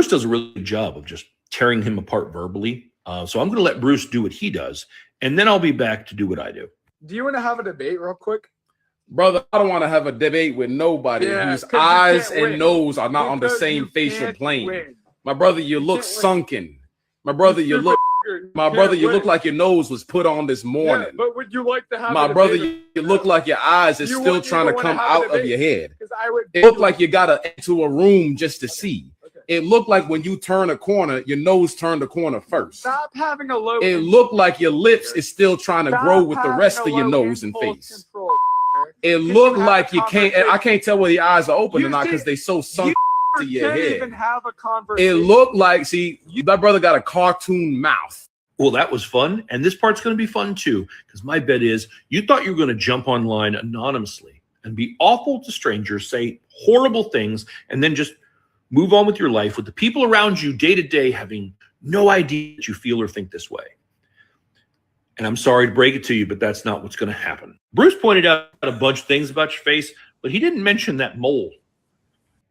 Bruce does a really good job of just tearing him apart verbally. So I'm going to let Bruce do what he does, and then I'll be back to do what I do. Do you want to have a debate real quick? Brother, I don't want to have a debate with nobody whose eyes and nose are not on the same facial plane. My brother, you look sunken. My brother, you look like your nose was put on this morning. Yeah, but would you like to have my brother, you look like your eyes is still trying to come out of your head. It looked like you got into a room just to see. Okay. It looked like when you turn a corner, your nose turned the corner first. Stop having a low. It looked like your lips is still trying to grow with the rest of your nose and face. It looked like you can't. I can't tell whether your eyes are open or not because they so sunk to your head. Even have a conversation. It looked like, see, that brother got a cartoon mouth. Well, that was fun, and this part's going to be fun too, because my bet is you thought you were going to jump online anonymously and be awful to strangers, say horrible things, and then just move on with your life with the people around you day to day having no idea that you feel or think this way. And I'm sorry to break it to you, but that's not what's going to happen. Bruce pointed out a bunch of things about your face, but he didn't mention that mole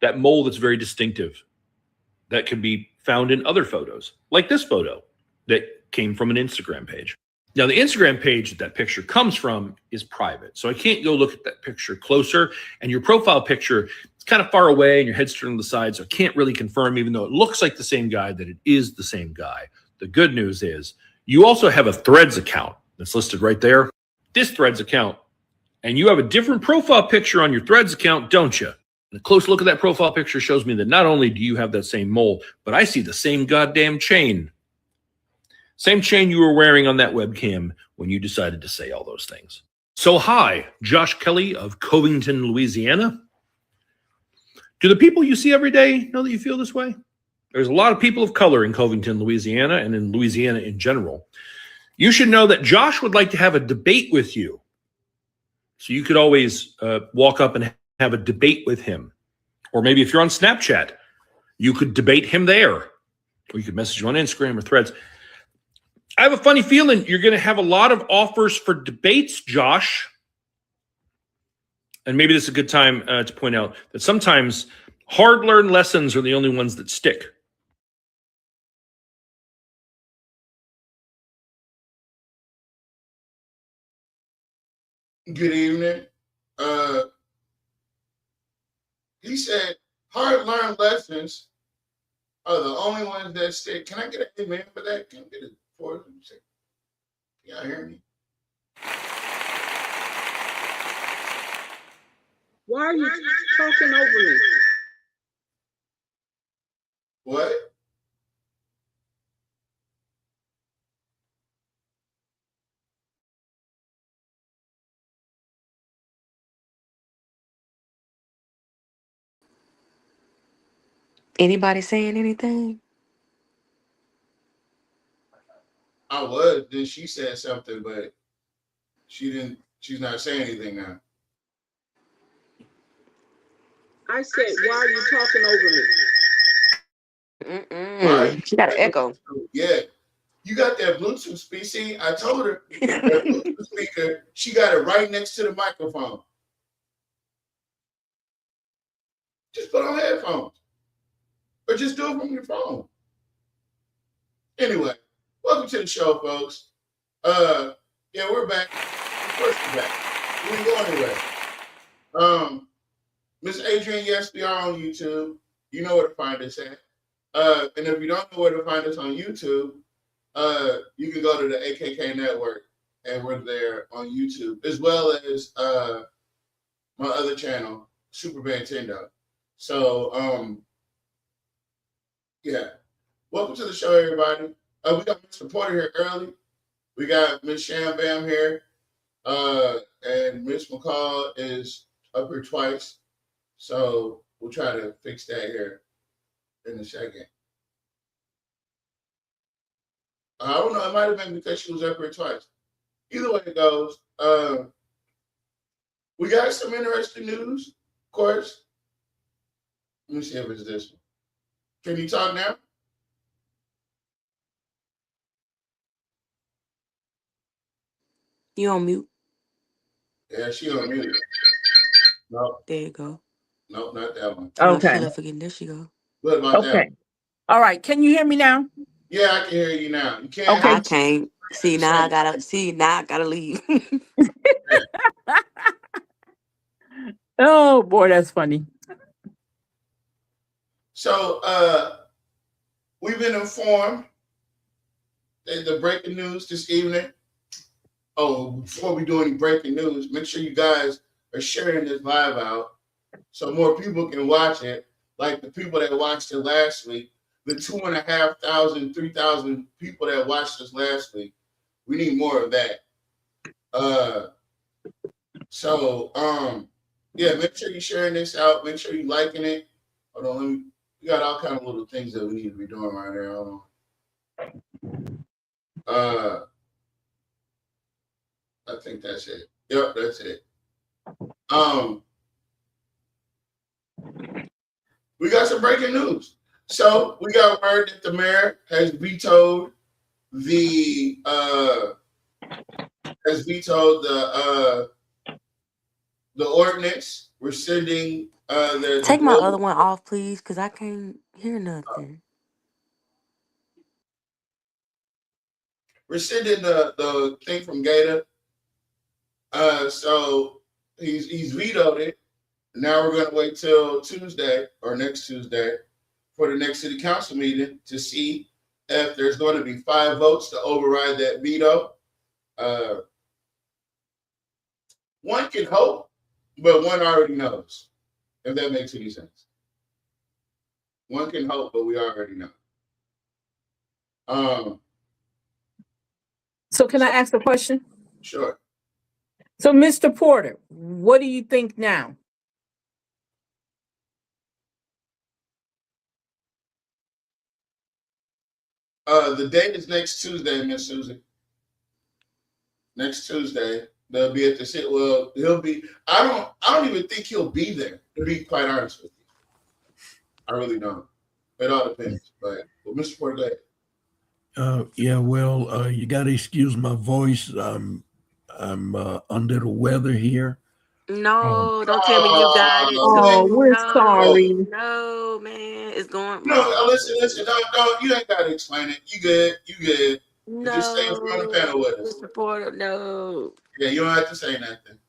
that's very distinctive that can be found in other photos, like this photo that came from an Instagram page. Now, the Instagram page that picture comes from is private, so I can't go look at that picture closer. And your profile picture is kind of far away and your head's turned to the side, so I can't really confirm, even though it looks like the same guy, that it is the same guy. The good news is you also have a Threads account that's listed right there, this Threads account, and you have a different profile picture on your Threads account, don't you? And a close look at that profile picture shows me that not only do you have that same mole, but I see the same goddamn chain. Same chain you were wearing on that webcam when you decided to say all those things. So hi, Josh Kelly of Covington, Louisiana. Do the people you see every day know that you feel this way? There's a lot of people of color in Covington, Louisiana, and in Louisiana in general. You should know that Josh would like to have a debate with you. So you could always walk up and have a debate with him. Or maybe if you're on Snapchat, you could debate him there. Or you could message him on Instagram or Threads. I have a funny feeling you're going to have a lot of offers for debates, Josh. And maybe this is a good time to point out that sometimes hard-learned lessons are the only ones that stick. Good evening. He said hard-learned lessons are the only ones that stick. Can I get an amen for that? Can I get it for y'all hear me? Why are you talking over me? What? Anybody saying anything? I was. Then she said something, but she didn't. She's not saying anything now. I said, why are you talking over me? She got an echo. Yeah. You got that Bluetooth speaker. See, I told her that Bluetooth speaker, she got it right next to the microphone. Just put on headphones. Or just do it from your phone. Anyway, welcome to the show, folks. Yeah, we're back. Of course we're back. We didn't go anywhere. Miss Adrian, yes, we are on YouTube. You know where to find us at. And if you don't know where to find us on YouTube, you can go to the AKK Network, and we're there on YouTube, as well as my other channel, Super Nintendo. So, yeah. Welcome to the show, everybody. We got Mr. Porter here early. We got Miss Sham Bam here. And Miss McCall is up here twice. So we'll try to fix that here in a second. I don't know. It might have been because she was up here twice. Either way it goes, we got some interesting news, of course. Let me see if it's this one. Can you talk now? You on mute? Yeah, she on mute. No. There you go. No, not that one. Okay. Forgetting. There she go. What about that one? All right. Can you hear me now? Yeah, I can hear you now. You can't. Okay. I can't. See, now I gotta leave. Oh boy, that's funny. So we've been informed that the breaking news this evening. Oh, before we do any breaking news, make sure you guys are sharing this live out so more people can watch it. Like the people that watched it last week, the 2,500, 3,000 people that watched us last week. We need more of that. Yeah, make sure you're sharing this out. Make sure you're liking it. Hold on, we got all kind of little things that we need to be doing right here. Hold on. I think that's it. Yep, that's it. We got some breaking news. So we got word that the mayor has vetoed the ordinance rescinding Take my other one off, please, because I can't hear nothing. rescinding the thing from Gator. So he's vetoed it. Now we're gonna wait till Tuesday or next Tuesday for the next city council meeting to see if there's going to be 5 votes to override that veto. One can hope, but one already knows, if that makes any sense. One can hope, but we already know. So can I ask a question? Sure. So, Mr. Porter, what do you think now? The date is next Tuesday, Miss Susan. Next Tuesday, they'll be at the city. Well, he'll be. I don't even think he'll be there. To be quite honest with you, I really don't. It all depends. But Mr. Porter, go ahead. Yeah, well, you got to excuse my voice. I'm under the weather here. No, don't tell me you got it Oh, too. we're No, sorry. no, man, it's going No, wrong. listen. No, you ain't got to explain it. You good. You good. You just stay in front of the panel with us. Mr. Porter, no. Yeah, you don't have to say nothing.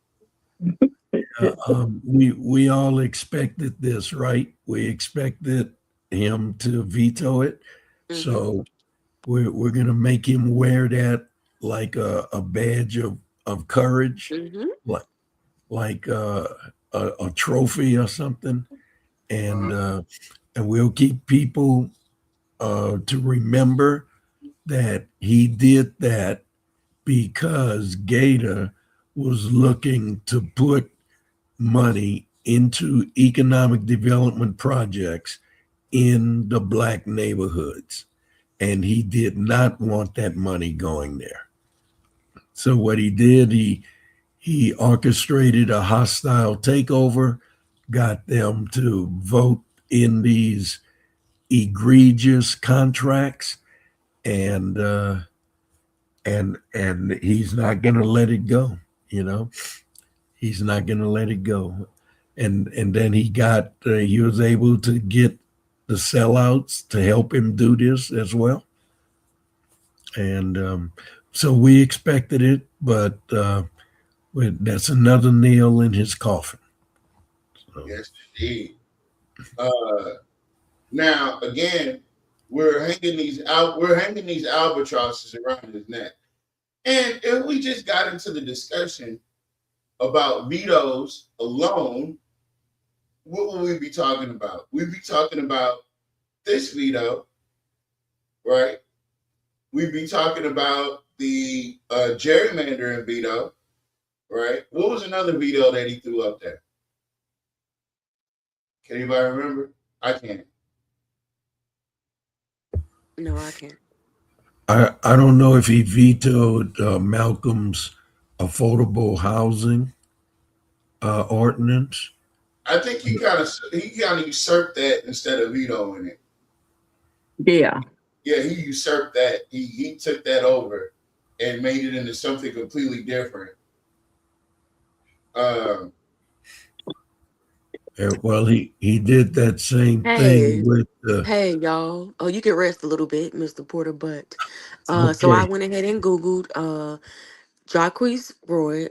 We all expected this, right? We expected him to veto it, so we're gonna make him wear that like a badge of courage, like a trophy or something, and we'll keep people to remember that he did that because Gator was looking to put money into economic development projects in the black neighborhoods. And he did not want that money going there. So what he did, he orchestrated a hostile takeover, got them to vote in these egregious contracts, and he's not going to let it go. He's not going to let it go. And then he was able to get the sellouts to help him do this as well. And so we expected it, but that's another nail in his coffin. So. Yes, indeed. Now again, we're hanging these albatrosses around his neck. And if we just got into the discussion about vetoes alone, what will we be talking about? We'd be talking about this veto, right? We'd be talking about the gerrymandering veto, right? What was another veto that he threw up there? Can anybody remember? I can't. No, I can't. I don't know if he vetoed Malcolm's affordable housing ordinance. I think he kind of usurped that instead of vetoing it. Yeah. Yeah, he usurped that. He took that over and made it into something completely different. Well, he did that same Hey, thing with hey, y'all. Oh, you can rest a little bit, Mr. Porter, but so I okay. went ahead and Googled Jacquees Roy.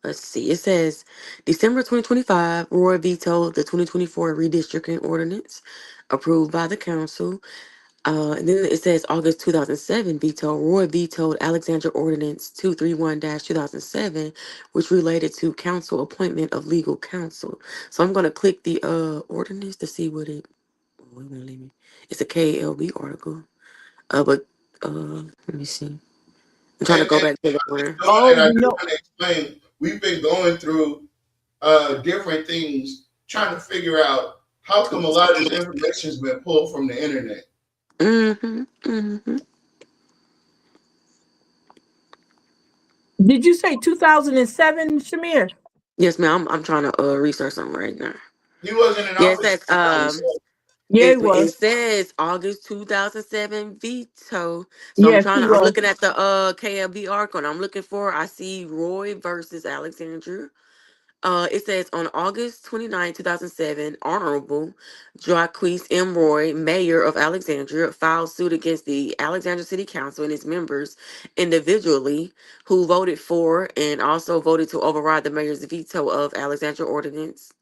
Let's see. It says December 2025, Roy vetoed the 2024 redistricting ordinance approved by the council. And then it says August 2007 veto. Roy vetoed Alexandria Ordinance 231-2007, which related to council appointment of legal counsel. So I'm gonna click the ordinance to see what it. Oh, it won't let me. It's a KLB article. But let me see. I'm trying to And, go and back to the what one. we're doing, Oh, and I you do know, want to explain, we've been going through different things, trying to figure out how come a lot of this information has been pulled from the internet. Mm-hmm. Mm-hmm. did you say 2007, Shamir? Yes, ma'am. I'm trying to research something right now. He wasn't in Yeah, it office says in 2007. Yeah, he it was. says August 2007 veto. So Yes, he I'm was. looking at the KLB article and I'm looking for I see Roy versus Alexandria. It says on August 29, 2007, Honorable Jacquees M. Roy, Mayor of Alexandria, filed suit against the Alexandria City Council and its members individually who voted for and also voted to override the mayor's veto of Alexandria Ordinance.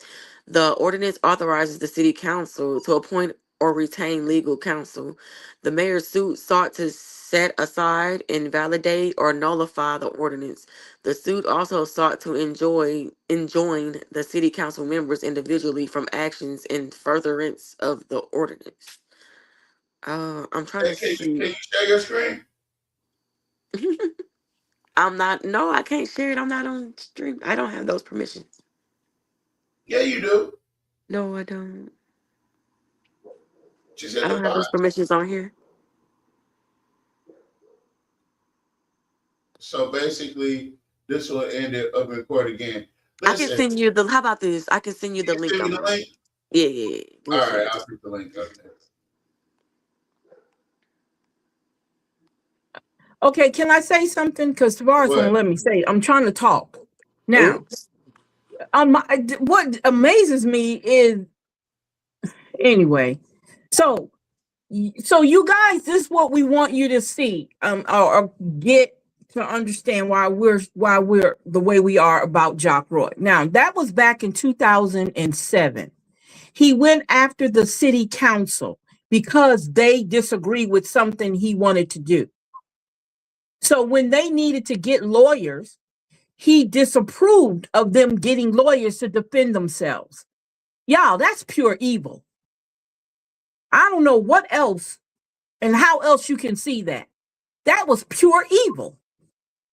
The ordinance authorizes the city council to appoint or retain legal counsel. The mayor's suit sought to set aside, invalidate, or nullify the ordinance. The suit also sought to enjoin the city council members individually from actions in furtherance of the ordinance. I'm trying to Hey, can see. you share your screen? I'm not. No, I can't share it. I'm not on stream. I don't have those permissions. Yeah, you do. No, I don't. She's I at the don't have those bottom. permissions on here. So basically, this will end it up in court again. I can Listen, send you the. How about this? I can send you the can you link send me on the my. link? Yeah, yeah, yeah. Give me All a right, second. I'll put the link up there. Okay, can I say something? Because Tavares won't What? let me say it. I'm trying to talk. Now, Oops. what amazes me is anyway. So, so you guys, this is what we want you to see, or get to understand why we're the way we are about Jock Roy. Now, that was back in 2007. He went after the city council because they disagreed with something he wanted to do. So when they needed to get lawyers, he disapproved of them getting lawyers to defend themselves. Y'all, that's pure evil. I don't know what else and how else you can see that. That was pure evil.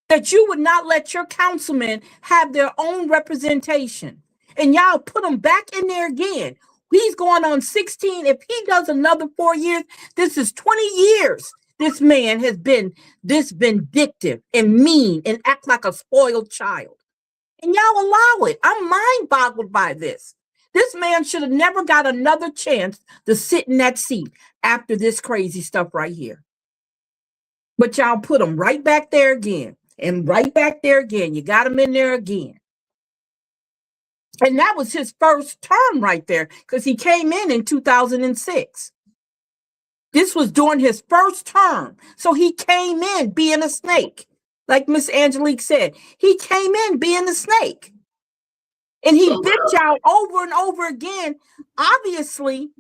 That you would not let your councilmen have their own representation. And y'all put him back in there again. He's going on 16. If he does another 4 years, this is 20 years. This man has been this vindictive and mean and act like a spoiled child. And y'all allow it. I'm mind boggled by this. This man should have never got another chance to sit in that seat after this crazy stuff right here. But y'all put him right back there again and right back there again. You got him in there again. And that was his first term right there because he came in 2006. This was during his first term. So he came in being a snake. Like Miss Angelique said, he came in being a snake. And he So bit y'all over and over again. Obviously,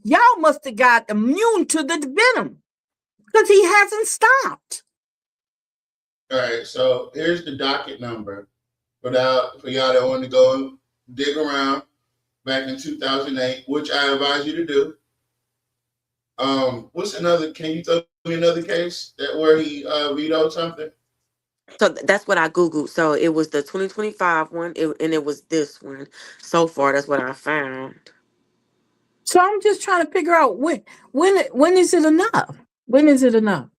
y'all must have got immune to the venom because he hasn't stopped. all right, so here's the docket number for y'all that want to go and dig around back in 2008, which I advise you to do. What's another? Can you throw me another case where he vetoed something? So that's what I Googled. So it was the 2025 one, and it was this one. So far, that's what I found. So I'm just trying to figure out when is it enough? When is it enough?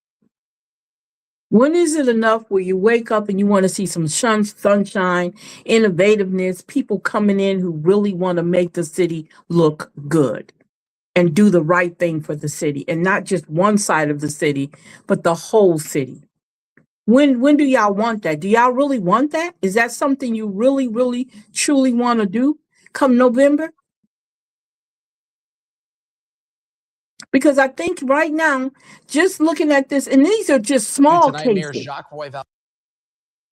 When is it enough where you wake up and you want to see some sunshine, innovativeness, people coming in who really want to make the city look good and do the right thing for the city and not just one side of the city, but the whole city. When do y'all want that? Do y'all really want that? Is that something you really, really, truly want to do come November? Because I think right now, just looking at this, and these are just small cases.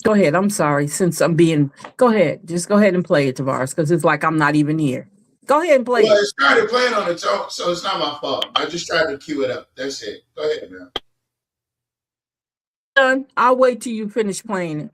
Go ahead. I'm sorry. Go ahead. Just go ahead and play it, Tavares, because it's like I'm not even here. Go ahead and play it. Well, it started playing on its own, so it's not my fault. I just tried to cue it up. That's it. Go ahead, man. Done. I'll wait till you finish playing it.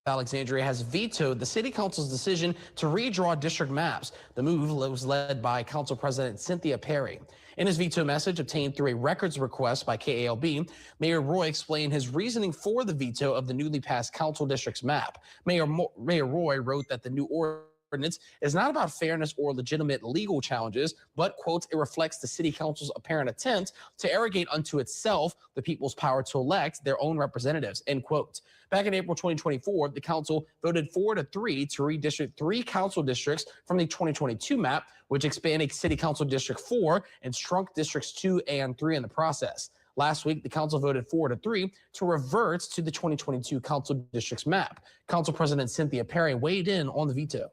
Alexandria has vetoed the city council's decision to redraw district maps. The move was led by Council President Cynthia Perry. In his veto message obtained through a records request by KALB, Mayor Roy explained his reasoning for the veto of the newly passed council district's map. Mayor Roy wrote that the new ordinance is not about fairness or legitimate legal challenges, but, quote, it reflects the city council's apparent attempt to arrogate unto itself the people's power to elect their own representatives, end quote. Back in April 2024, the council voted 4-3 to redistrict 3 council districts from the 2022 map, which expanded City Council District 4 and shrunk Districts 2 and 3 in the process. Last week, the council voted 4-3 to revert to the 2022 council districts map. Council President Cynthia Perry weighed in on the veto.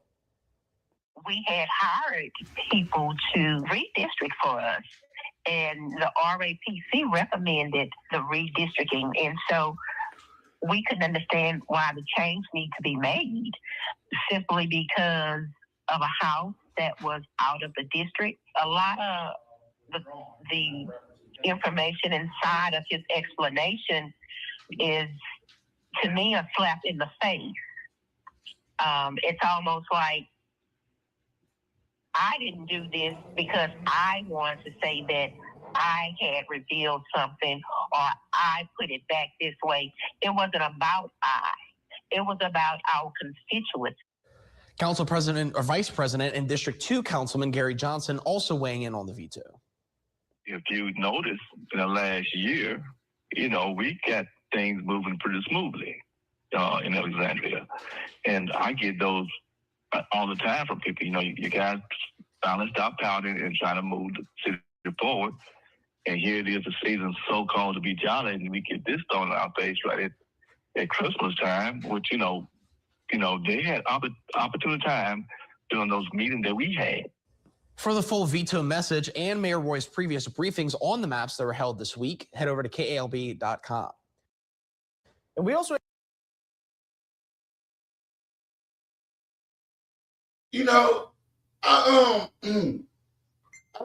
We had hired people to redistrict for us, and the RAPC recommended the redistricting, and so we couldn't understand why the change needed to be made simply because of a house that was out of the district. A lot of the information inside of his explanation is, to me, a slap in the face. It's almost like I didn't do this because I wanted to say that I had revealed something or I put it back this way. It wasn't about I. It was about our constituents. Council President or Vice President and District 2 Councilman Gary Johnson also weighing in on the veto. If you notice, in the last year, we got things moving pretty smoothly in Alexandria. And I get those all the time from people. You guys finally stop pouting and trying to move the city forward. And here it is, the season so-called to be jolly, and we get this thrown in our face right at Christmas time, which, they had opportune time during those meetings that we had. For the full veto message and Mayor Roy's previous briefings on the maps that were held this week, head over to KALB.com. And we also... I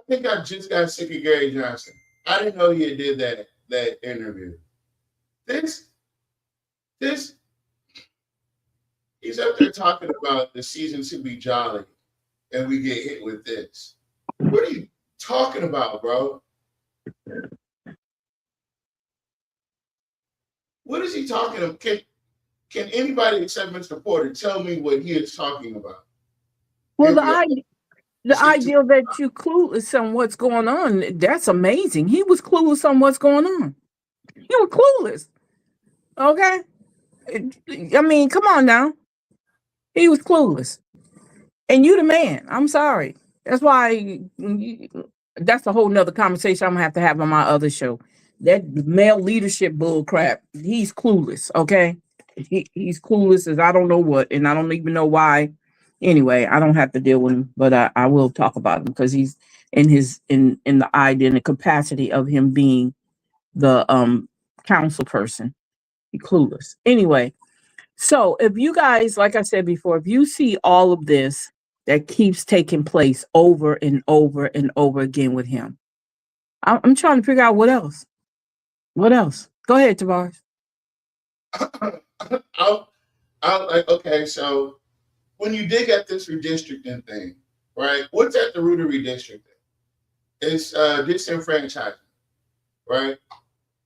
think I just got sick of Gary Johnson. I didn't know he did that interview. This, he's up there talking about the season to be jolly, and we get hit with this. What are you talking about, bro? What is he talking about? Can anybody except Mr. Porter tell me what he is talking about? Well, the idea that you clueless on what's going on, that's amazing. He was clueless on what's going on. He was clueless. Okay? I mean, come on now. He was clueless. And you the man. I'm sorry. That's why that's a whole nother conversation I'm gonna have to have on my other show. That male leadership bull crap. He's clueless, okay? He's clueless as I don't know what, and I don't even know why. Anyway, I don't have to deal with him, but I will talk about him because he's in the capacity of him being the council person. He's clueless. Anyway, so if you guys, like I said before, if you see all of this that keeps taking place over and over and over again with him, I'm trying to figure out what else. What else? Go ahead, Tavares. Okay, so when you dig at this redistricting thing, right? What's at the root of redistricting? It's disenfranchisement, right?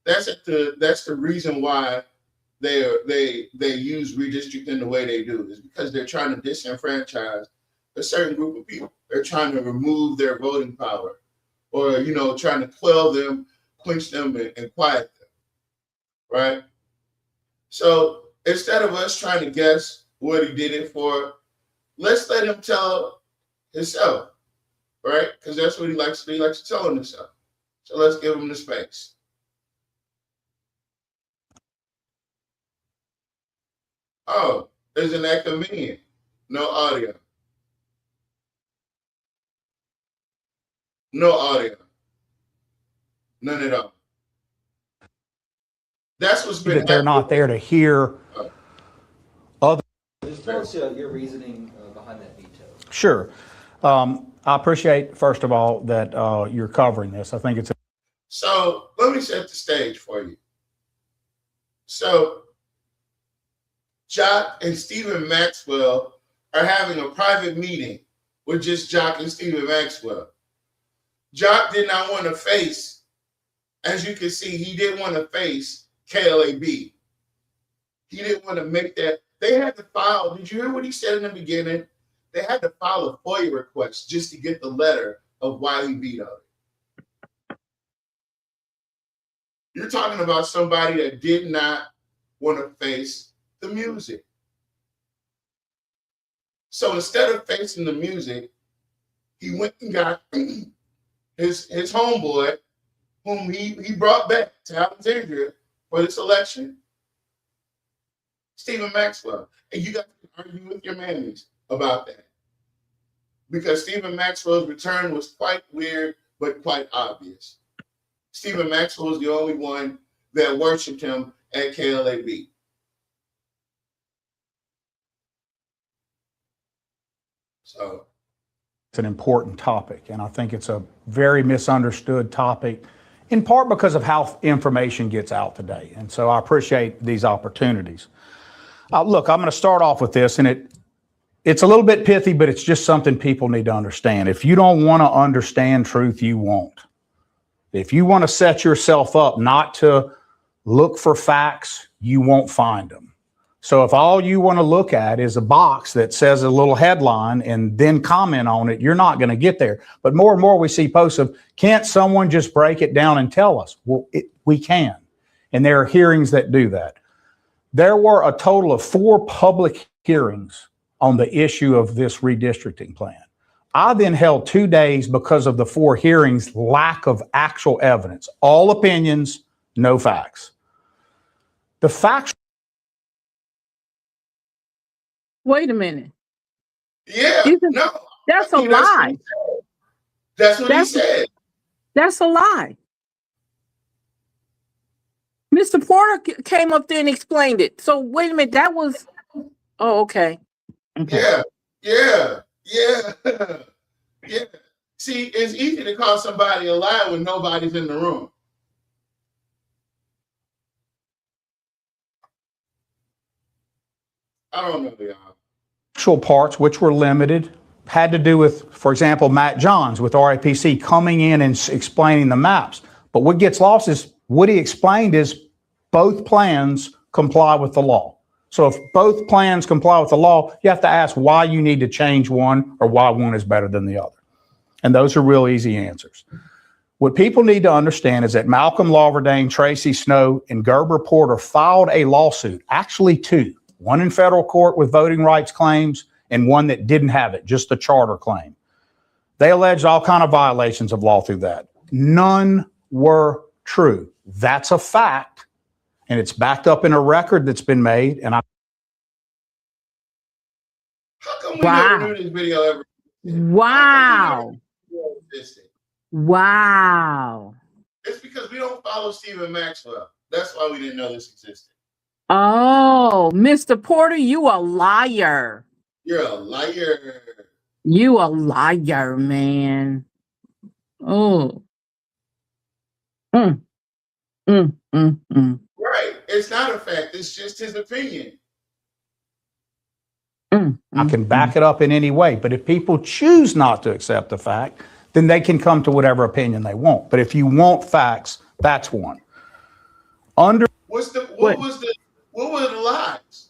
That's the reason why they use redistricting the way they do, is because they're trying to disenfranchise a certain group of people. They're trying to remove their voting power, or trying to quell them, quench them, and quiet them, right? So instead of us trying to guess what he did it for, let's let him tell himself, right? Because that's what he likes to do. He likes to tell himself. So let's give him the space. Oh, there's an inconvenience. No audio. No audio. None at all. That's what's been that they're not there to hear other. Tell us your reasoning behind that veto. Sure. I appreciate, first of all, that you're covering this. I think it's. So let me set the stage for you. So Jock and Stephen Maxwell are having a private meeting with just Jock and Stephen Maxwell. Jock did not want to face, as you can see, he didn't want to face KLAB. He didn't want to make that. They had to file. Did you hear what he said in the beginning? They had to file a FOIA request just to get the letter of why he vetoed it. You're talking about somebody that did not want to face the music. So instead of facing the music, he went and got his homeboy, whom he brought back to Alexandria for this election, Stephen Maxwell. And you got to argue with your mammies about that. Because Stephen Maxwell's return was quite weird, but quite obvious. Stephen Maxwell was the only one that worshiped him at KLAB. So It's an important topic, and I think it's a very misunderstood topic, in part because of how information gets out today. And so I appreciate these opportunities. Look, I'm going to start off with this, and it's a little bit pithy, but it's just something people need to understand. If you don't want to understand truth, you won't. If you want to set yourself up not to look for facts, you won't find them. So if all you want to look at is a box that says a little headline and then comment on it, you're not going to get there. But more and more we see posts of, can't someone just break it down and tell us? Well, we can. And there are hearings that do that. There were a total of 4 public hearings on the issue of this redistricting plan. I then held 2 days because of the 4 hearings, lack of actual evidence, all opinions, no facts. The facts. Wait a minute. yeah, no, That's I a mean, lie. That's what he said. That's a lie. Mr. Porter came up there and explained it. So wait a minute, that was. Oh, okay. Yeah. See, it's easy to call somebody a liar when nobody's in the room. I don't know, y'all. Actual parts, which were limited, had to do with, for example, Matt Johns with RAPC coming in and explaining the maps. But what gets lost is what he explained is both plans comply with the law. So if both plans comply with the law, you have to ask why you need to change one or why one is better than the other. And those are real easy answers. What people need to understand is that Malcolm Laverdane, Tracy Snow, and Gerber Porter filed a lawsuit, actually 2, one in federal court with voting rights claims and one that didn't have it, just a charter claim. They alleged all kinds of violations of law through that. None were true. That's a fact, and it's backed up in a record that's been made. And How come we never knew this video ever? Wow. Wow. It's because we don't follow Stephen Maxwell. That's why we didn't know this existed. Oh, Mr. Porter, you a liar. You're a liar. You a liar, man. Oh. Right. It's not a fact. It's just his opinion. I can back it up in any way. But if people choose not to accept the fact, then they can come to whatever opinion they want. But if you want facts, that's one. What were the lies?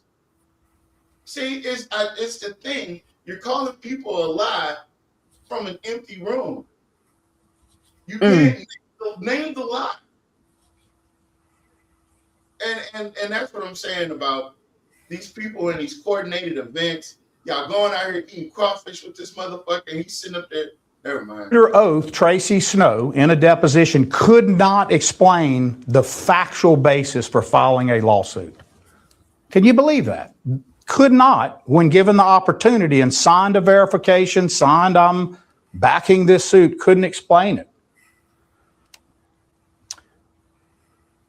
See, it's the thing. You're calling people a lie from an empty room. You can't name the lie. And that's what I'm saying about these people in these coordinated events. Y'all going out here eating crawfish with this motherfucker, and he's sitting up there Never mind. Under oath, Tracy Snow, in a deposition, could not explain the factual basis for filing a lawsuit. Can you believe that? Could not, when given the opportunity and signed a verification, signed I'm backing this suit, couldn't explain it.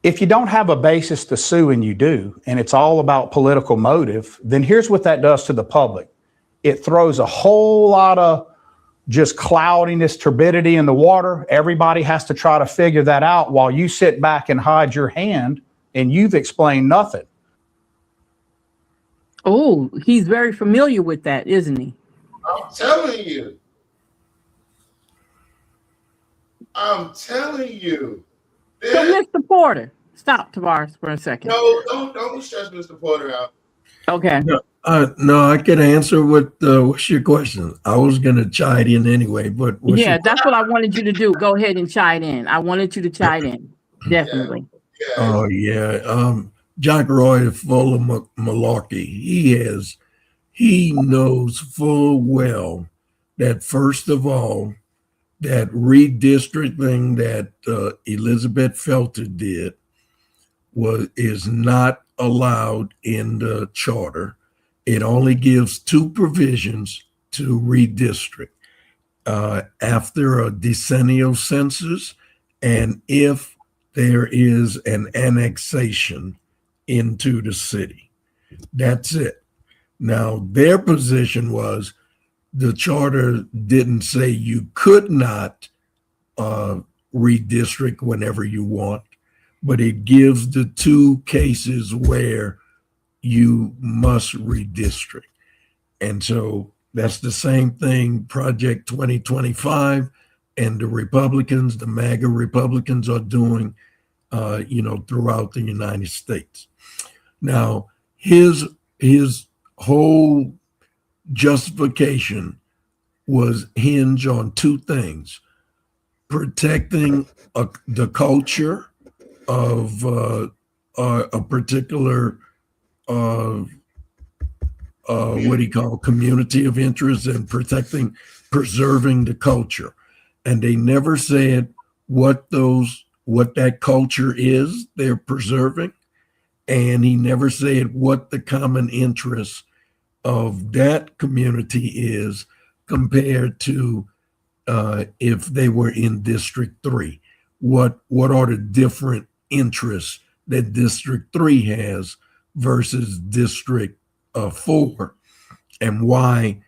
If you don't have a basis to sue and you do, and it's all about political motive, then here's what that does to the public. It throws a whole lot of just cloudiness, turbidity in the water. Everybody has to try to figure that out while you sit back and hide your hand and you've explained nothing. Oh, he's very familiar with that, isn't he? I'm telling you. I'm telling you. So, Mr. Porter, stop, Tavares, for a second. No, don't stress Mr. Porter out. Okay. No, I can answer what's your question. I was going to chime in anyway, but yeah, that's what I wanted you to do. Go ahead and chime in. I wanted you to chime in. Definitely. Yeah. Oh, yeah. Jack Roy is full of malarkey. He knows full well that, first of all, that redistricting that Elizabeth Felter did is not allowed in the charter. It only gives 2 provisions to redistrict after a decennial census and if there is an annexation into the city. That's it. Now, their position was the charter didn't say you could not redistrict whenever you want, but it gives the 2 cases where you must redistrict. And so that's the same thing Project 2025 and the Republicans, the MAGA Republicans, are doing, throughout the United States. Now, his whole justification was hinged on 2 things: protecting the culture of a particular community of interest, and preserving the culture. And they never said what that culture is they're preserving, and he never said what the common interest of that community is compared to if they were in District 3. What are the different interests that District 3 has versus District 4, and why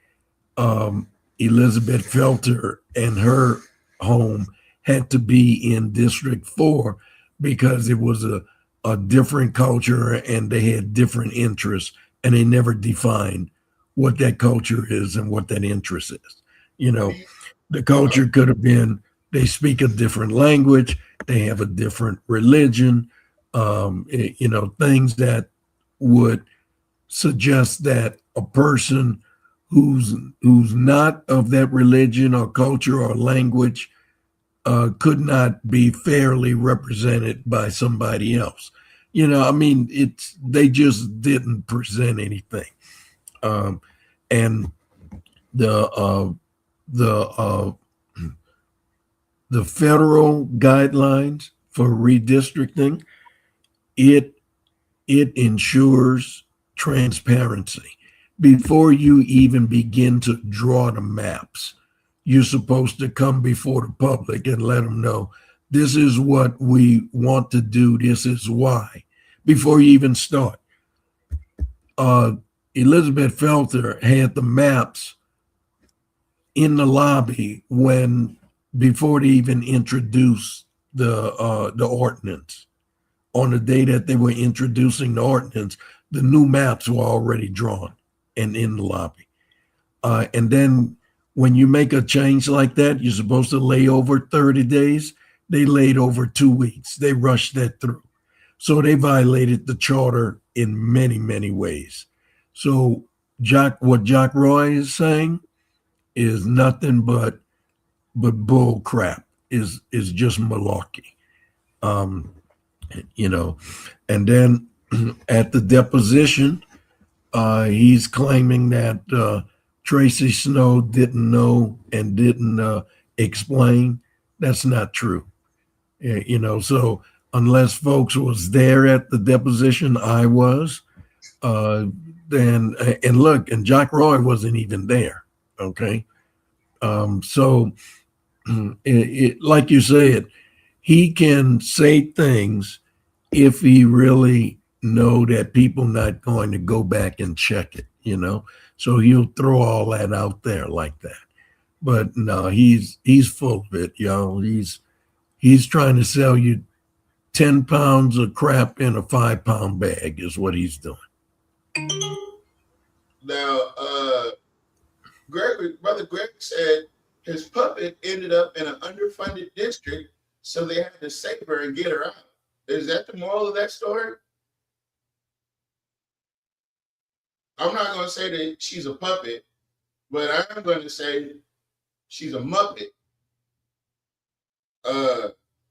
Elizabeth Felter and her home had to be in District 4, because it was a different culture and they had different interests, and they never defined what that culture is and what that interest is. The culture could have been they speak a different language, they have a different religion, things that would suggest that a person who's not of that religion or culture or language could not be fairly represented by somebody else. They just didn't present anything. And the federal guidelines for redistricting, it ensures transparency. Before you even begin to draw the maps, you're supposed to come before the public and let them know, this is what we want to do, this is why, before you even start. Elizabeth Felter had the maps in the lobby before they even introduced the ordinance. On the day that they were introducing the ordinance, the new maps were already drawn and in the lobby. And then when you make a change like that, you're supposed to lay over 30 days. They laid over 2 weeks. They rushed that through. So they violated the charter in many, many ways. So what Jack Roy is saying is nothing but bull crap, is just malarkey. And then at the deposition, he's claiming that Tracy Snow didn't know and didn't explain, that's not true. You know, so unless folks was there at the deposition, I was, then, and look, and Jack Roy wasn't even there. Okay. So like you said, he can say things if he really know that people not going to go back and check it, you know. So he'll throw all that out there like that. But no, he's full of it, y'all. He's trying to sell you 10 pounds of crap in a 5-pound bag is what he's doing. Now, Brother Greg said his puppet ended up in an underfunded district, so they had to save her and get her out. Is that the moral of that story? I'm not going to say that she's a puppet, but I am going to say she's a muppet.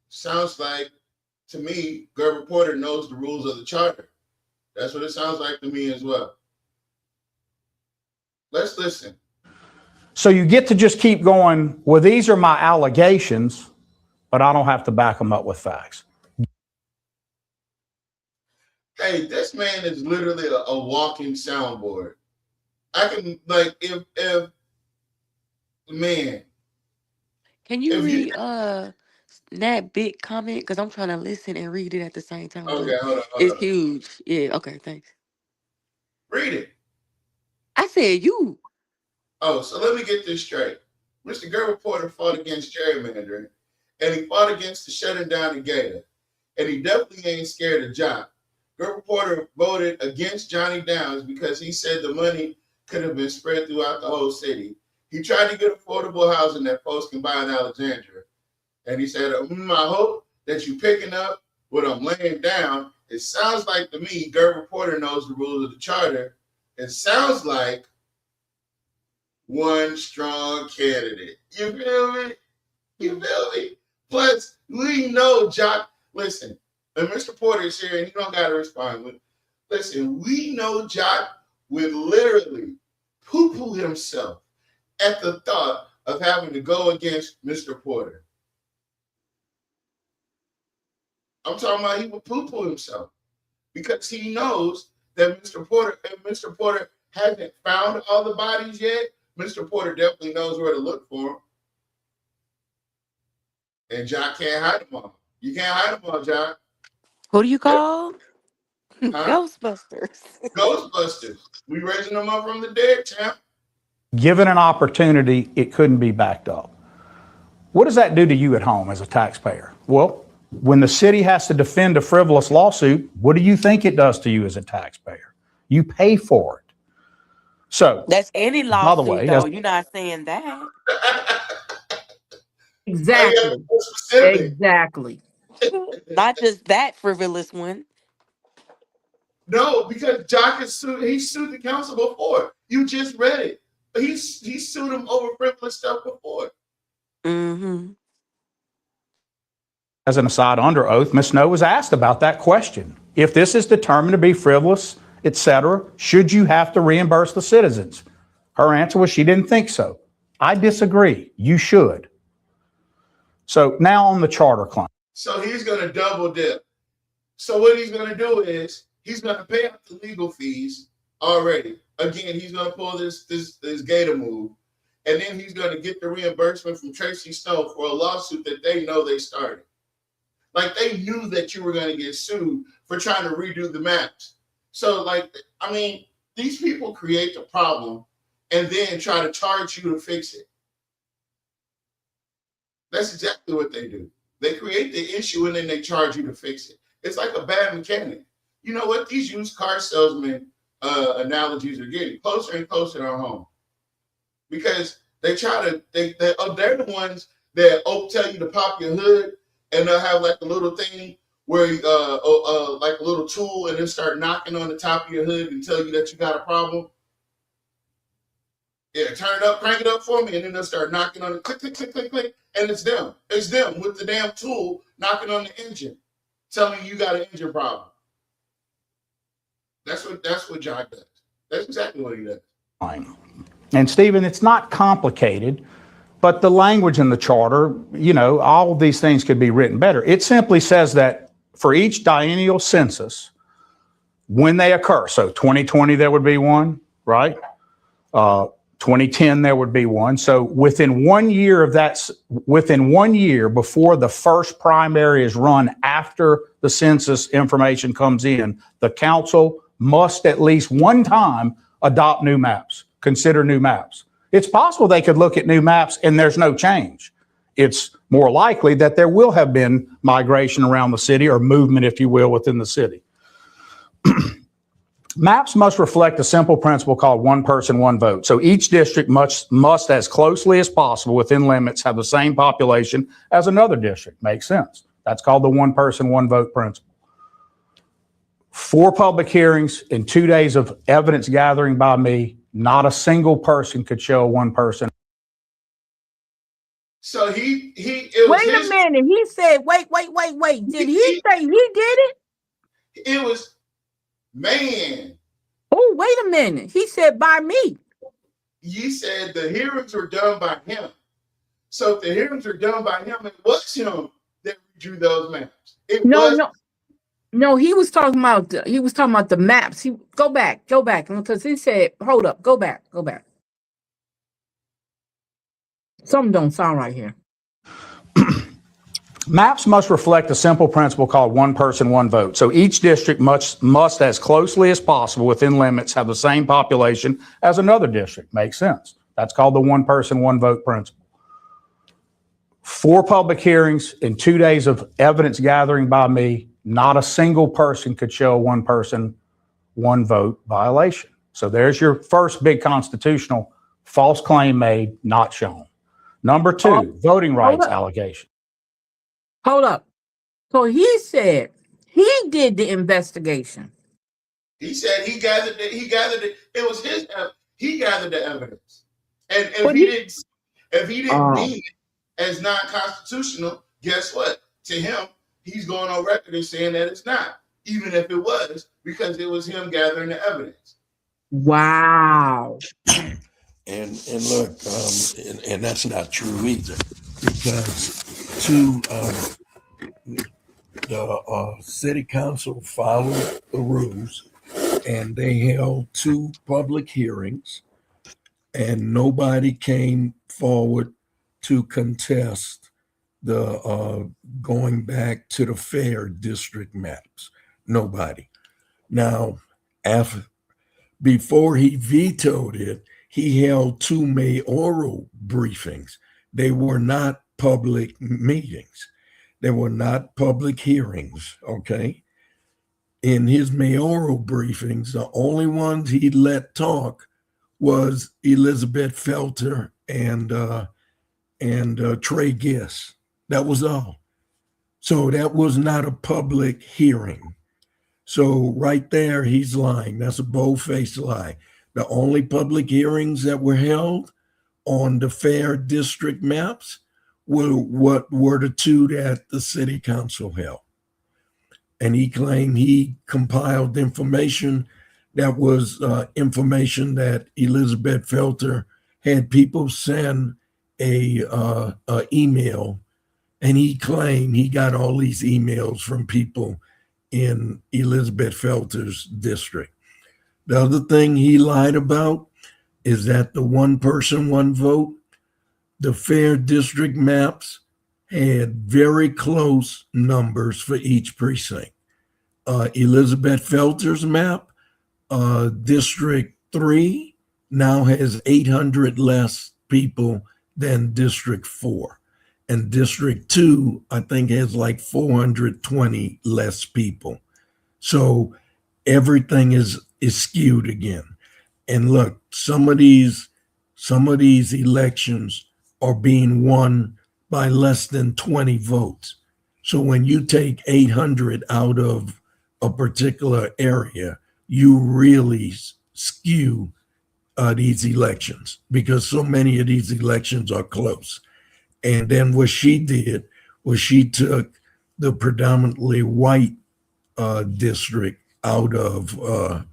Sounds like, to me, Gerber Porter knows the rules of the charter. That's what it sounds like to me as well. Let's listen. So you get to just keep going, well, these are my allegations, but I don't have to back them up with facts. Hey, this man is literally a walking soundboard. I can, like, if man. Can you read that big comment? Because I'm trying to listen and read it at the same time. Okay, hold on. It's huge. Yeah, okay, thanks. Read it. I said you. Oh, so let me get this straight. Mr. Gerber Porter fought against gerrymandering, and he fought against the shutting down the Gator, and he definitely ain't scared of John. Gerber Porter voted against Johnny Downs because he said the money could have been spread throughout the whole city. He tried to get affordable housing that folks can buy in Alexandria. And he said, I hope that you picking up what I'm laying down. It sounds like to me, Gerber Porter knows the rules of the charter. It sounds like one strong candidate. You feel me? You feel me? Plus, we know Jock. Listen, and Mr. Porter is here and he don't got to respond. But listen, we know Jock would literally poo-poo himself at the thought of having to go against Mr. Porter. I'm talking about he would poo-poo himself because he knows that Mr. Porter hasn't found all the bodies yet. Mr. Porter definitely knows where to look for them. And John can't hide them all. You can't hide them all, John. What do you call? Ghostbusters. Ghostbusters. We raising them up from the dead, champ. Given an opportunity, it couldn't be backed up. What does that do to you at home as a taxpayer? Well, when the city has to defend a frivolous lawsuit, what do you think it does to you as a taxpayer? You pay for it. So that's any lawsuit, by the way, though. You're not saying that. Exactly. Exactly. Not just that frivolous one. No, because Jock has sued. He sued the council before. You just read it. He sued him over frivolous stuff before. Mm-hmm. As an aside, under oath, Ms. Snow was asked about that question. If this is determined to be frivolous, etc., should you have to reimburse the citizens? Her answer was she didn't think so. I disagree. You should. So now on the charter claim. So he's going to double dip. So what he's going to do is he's going to pay out the legal fees already. Again, he's going to pull this Gator move. And then he's going to get the reimbursement from Tracy Snow for a lawsuit that they know they started. Like, they knew that you were going to get sued for trying to redo the maps. So, like, I mean, these people create the problem and then try to charge you to fix it. That's exactly what they do. They create the issue and then they charge you to fix it. It's like a bad mechanic. You know what? These used car salesman analogies are getting closer and closer to home. Because they try to, they're the ones that tell you to pop your hood, and they'll have like a little thing where like a little tool, and then start knocking on the top of your hood and tell you that you got a problem. Yeah, turn it up, crank it up for me, and then they'll start knocking on it, click, click, click, click, click, and it's them. It's them with the damn tool knocking on the engine, telling you got an engine problem. That's what John does. That's exactly what he does. And Stephen, it's not complicated, but the language in the charter, all of these things could be written better. It simply says that for each biennial census, when they occur, so 2020 there would be one, right? 2010 there would be one. So within 1 year before the first primary is run after the census information comes in, the council must at least one time adopt new maps, consider new maps. It's possible they could look at new maps and there's no change. It's more likely that there will have been migration around the city, or movement, if you will, within the city. Maps must reflect a simple principle called one person, one vote. So each district must, as closely as possible within limits, have the same population as another district. Makes sense. That's called the one person, one vote principle. 4 public hearings and 2 days of evidence gathering by me. Not a single person could show one person. So wait a minute. He said, wait. Did he say he did it? It was, man. Oh, wait a minute. He said by me. You said the hearings were done by him. So if the hearings were done by him, it was him that drew those maps. No, he was talking about the maps. Go back, because he said, hold up, go back. Something don't sound right here. Maps must reflect a simple principle called one person, one vote. So each district must, as closely as possible within limits, have the same population as another district. Makes sense. That's called the one person, one vote principle. 4 public hearings and 2 days of evidence gathering by me. Not a single person could show a one person, one vote violation. So there's your first big constitutional false claim made, not shown. Number 2, voting rights allegation. Hold up. So he said he did the investigation. He said he gathered it. It was his. He gathered the evidence, and if he didn't deem it as not constitutional, guess what? To him, he's going on record and saying that it's not, even if it was, because it was him gathering the evidence. Wow. And look, and that's not true either, because the city council followed the rules, and they held 2 public hearings, and nobody came forward to contest the going back to the fair district maps. Nobody. Now, before he vetoed it, he held 2 mayoral briefings. They were not public meetings. They were not public hearings, okay? In his mayoral briefings, the only ones he let talk was Elizabeth Felter and Trey Giss. That was all. So that was not a public hearing. So right there, he's lying. That's a bold-faced lie. The only public hearings that were held on the fair district maps were the 2 that the city council held. And he claimed he compiled information that was information that Elizabeth Felter had people send a email, and he claimed he got all these emails from people in Elizabeth Felter's district. The other thing he lied about is that the one person, one vote, the fair district maps had very close numbers for each precinct. Elizabeth Felter's map, District 3, now has 800 less people than District 4. And District 2, I think, has like 420 less people. So everything is skewed again. And look, some of these elections are being won by less than 20 votes. So when you take 800 out of a particular area, you really skew these elections, because so many of these elections are close. And then what she did was she took the predominantly white district out of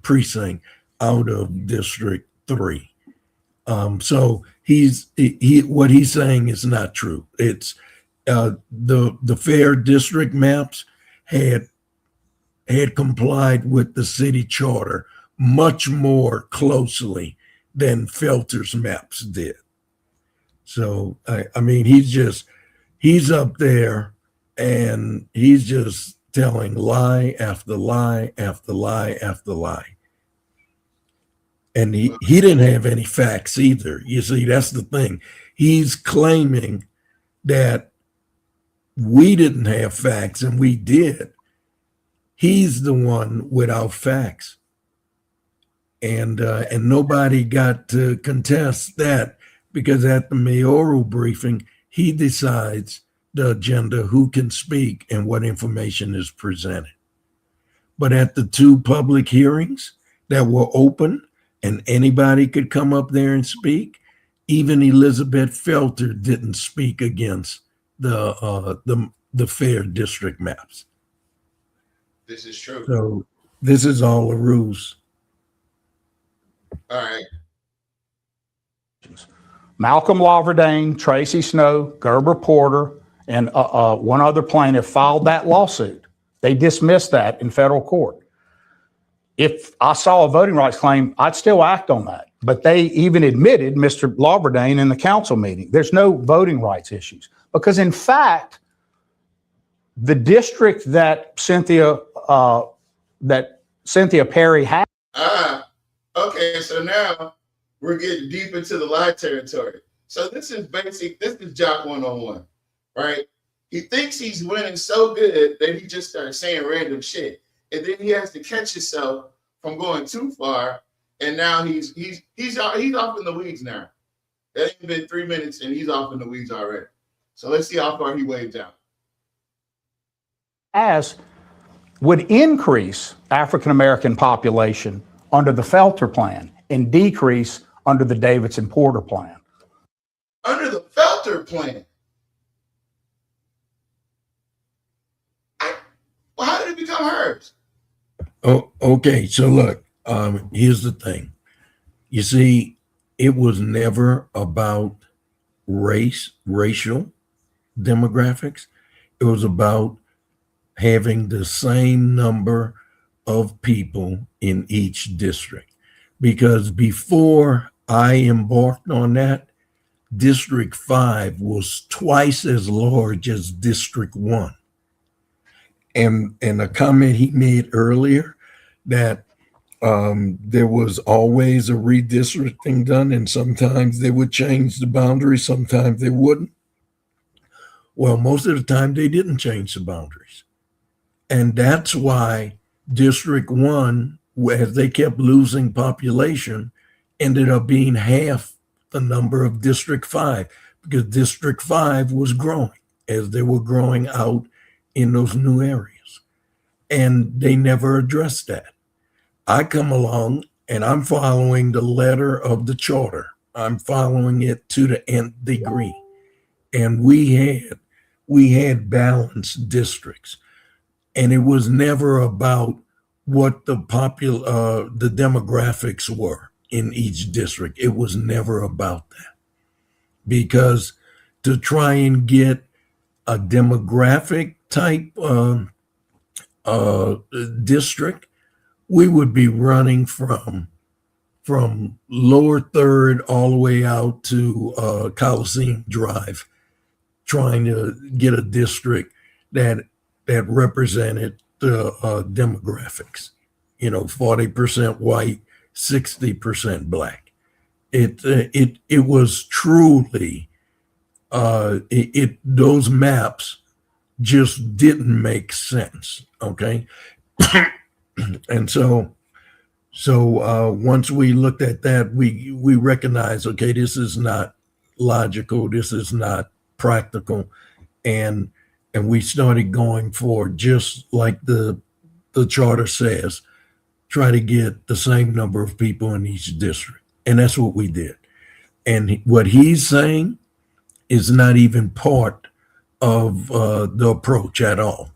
precinct, out of District 3. So he what he's saying is not true. It's the fair district maps had complied with the city charter much more closely than Felter's maps did. So I mean, he's up there and he's just telling lie after lie after lie after lie. And he didn't have any facts either. You see, that's the thing. He's claiming that we didn't have facts and we did. He's the one without facts. And nobody got to contest that, because at the mayoral briefing, he decides the agenda, who can speak, and what information is presented. But at the two public hearings that were open and anybody could come up there and speak, even Elizabeth Felter didn't speak against the fair district maps. This is true. So this is all a ruse. All right. Malcolm Laverdane, Tracy Snow, Gerber Porter, and one other plaintiff filed that lawsuit. They dismissed that in federal court. If I saw a voting rights claim, I'd still act on that. But they even admitted, Mr. Laverdane, in the council meeting, there's no voting rights issues. Because in fact, the district that Cynthia Perry had. Okay, so now we're getting deep into the lie territory. So this is Jock 101, right? He thinks he's winning so good that he just starts saying random shit. And then he has to catch himself from going too far. And now he's off in the weeds now. That ain't been 3 minutes and he's off in the weeds already. So let's see how far he waves out. As would increase African-American population under the Felter plan and decrease under the Davidson-Porter plan. Under the Felter plan? Well, how did it become hers? Oh, okay. So look, here's the thing. You see, it was never about racial demographics. It was about having the same number of people in each district. Because before I embarked on that, District 5 was twice as large as District 1. And a comment he made earlier that there was always a redistricting done, and sometimes they would change the boundaries, sometimes they wouldn't. Well, most of the time they didn't change the boundaries. And that's why District 1, as they kept losing population, ended up being half the number of District 5, because District 5 was growing as they were growing out in those new areas. And they never addressed that. I come along and I'm following the letter of the charter. I'm following it to the nth degree. And we had balanced districts. And it was never about what the demographics were in each district. It was never about that. Because to try and get a demographic type district, we would be running from lower third all the way out to Coliseum Drive, trying to get a district that represented the demographics, 40% white, 60% black. It was truly those maps just didn't make sense. Okay. And so once we looked at that, we recognized, okay, this is not logical, this is not practical, and we started going for, just like the charter says, try to get the same number of people in each district, and that's what we did. And what he's saying is not even part of the approach at all.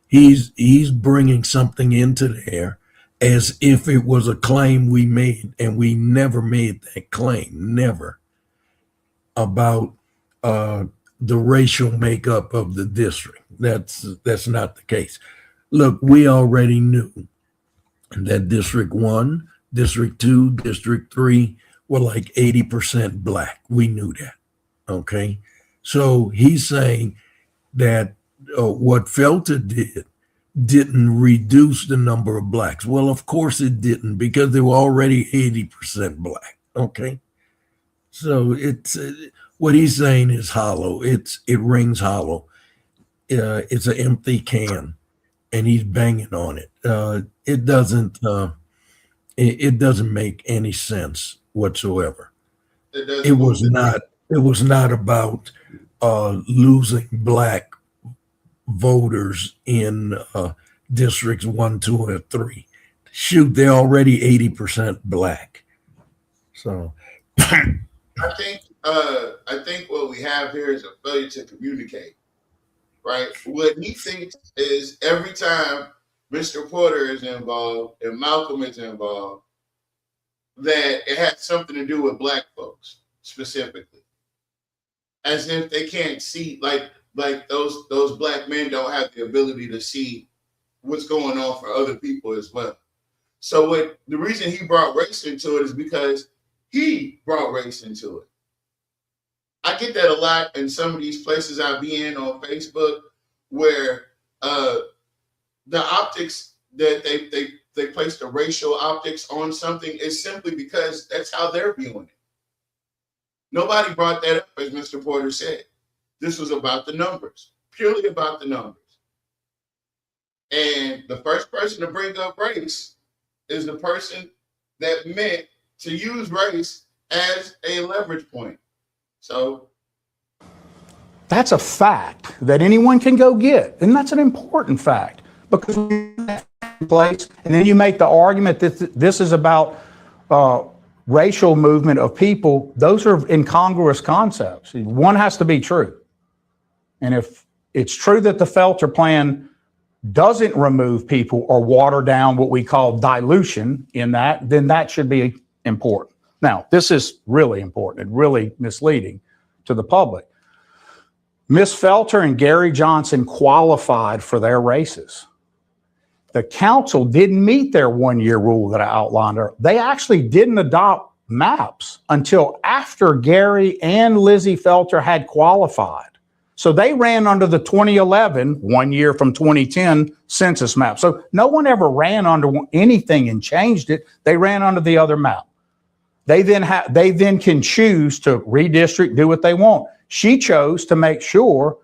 He's bringing something into there as if it was a claim we made, and we never made that claim, never, about the racial makeup of the district. That's not the case. Look, we already knew that District 1, District 2, District 3 were like 80% black. We knew that. Okay. So he's saying that what Felter didn't reduce the number of blacks. Well, of course it didn't, because they were already 80% black. Okay. So it's what he's saying is hollow. It rings hollow. It's an empty can, and he's banging on it. It doesn't make any sense whatsoever. It was not about losing black voters in districts 1, 2, and 3. Shoot, they're already 80% black. So I think what we have here is a failure to communicate. Right? What he thinks is every time Mr. Porter is involved and Malcolm is involved, that it has something to do with black folks specifically. As if they can't see, like those black men don't have the ability to see what's going on for other people as well. So the reason he brought race into it is because he brought race into it. I get that a lot in some of these places I be in on Facebook, where the optics that they place the racial optics on something is simply because that's how they're viewing it. Nobody brought that up, as Mr. Porter said. This was about the numbers, purely about the numbers. And the first person to bring up race is the person that meant to use race as a leverage point. So that's a fact that anyone can go get. And that's an important fact, because place, and then you make the argument that this is about racial movement of people. Those are incongruous concepts. One has to be true. And if it's true that the Felter plan doesn't remove people or water down what we call dilution in that, then that should be important. Now, this is really important and really misleading to the public. Miss Felter and Gary Johnson qualified for their races. The council didn't meet their one-year rule that I outlined. They actually didn't adopt maps until after Gary and Lizzie Felter had qualified. So they ran under the 2011, 1 year from 2010 census map. So no one ever ran under anything and changed it. They ran under the other map. They then can choose to redistrict, do what they want. She chose to make sure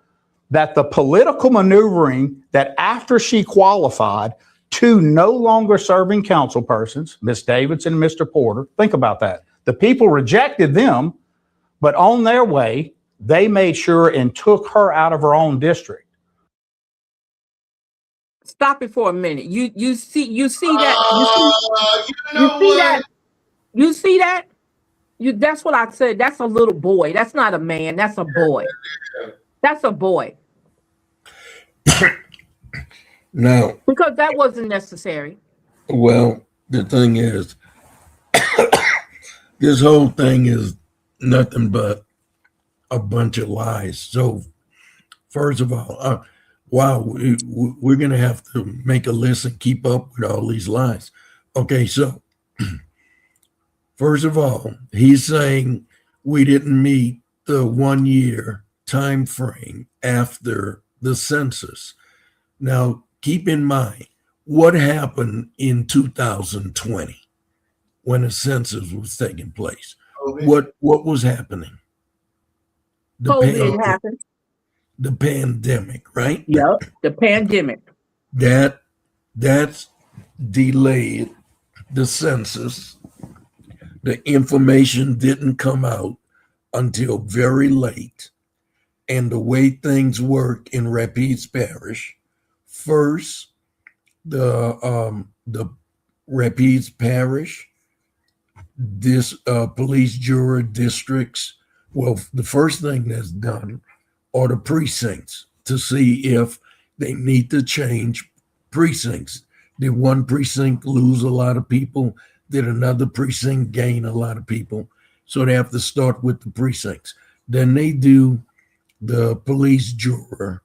that the political maneuvering that after she qualified, two no longer serving council persons, Ms. Davidson and Mr. Porter, think about that. The people rejected them, but on their way, they made sure and took her out of her own district. Stop it for a minute. You see that? You see that? That's what I said. That's a little boy. That's not a man. That's a boy. That's a boy. No. Because that wasn't necessary. Well, the thing is, this whole thing is nothing but a bunch of lies. So, first of all, wow, we're going to have to make a list and keep up with all these lies. Okay, so first of all, he's saying we didn't meet the 1 year time frame after the census. Now, keep in mind what happened in 2020 when the census was taking place. What was happening? COVID happened. The pandemic, right? Yep, the pandemic. That's delayed the census. The information didn't come out until very late. And the way things work in Rapides Parish, first, the Rapides Parish, police juror districts, well, the first thing that's done are the precincts to see if they need to change precincts. Did one precinct lose a lot of people? Did another precinct gain a lot of people? So they have to start with the precincts. Then they do the police juror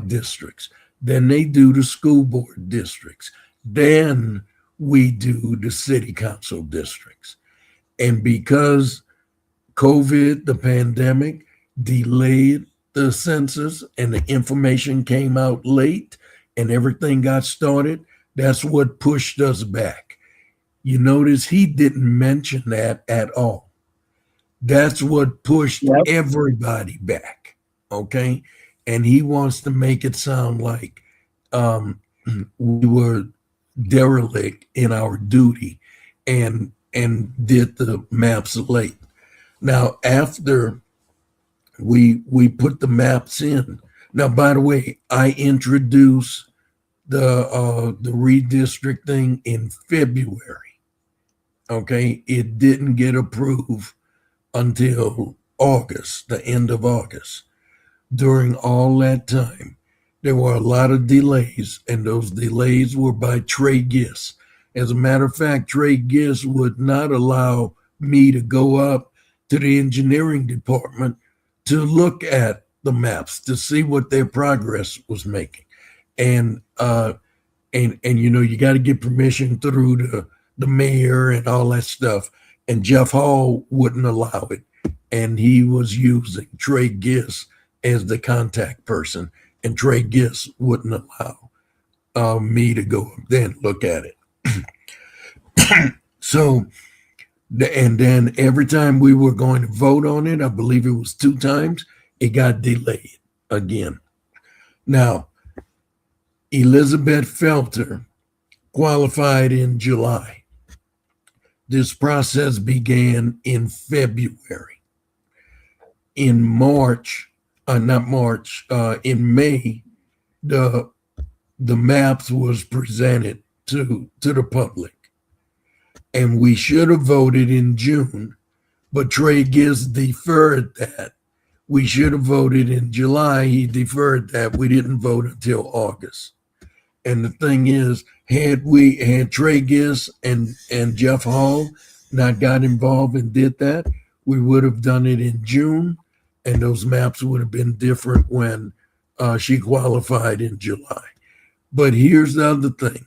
districts. Then they do the school board districts. Then we do the city council districts. And because COVID, the pandemic, delayed the census and the information came out late and everything got started, that's what pushed us back. You notice he didn't mention that at all. That's what pushed everybody back, okay? And he wants to make it sound like we were derelict in our duty and did the maps late. Now, after we put the maps in, now, by the way, I introduced the redistricting in February. Okay, it didn't get approved until August, the end of August. During all that time, there were a lot of delays, and those delays were by Trey Giss. As a matter of fact, Trey Giss would not allow me to go up to the engineering department to look at the maps to see what their progress was making. And you know, you got to get permission through the mayor and all that stuff. And Jeff Hall wouldn't allow it. And he was using Trey Giss as the contact person. And Trey Giss wouldn't allow me to go up there and look at it. So, and then every time we were going to vote on it, I believe it was 2 times, it got delayed again. Now, Elizabeth Felter qualified in July. This process began in February. In March, in May, the maps was presented to the public. And we should have voted in June, but Trey Giss deferred that. We should have voted in July. He deferred that. We didn't vote until August. And the thing is, had Trey Giss and Jeff Hall not got involved and did that, we would have done it in June, and those maps would have been different when she qualified in July. But here's the other thing.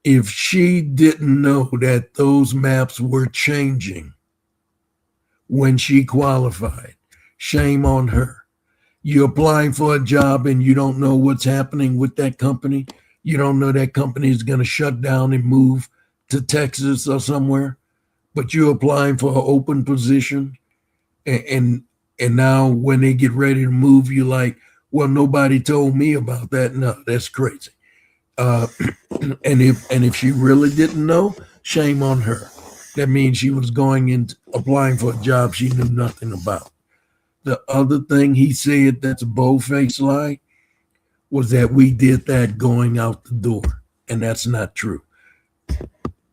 If she didn't know that those maps were changing when she qualified, shame on her. You're applying for a job and you don't know what's happening with that company. You don't know that company is going to shut down and move to Texas or somewhere, but you're applying for an open position. And now when they get ready to move, you're like, well, nobody told me about that. No, that's crazy. And if she really didn't know, shame on her. That means she was going into applying for a job she knew nothing about. The other thing he said that's a bold-faced lie was that we did that going out the door, and that's not true.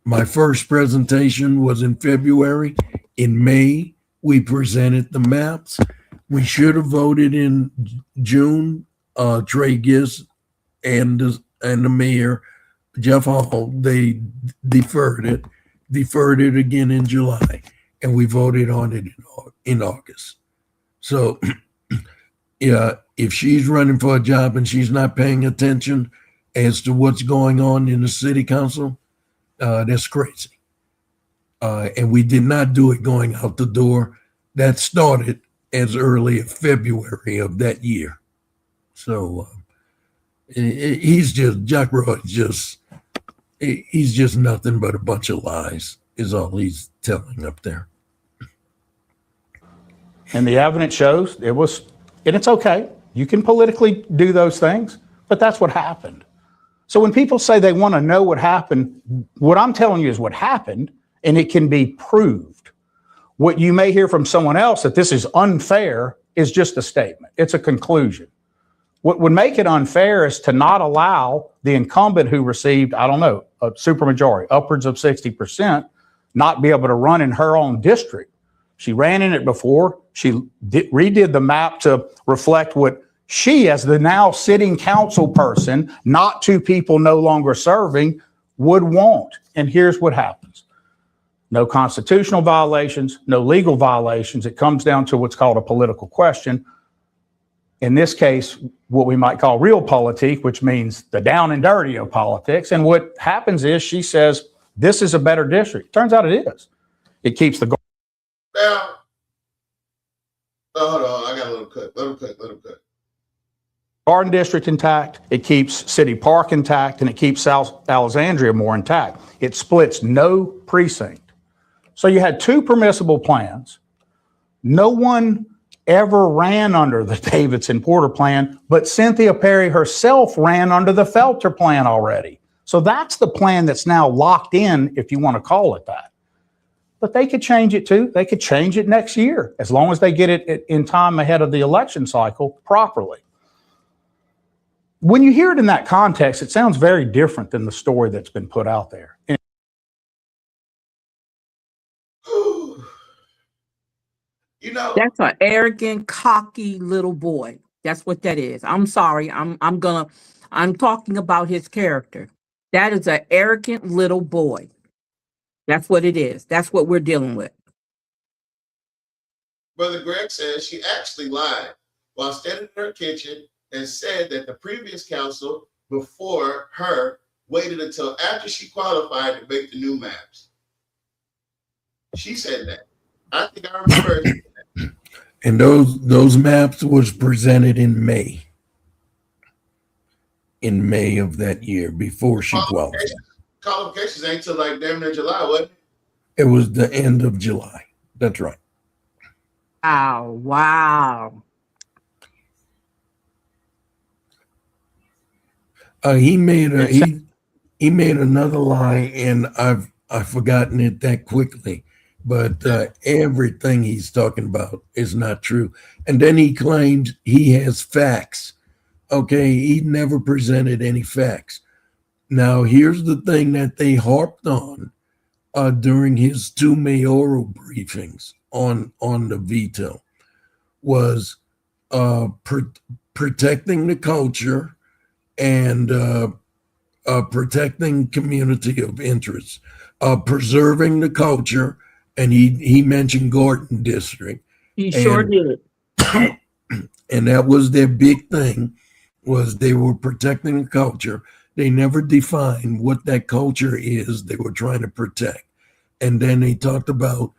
My first presentation was in February. In May, we presented the maps. We should have voted in June. Trey Giss and the mayor, Jeff Hall, they deferred it again in July, and we voted on it in August. So, yeah, if she's running for a job and she's not paying attention as to what's going on in the city council, that's crazy. And we did not do it going out the door. That started as early as February of that year. So Jack Roy he's just nothing but a bunch of lies is all he's telling up there. And the evidence shows it was, and it's okay. You can politically do those things, but that's what happened. So when people say they want to know what happened, what I'm telling you is what happened, and it can be proved. What you may hear from someone else that this is unfair is just a statement. It's a conclusion. What would make it unfair is to not allow the incumbent who received, I don't know, a supermajority, upwards of 60%, not be able to run in her own district. She ran in it before. She redid the map to reflect what she, as the now sitting council person, not two people no longer serving, would want. And here's what happens. No constitutional violations, no legal violations. It comes down to what's called a political question. In this case, what we might call realpolitik, which means the down and dirty of politics. And what happens is she says, this is a better district. Turns out it is. It keeps the Now, hold on, I got a little cut. Let him cut. Garden District intact, it keeps City Park intact, and it keeps South Alexandria more intact. It splits no precinct. So you had two permissible plans. No one ever ran under the Davidson Porter plan, but Cynthia Perry herself ran under the Felter plan already. So that's the plan that's now locked in, if you want to call it that. But they could change it too. They could change it next year, as long as they get it in time ahead of the election cycle properly. When you hear it in that context, it sounds very different than the story that's been put out there. You know, That's an arrogant, cocky little boy. That's what that is. I'm sorry. I'm talking about his character. That is an arrogant little boy. That's what it is. That's what we're dealing with. Brother Greg says she actually lied while standing in her kitchen and said that the previous council before her waited until after she qualified to make the new maps. She said that. I think I remember her. And those maps was presented in May. In May of that year, before she qualified. Qualifications ain't till like damn near July, wasn't It was the end of July. That's right. Oh, wow. He made another lie, and I've forgotten it that quickly. But everything he's talking about is not true. And then he claimed he has facts. Okay, he never presented any facts. Now, here's the thing that they harped on during his two mayoral briefings on the veto was protecting the culture and protecting community of interest, preserving the culture, and he mentioned Garden District. He sure did. And that was their big thing, was they were protecting the culture. They never defined what that culture is they were trying to protect. And then they talked about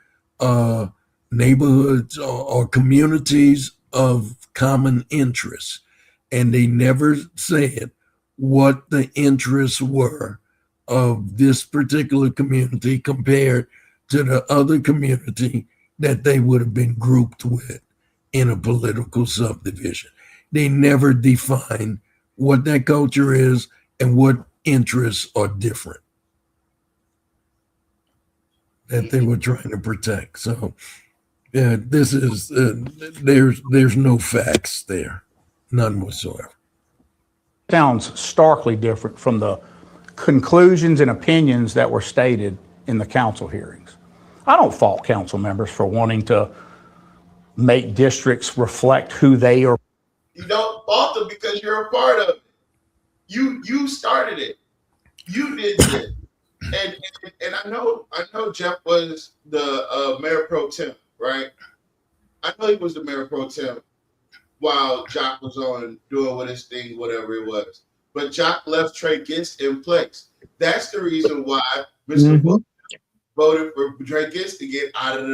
neighborhoods or communities of common interests. And they never said what the interests were of this particular community compared to the other community that they would have been grouped with in a political subdivision. They never define what that culture is and what interests are different that they were trying to protect. So this is there's no facts there, none whatsoever. Sounds starkly different from the conclusions and opinions that were stated in the council hearings. I don't fault council members for wanting to make districts reflect who they are. You don't fault them because you're a part of it. You started it. You did it. And I know Jeff was the mayor pro tem, right? I know he was the mayor pro tem while Jock was on doing what his thing, whatever it was. But Jock left Trey Gist in place. That's the reason why Mr. Bush voted for Trey Gist to get out of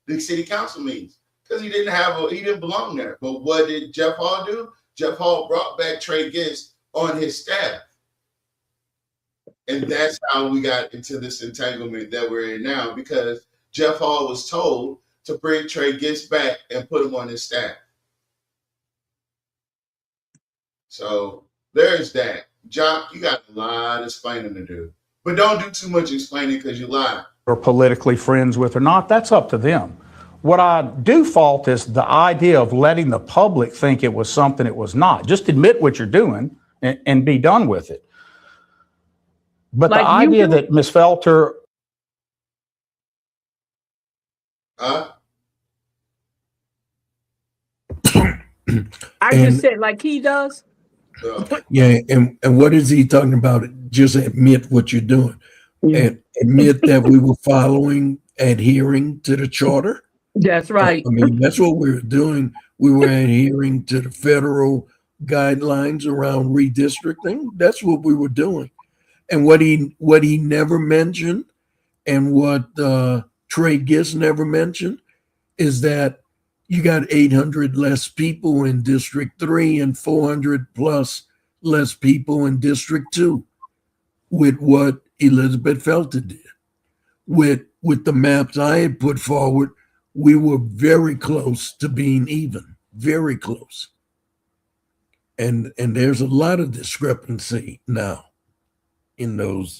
the city council meetings. Because he didn't belong there. But what did Jeff Hall do? Jeff Hall brought back Trey Gist on his staff. And that's how we got into this entanglement that we're in now, because Jeff Hall was told to bring Trey Gist back and put him on his staff. So there's that. Jock, you got a lot of explaining to do. But don't do too much explaining because you lie. Or politically friends with or not, that's up to them. What I do fault is the idea of letting the public think it was something it was not. Just admit what you're doing and be done with it. But like the idea that Ms. Felter... I just said like he does. Yeah, and what is he talking about? Just admit what you're doing. And admit that we were adhering to the charter. That's right. I mean, that's what we were doing. We were adhering to the federal guidelines around redistricting. That's what we were doing. And what he never mentioned, and what Trey Gist never mentioned, is that you got 800 less people in District 3 and 400 plus less people in District 2 with what Elizabeth Felter did. With the maps I had put forward, we were very close to being even, very close. And there's a lot of discrepancy now in those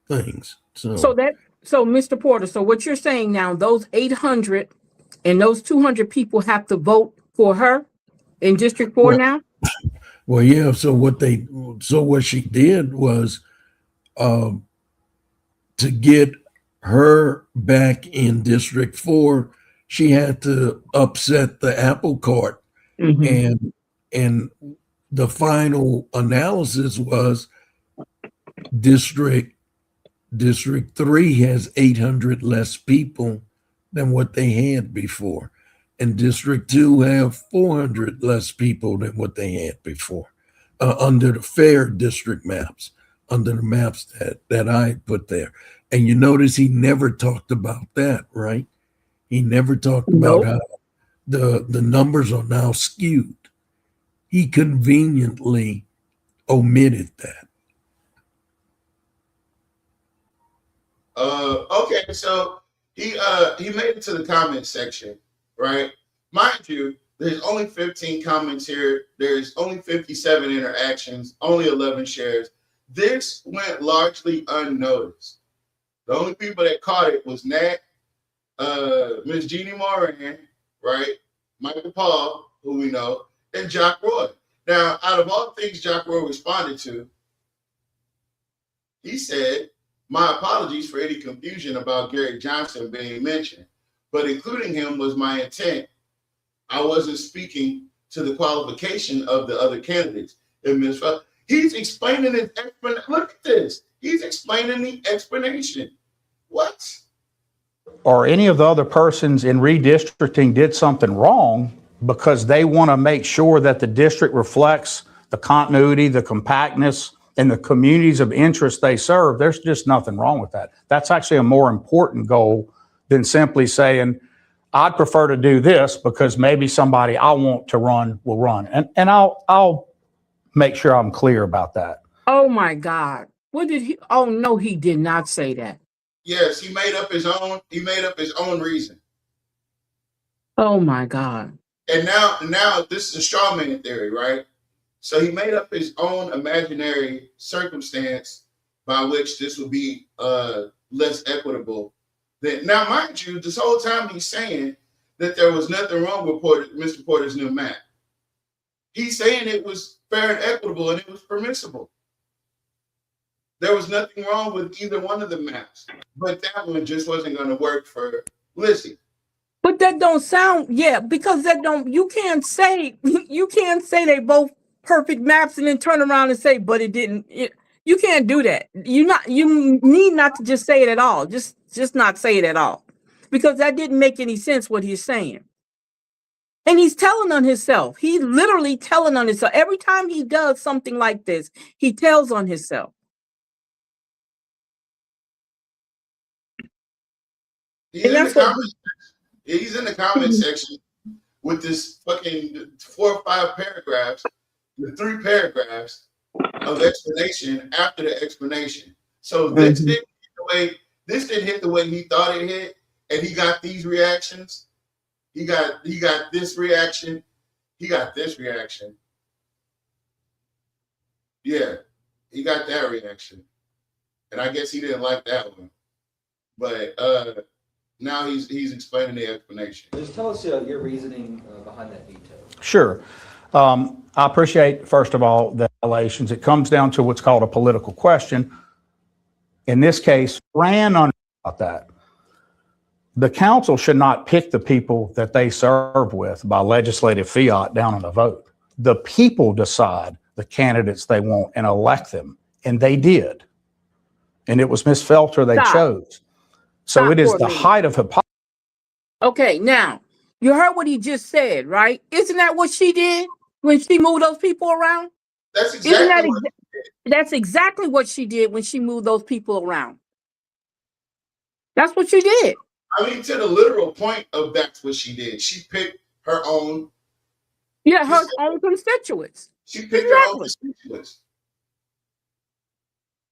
things. So Mr. Porter, so what you're saying now, those 800 and those 200 people have to vote for her in District 4 now? Well, yeah. So what she did was to get her back in District 4, she had to upset the apple cart. And the final analysis was District 3 has 800 less people than what they had before. And District 2 have 400 less people than what they had before, under the fair district maps, under the maps that I put there. And you notice he never talked about that, right? He never talked about how the numbers are now skewed. He conveniently omitted that. Okay, so he made it to the comment section, right? Mind you, there's only 15 comments here. There's only 57 interactions, only 11 shares. This went largely unnoticed. The only people that caught it was Nat, Miss Jeannie Moran, right? Michael Paul, who we know, and Jock Roy. Now, out of all things Jock Roy responded to, he said, "My apologies for any confusion about Gary Johnson being mentioned, but including him was my intent. I wasn't speaking to the qualification of the other candidates." And Ms. He's explaining his explanation. Look at this. He's explaining the explanation. What? Or any of the other persons in redistricting did something wrong because they want to make sure that the district reflects the continuity, the compactness, and the communities of interest they serve. There's just nothing wrong with that. That's actually a more important goal than simply saying, I'd prefer to do this because maybe somebody I want to run will run. And I'll make sure I'm clear about that. Oh my God. What did he? Oh no, he did not say that. Yes, he made up his own. He made up his own reason. Oh my God. And now this is a straw man theory, right? So he made up his own imaginary circumstance by which this would be less equitable. Now, mind you, this whole time he's saying that there was nothing wrong with Mr. Porter's new map. He's saying it was fair and equitable and it was permissible. There was nothing wrong with either one of the maps, but that one just wasn't going to work for Lizzie. But that don't sound, because that don't, you can't say they both perfect maps and then turn around and say, but it didn't. You can't do that. You need not to just say it at all. Just not say it at all, because that didn't make any sense what he's saying. And he's telling on himself. He's literally telling on himself. Every time he does something like this, he tells on himself. He's in the comment section with this fucking 4 or 5 paragraphs, the 3 paragraphs of explanation after the explanation. So this didn't hit the way he thought it hit, and he got these reactions. He got this reaction. He got this reaction. Yeah, he got that reaction, and I guess he didn't like that one. But now he's explaining the explanation. Just tell us your reasoning behind that veto. Sure. I appreciate, first of all, the relations. It comes down to what's called a political question. In this case, ran on about that. the council should not pick the people that they serve with by legislative fiat down on a vote. The people decide the candidates they want and elect them, and they did. And it was Ms. Felter they chose. So it is the height of hypocrisy. Okay, now, you heard what he just said, right? Isn't that what she did when she moved those people around? That's exactly That's exactly what she did when she moved those people around. That's what she did. I mean, to the literal point of that's what she did. She picked her own. Yeah, her own constituents. She picked her own constituents.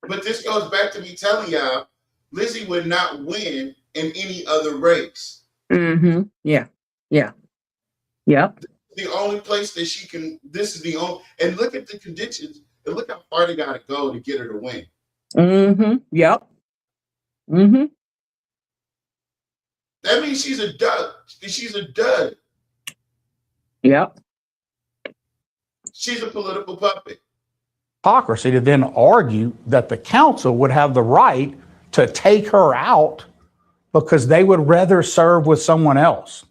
But this goes back to me telling y'all, Lizzie would not win in any other race. Mm-hmm. Yeah. Yeah. Yep. The only place that she can, this is the only, and look at the conditions, and look how far they got to go to get her to win. Mm-hmm. Yep. Mm-hmm. That means she's a dud. She's a dud. Yep. She's a political puppet. Hypocrisy to then argue that the council would have the right to take her out because they would rather serve with someone else.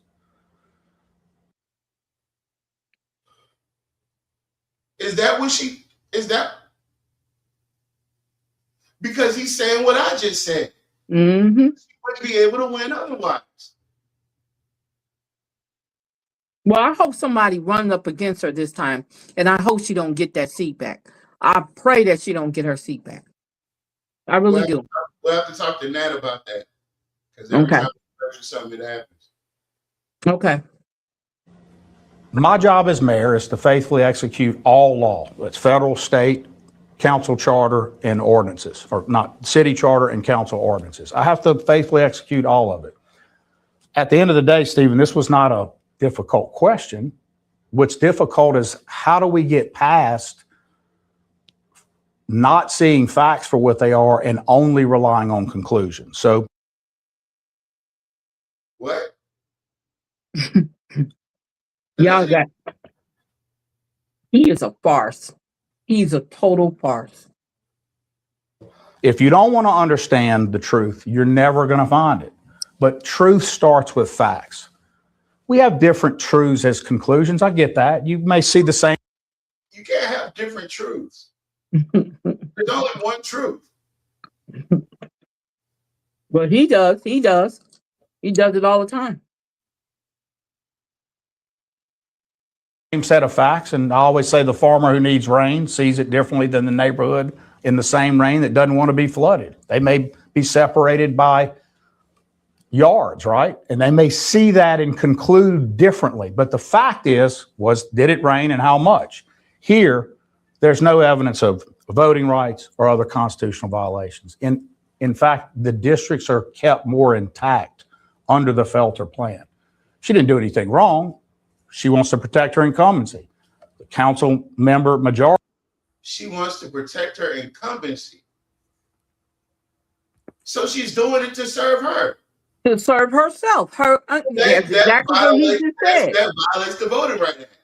Is that what she, is that? Because he's saying what I just said. Mm-hmm. She wouldn't be able to win otherwise. Well, I hope somebody runs up against her this time, and I hope she don't get that seat back. I pray that she don't get her seat back. I really do. We'll have to talk to Nat about that. Because every time there's something that happens. Okay. My job as mayor is to faithfully execute all law. It's federal, state, council charter, and ordinances, or not city charter and council ordinances. I have to faithfully execute all of it. At the end of the day, Stephen, this was not a difficult question. What's difficult is how do we get past not seeing facts for what they are and only relying on conclusions? So what? Y'all got, he is a farce. He's a total farce. if you don't want to understand the truth, you're never going to find it. But truth starts with facts. We have different truths as conclusions. I get that. You may see the same. You can't have different truths. There's only one truth. But he does. He does. He does it all the time. Same set of facts, and I always say the farmer who needs rain sees it differently than the neighborhood in the same rain that doesn't want to be flooded. They may be separated by yards, right? And they may see that and conclude differently. But the fact is, did it rain and how much? Here, there's no evidence of voting rights or other constitutional violations. In fact, the districts are kept more intact under the Felter plan. She didn't do anything wrong. She wants to protect her incumbency. The council member majority. She wants to protect her incumbency. So she's doing it to serve her. To serve herself. That's exactly what he just said. That violates the Voting Rights Act.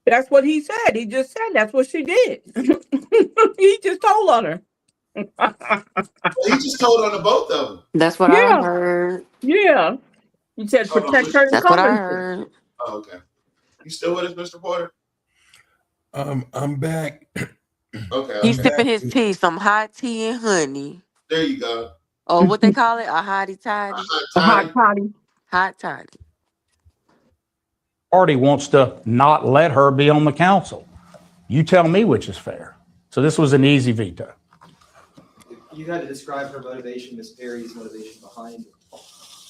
That's what he said. He just said that's what she did. He just told on her. He just told on the both of them. That's what I heard. Yeah. He said protect her incumbency. That's what I heard. Oh, okay. You still with us, Mr. Porter? I'm back. Okay. He's sipping his tea, some hot tea and honey. There you go. Oh, what they call it? A hottie toddy? A hot toddy. Hot toddy. Party wants to not let her be on the council. You tell me which is fair. So this was an easy veto. If you had to describe her motivation, Ms. Perry's motivation behind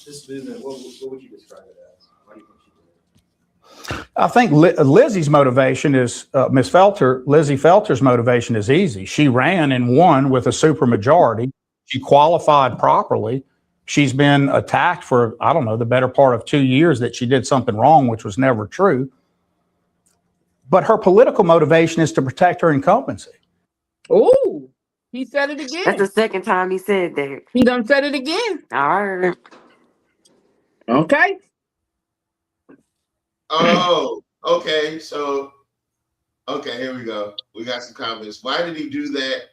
this movement, what would you describe it as? Why do you think she did it? I think Lizzie's motivation is, Lizzie Felter's motivation is easy. She ran and won with a supermajority. She qualified properly. She's been attacked for, I don't know, the better part of 2 years that she did something wrong, which was never true. But her political motivation is to protect her incumbency. Oh, he said it again. That's the second time he said that. He done said it again. All right. Okay. Oh, okay. So, okay, here we go. We got some comments. Why did he do that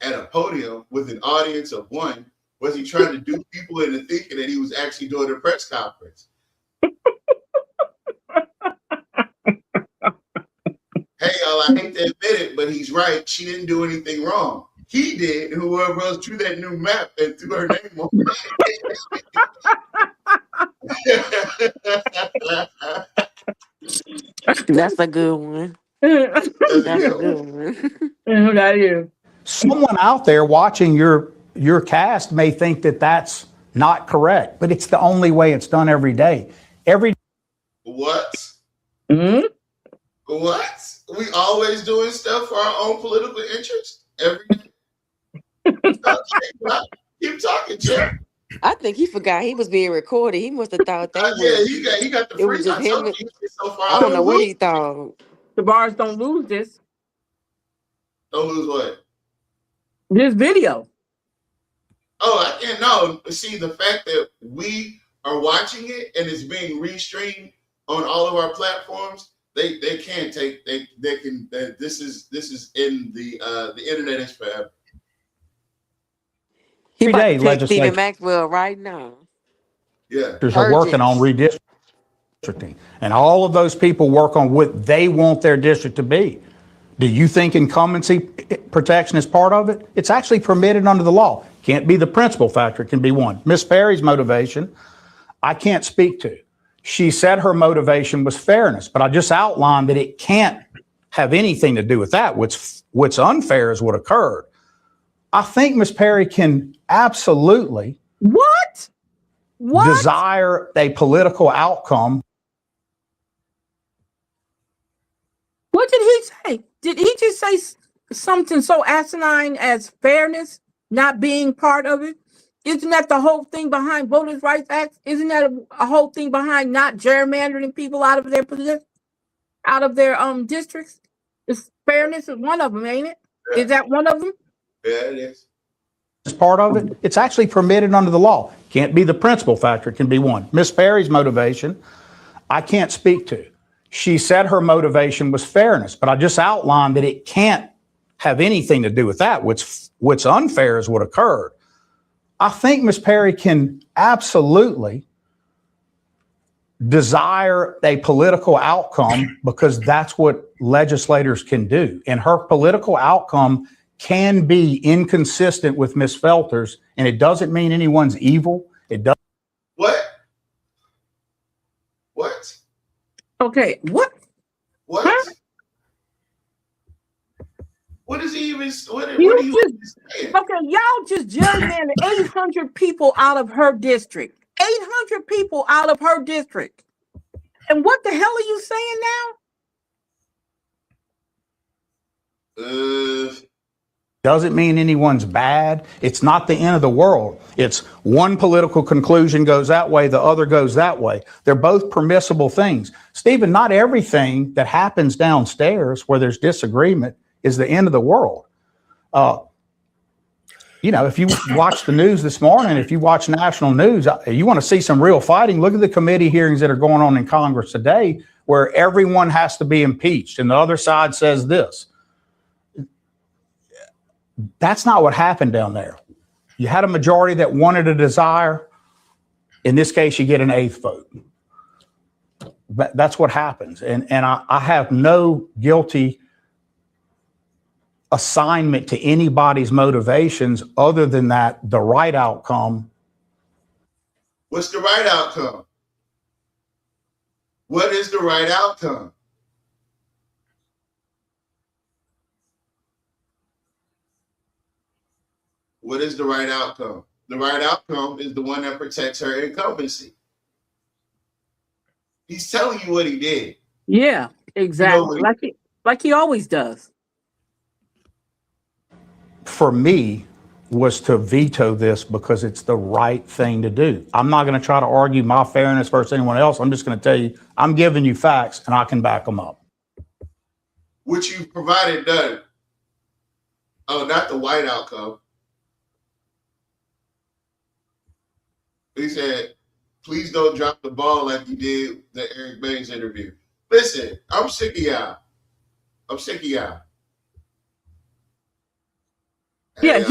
at a podium with an audience of one was he trying to dupe people into thinking that he was actually doing a press conference? Hey, y'all, I hate to admit it, but he's right. She didn't do anything wrong. He did, whoever else drew that new map and threw her name on it. That's a good one. That's a good one. That is. Someone out there watching your cast may think that that's not correct, but it's the only way it's done every day. What? Mm-hmm. What? We always doing stuff for our own political interest every day. Keep talking, Jeff. I think he forgot he was being recorded. He must have thought that he got the it was freeze. just I him. told you, so far. I don't know what he thought. The bars don't lose this. Don't lose what? This video. Oh, I can't know. See, the fact that we are watching it and it's being restreamed on all of our platforms, they can't take they can this is in the internet is forever. He Every about day, to text legislature- Stephen Maxwell right now. Yeah. are working on redistricting, and all of those people work on what they want their district to be. Do you think incumbency protection is part of it? It's actually permitted under the law. Can't be the principal factor, it can be one. Miss Perry's motivation, I can't speak to. She said her motivation was fairness, but I just outlined that it can't have anything to do with that. What's unfair is what occurred. I think Miss Perry can absolutely desire a political outcome. What did he say? Did he just say something so asinine as fairness not being part of it? Isn't that the whole thing behind Voters' Rights Act? Isn't that a whole thing behind not gerrymandering people out of their districts? Fairness is one of them, ain't it? Yeah. Is that one of them? Yeah, it is. As part of it, it's actually permitted under the law. Can't be the principal factor, it can be one. Miss Perry's motivation, I can't speak to. She said her motivation was fairness, but I just outlined that it can't have anything to do with that. What's unfair is what occurred. I think Miss Perry can absolutely desire a political outcome because that's what legislators can do. And her political outcome can be inconsistent with Miss Felter's, and it doesn't mean anyone's evil. It does. What? Okay, what? What? Huh? What is he even? What are you saying? Okay, y'all just gerrymandered 800 people out of her district. 800 people out of her district. And what the hell are you saying now? Doesn't mean anyone's bad. It's not the end of the world. It's one political conclusion goes that way, the other goes that way. They're both permissible things. Stephen, not everything that happens downstairs where there's disagreement is the end of the world. If you watch the news this morning, if you watch national news, you want to see some real fighting, look at the committee hearings that are going on in Congress today where everyone has to be impeached and the other side says this. That's not what happened down there. You had a majority that wanted a desire. In this case, you get an eighth vote. That's what happens. And I have no guilty assignment to anybody's motivations other than that the right outcome. What's the right outcome? What is the right outcome? What is the right outcome? The right outcome is the one that protects her incumbency. He's telling you what he did. Yeah, exactly. Like he always does. For me, was to veto this because it's the right thing to do. I'm not going to try to argue my fairness versus anyone else. I'm just going to tell you, I'm giving you facts and I can back them up. Which you provided done. Oh, not the white outcome. He said, please don't drop the ball like you did the Eric Banks interview. Listen, I'm sick of y'all. Yeah,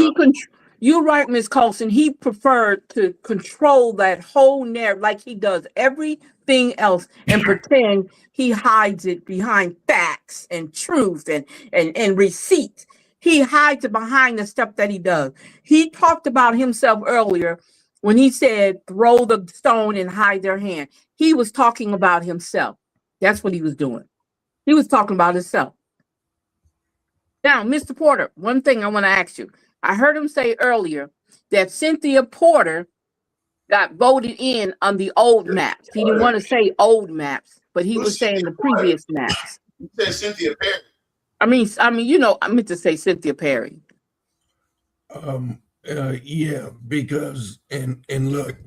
You're right, Ms. Colson. He preferred to control that whole narrative like he does everything else and pretend he hides it behind facts and truth and receipts. He hides it behind the stuff that he does. He talked about himself earlier when he said, throw the stone and hide their hand. He was talking about himself. That's what he was doing. He was talking about himself. Now, Mr. Porter, one thing I want to ask you. I heard him say earlier that Cynthia Porter got voted in on the old maps. He didn't want to say old maps, but he was saying the previous maps. You said Cynthia Perry. I mean, I meant to say Cynthia Perry. Yeah, because and look,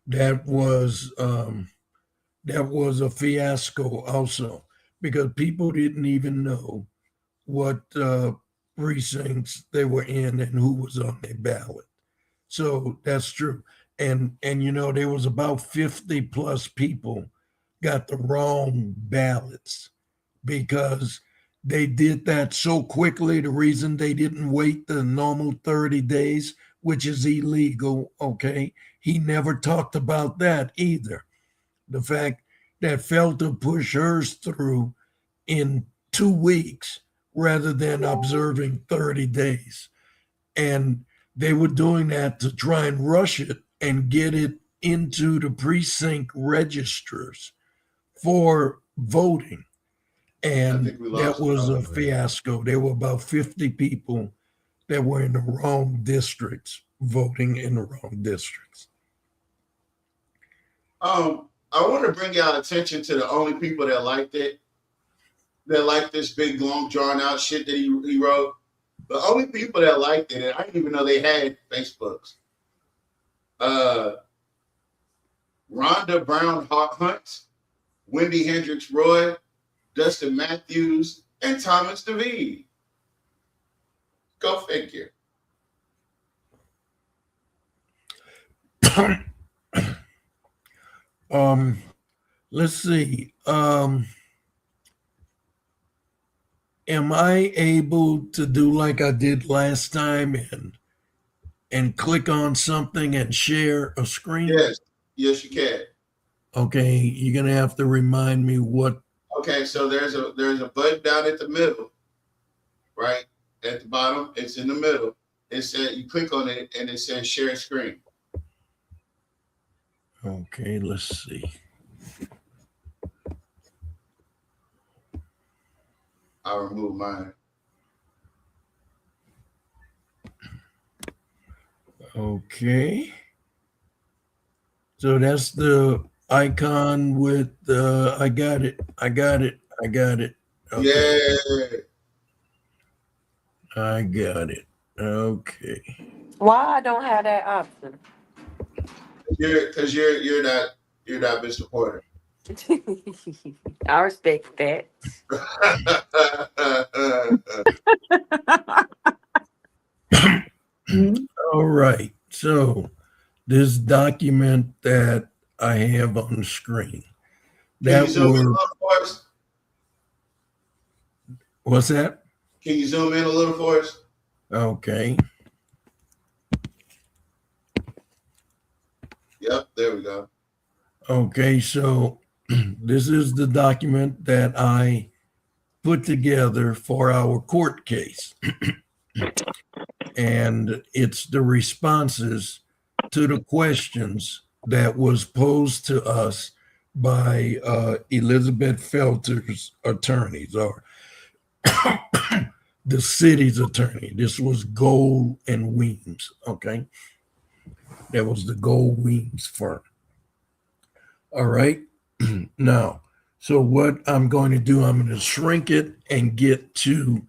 that was a fiasco also, because people didn't even know what precincts they were in and who was on their ballot. So that's true. And there was about 50 plus people got the wrong ballots because they did that so quickly. The reason they didn't wait the normal 30 days, which is illegal, okay? He never talked about that either. The fact that Felter pushed hers through in 2 weeks rather than observing 30 days. And they were doing that to try and rush it and get it into the precinct registers for voting. And that was a fiasco. There were about 50 people that were in the wrong districts, voting in the wrong districts. I want to bring y'all attention to the only people that liked it, that liked this big, long, drawn-out shit that he wrote. The only people that liked it, and I didn't even know they had Facebooks. Rhonda Brown Hunt, Wendy Hendricks Roy, Dustin Matthews, and Thomas DeVee. Go figure. Let's see. Am I able to do like I did last time and click on something and share a screen? Yes, you can. Okay, you're gonna have to remind me what. Okay, so there's a button down at the middle, right at the bottom. It's in the middle. It said you click on it and it says share screen. Okay, let's see. I'll remove mine. Okay. So that's the icon with I got it. Okay. Yeah. I got it. Okay. Why I don't have that option? Because you're not Mr. Porter. I respect that. All right. So this document that I have on the screen. Can you zoom in a little for us? What's that? Can you zoom in a little for us? Okay. Yep, there we go. Okay, so this is the document that I put together for our court case. And it's the responses to the questions that was posed to us by Elizabeth Felter's attorneys, or the city's attorney. This was Gold and Weems, okay? That was the Gold Weems firm. All right. Now, so what I'm going to do, I'm going to shrink it and get to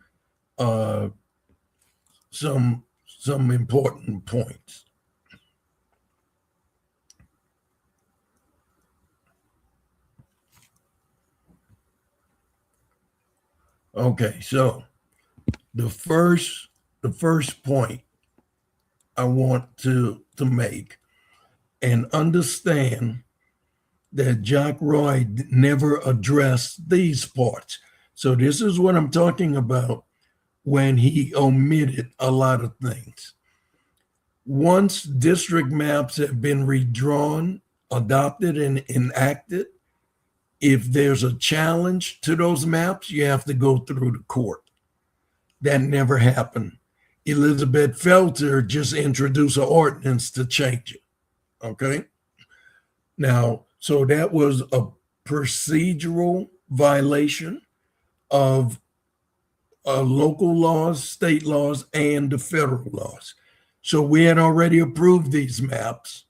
some important points. Okay, so the first point I want to make and understand that Jack Roy never addressed these parts. So this is what I'm talking about when he omitted a lot of things. once district maps have been redrawn, adopted, and enacted, if there's a challenge to those maps, you have to go through the court. That never happened. Elizabeth Felter just introduced an ordinance to change it. Okay. Now, so that was a procedural violation of local laws, state laws, and the federal laws. So we had already approved these maps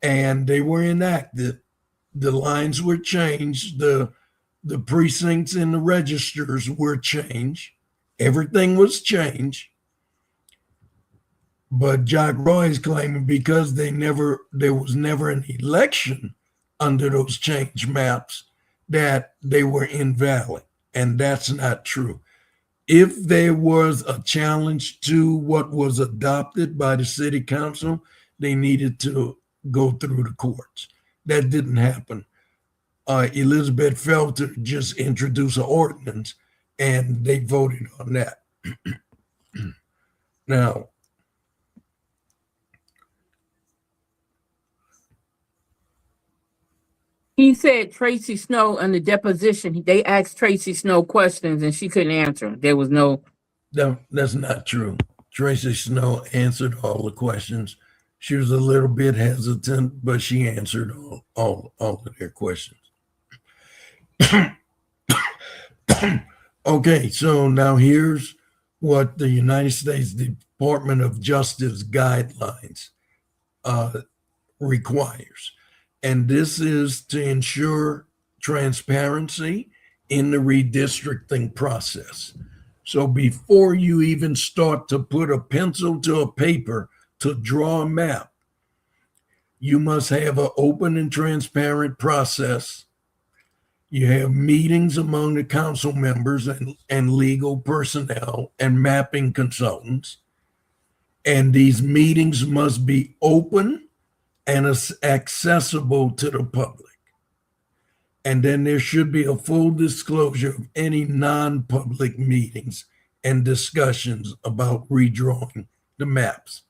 and they were enacted. The lines were changed. The precincts and the registers were changed. Everything was changed. But Jack Roy is claiming because there was never an election under those changed maps that they were invalid. And that's not true. If there was a challenge to what was adopted by the city council, they needed to go through the courts. That didn't happen. Elizabeth Felter just introduced an ordinance and they voted on that. Now, he said Tracy Snow in the deposition, they asked Tracy Snow questions and she couldn't answer. There was no. No, that's not true. Tracy Snow answered all the questions. She was a little bit hesitant, but she answered all of their questions. Okay, so now here's what the United States Department of Justice guidelines requires. And this is to ensure transparency in the redistricting process. So before you even start to put a pencil to a paper to draw a map, you must have an open and transparent process. You have meetings among the council members and legal personnel and mapping consultants. And these meetings must be open and accessible to the public. And then there should be a full disclosure of any non-public meetings and discussions about redrawing the maps.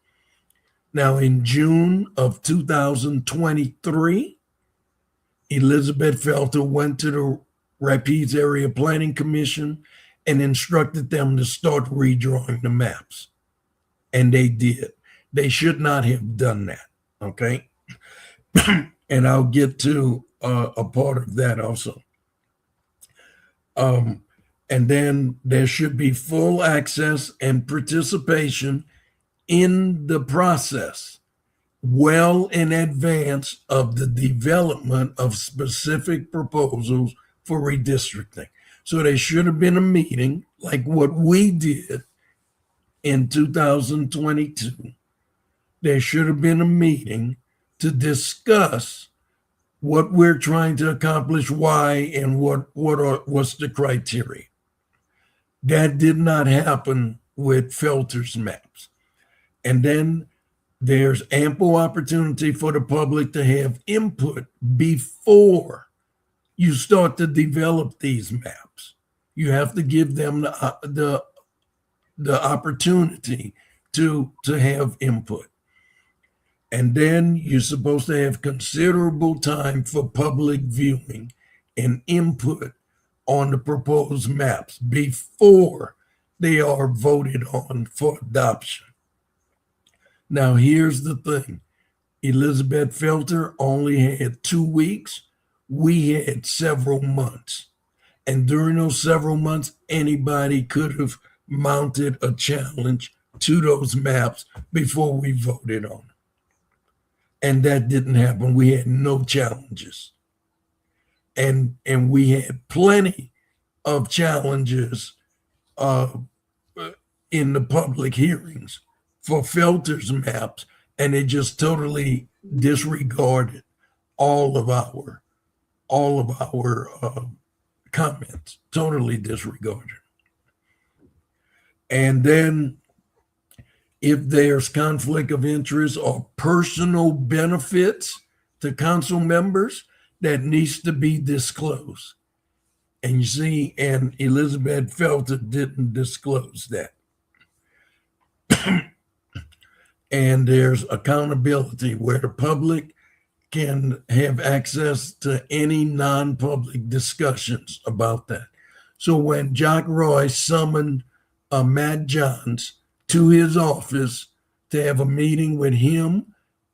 Now, in June of 2023, Elizabeth Felter went to the Rapides Area Planning Commission and instructed them to start redrawing the maps. And they did. They should not have done that. Okay. And I'll get to a part of that also. And then there should be full access and participation in the process well in advance of the development of specific proposals for redistricting. So there should have been a meeting like what we did in 2022. There should have been a meeting to discuss what we're trying to accomplish, why, and what's the criteria. That did not happen with Felter's maps. And then there's ample opportunity for the public to have input before you start to develop these maps. You have to give them the opportunity to have input. And then you're supposed to have considerable time for public viewing and input on the proposed maps before they are voted on for adoption. Now, here's the thing. Elizabeth Felter only had 2 weeks. We had several months. And during those several months, anybody could have mounted a challenge to those maps before we voted on them. And that didn't happen. We had no challenges. And we had plenty of challenges in the public hearings for Felter's maps, and they just totally disregarded all of our comments, totally disregarded. And then if there's conflict of interest or personal benefits to council members, that needs to be disclosed. And you see, and Elizabeth Felter didn't disclose that. and there's accountability where the public can have access to any non-public discussions about that. So when Jack Roy summoned Matt Johns to his office to have a meeting with him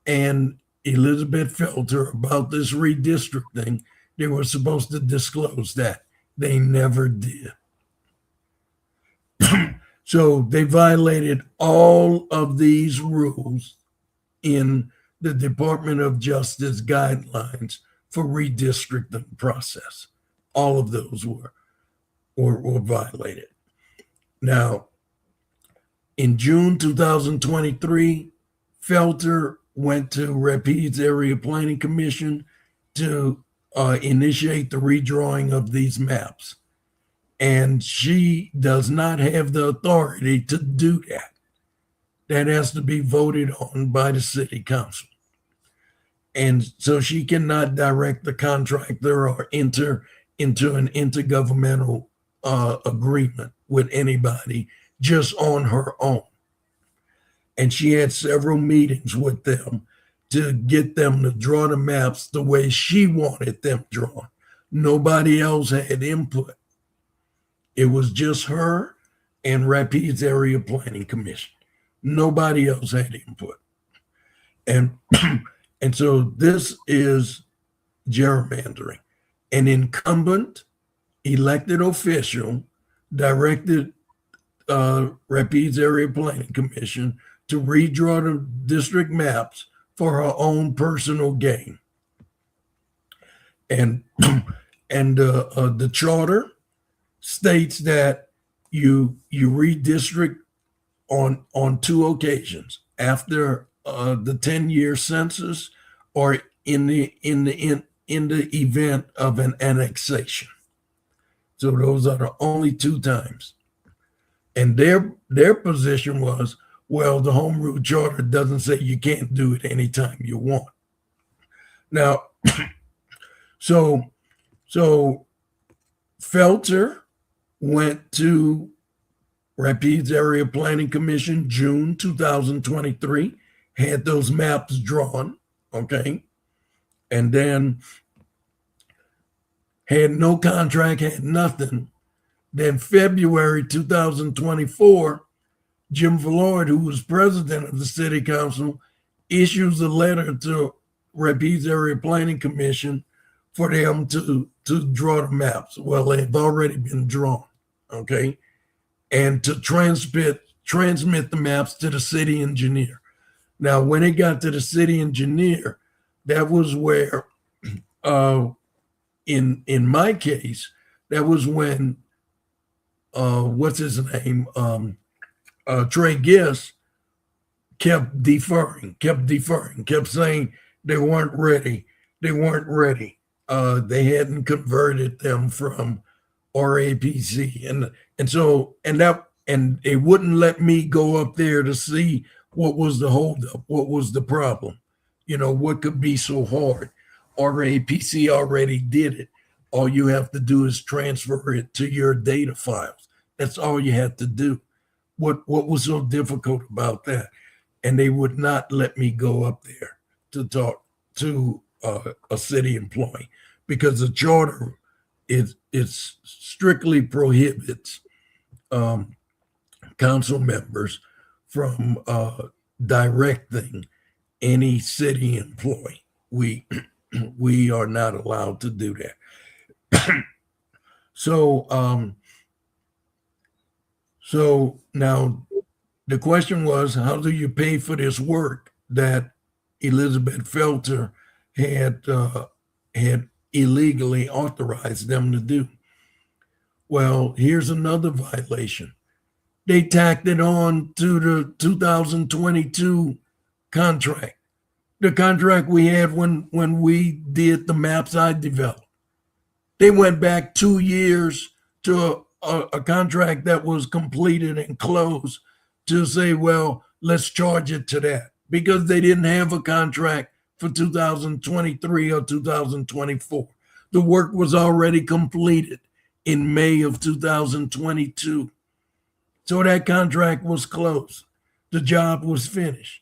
and Elizabeth Felter about this redistricting, they were supposed to disclose that. They never did. So they violated all of these rules in the Department of Justice guidelines for redistricting process. All of those were violated. Now, in June 2023, Felter went to Rapides Area Planning Commission to initiate the redrawing of these maps. And she does not have the authority to do that. That has to be voted on by the city council. And so she cannot direct the contractor or enter into an intergovernmental agreement with anybody just on her own. And she had several meetings with them to get them to draw the maps the way she wanted them drawn. Nobody else had input. It was just her and Rapides Area Planning Commission. Nobody else had input. And and so this is gerrymandering. An incumbent elected official directed Rapides Area Planning Commission to redraw the district maps for her own personal gain. And the charter states that you redistrict on two occasions, after the 10-year census or in the event of an annexation. So those are the only two times. And their position was, well, the home rule charter doesn't say you can't do it anytime you want. Now, so Felter went to Rapides Area Planning Commission June 2023, had those maps drawn, okay, and then had no contract, had nothing. Then February 2024, Jim Villard, who was president of the city council, issues a letter to Rapides Area Planning Commission for them to draw the maps. Well, they've already been drawn, okay? And to transmit the maps to the city engineer. Now, when it got to the city engineer, that was where, in my case, that was when, what's his name, Trey Giss kept deferring, kept saying they weren't ready. They hadn't converted them from RAPC, and they wouldn't let me go up there to see what was the holdup, what was the problem, what could be so hard. RAPC already did it. All you have to do is transfer it to your data files. That's all you have to do. What was so difficult about that? And they would not let me go up there to talk to a city employee because the charter strictly prohibits council members from directing any city employee. We are not allowed to do that. So now the question was, how do you pay for this work that Elizabeth Felter had illegally authorized them to do? Well, here's another violation. They tacked it on to the 2022 contract, the contract we had when we did the maps I developed. They went back 2 years to a contract that was completed and closed to say, well, let's charge it to that, because they didn't have a contract for 2023 or 2024. The work was already completed in May of 2022. So that contract was closed. The job was finished.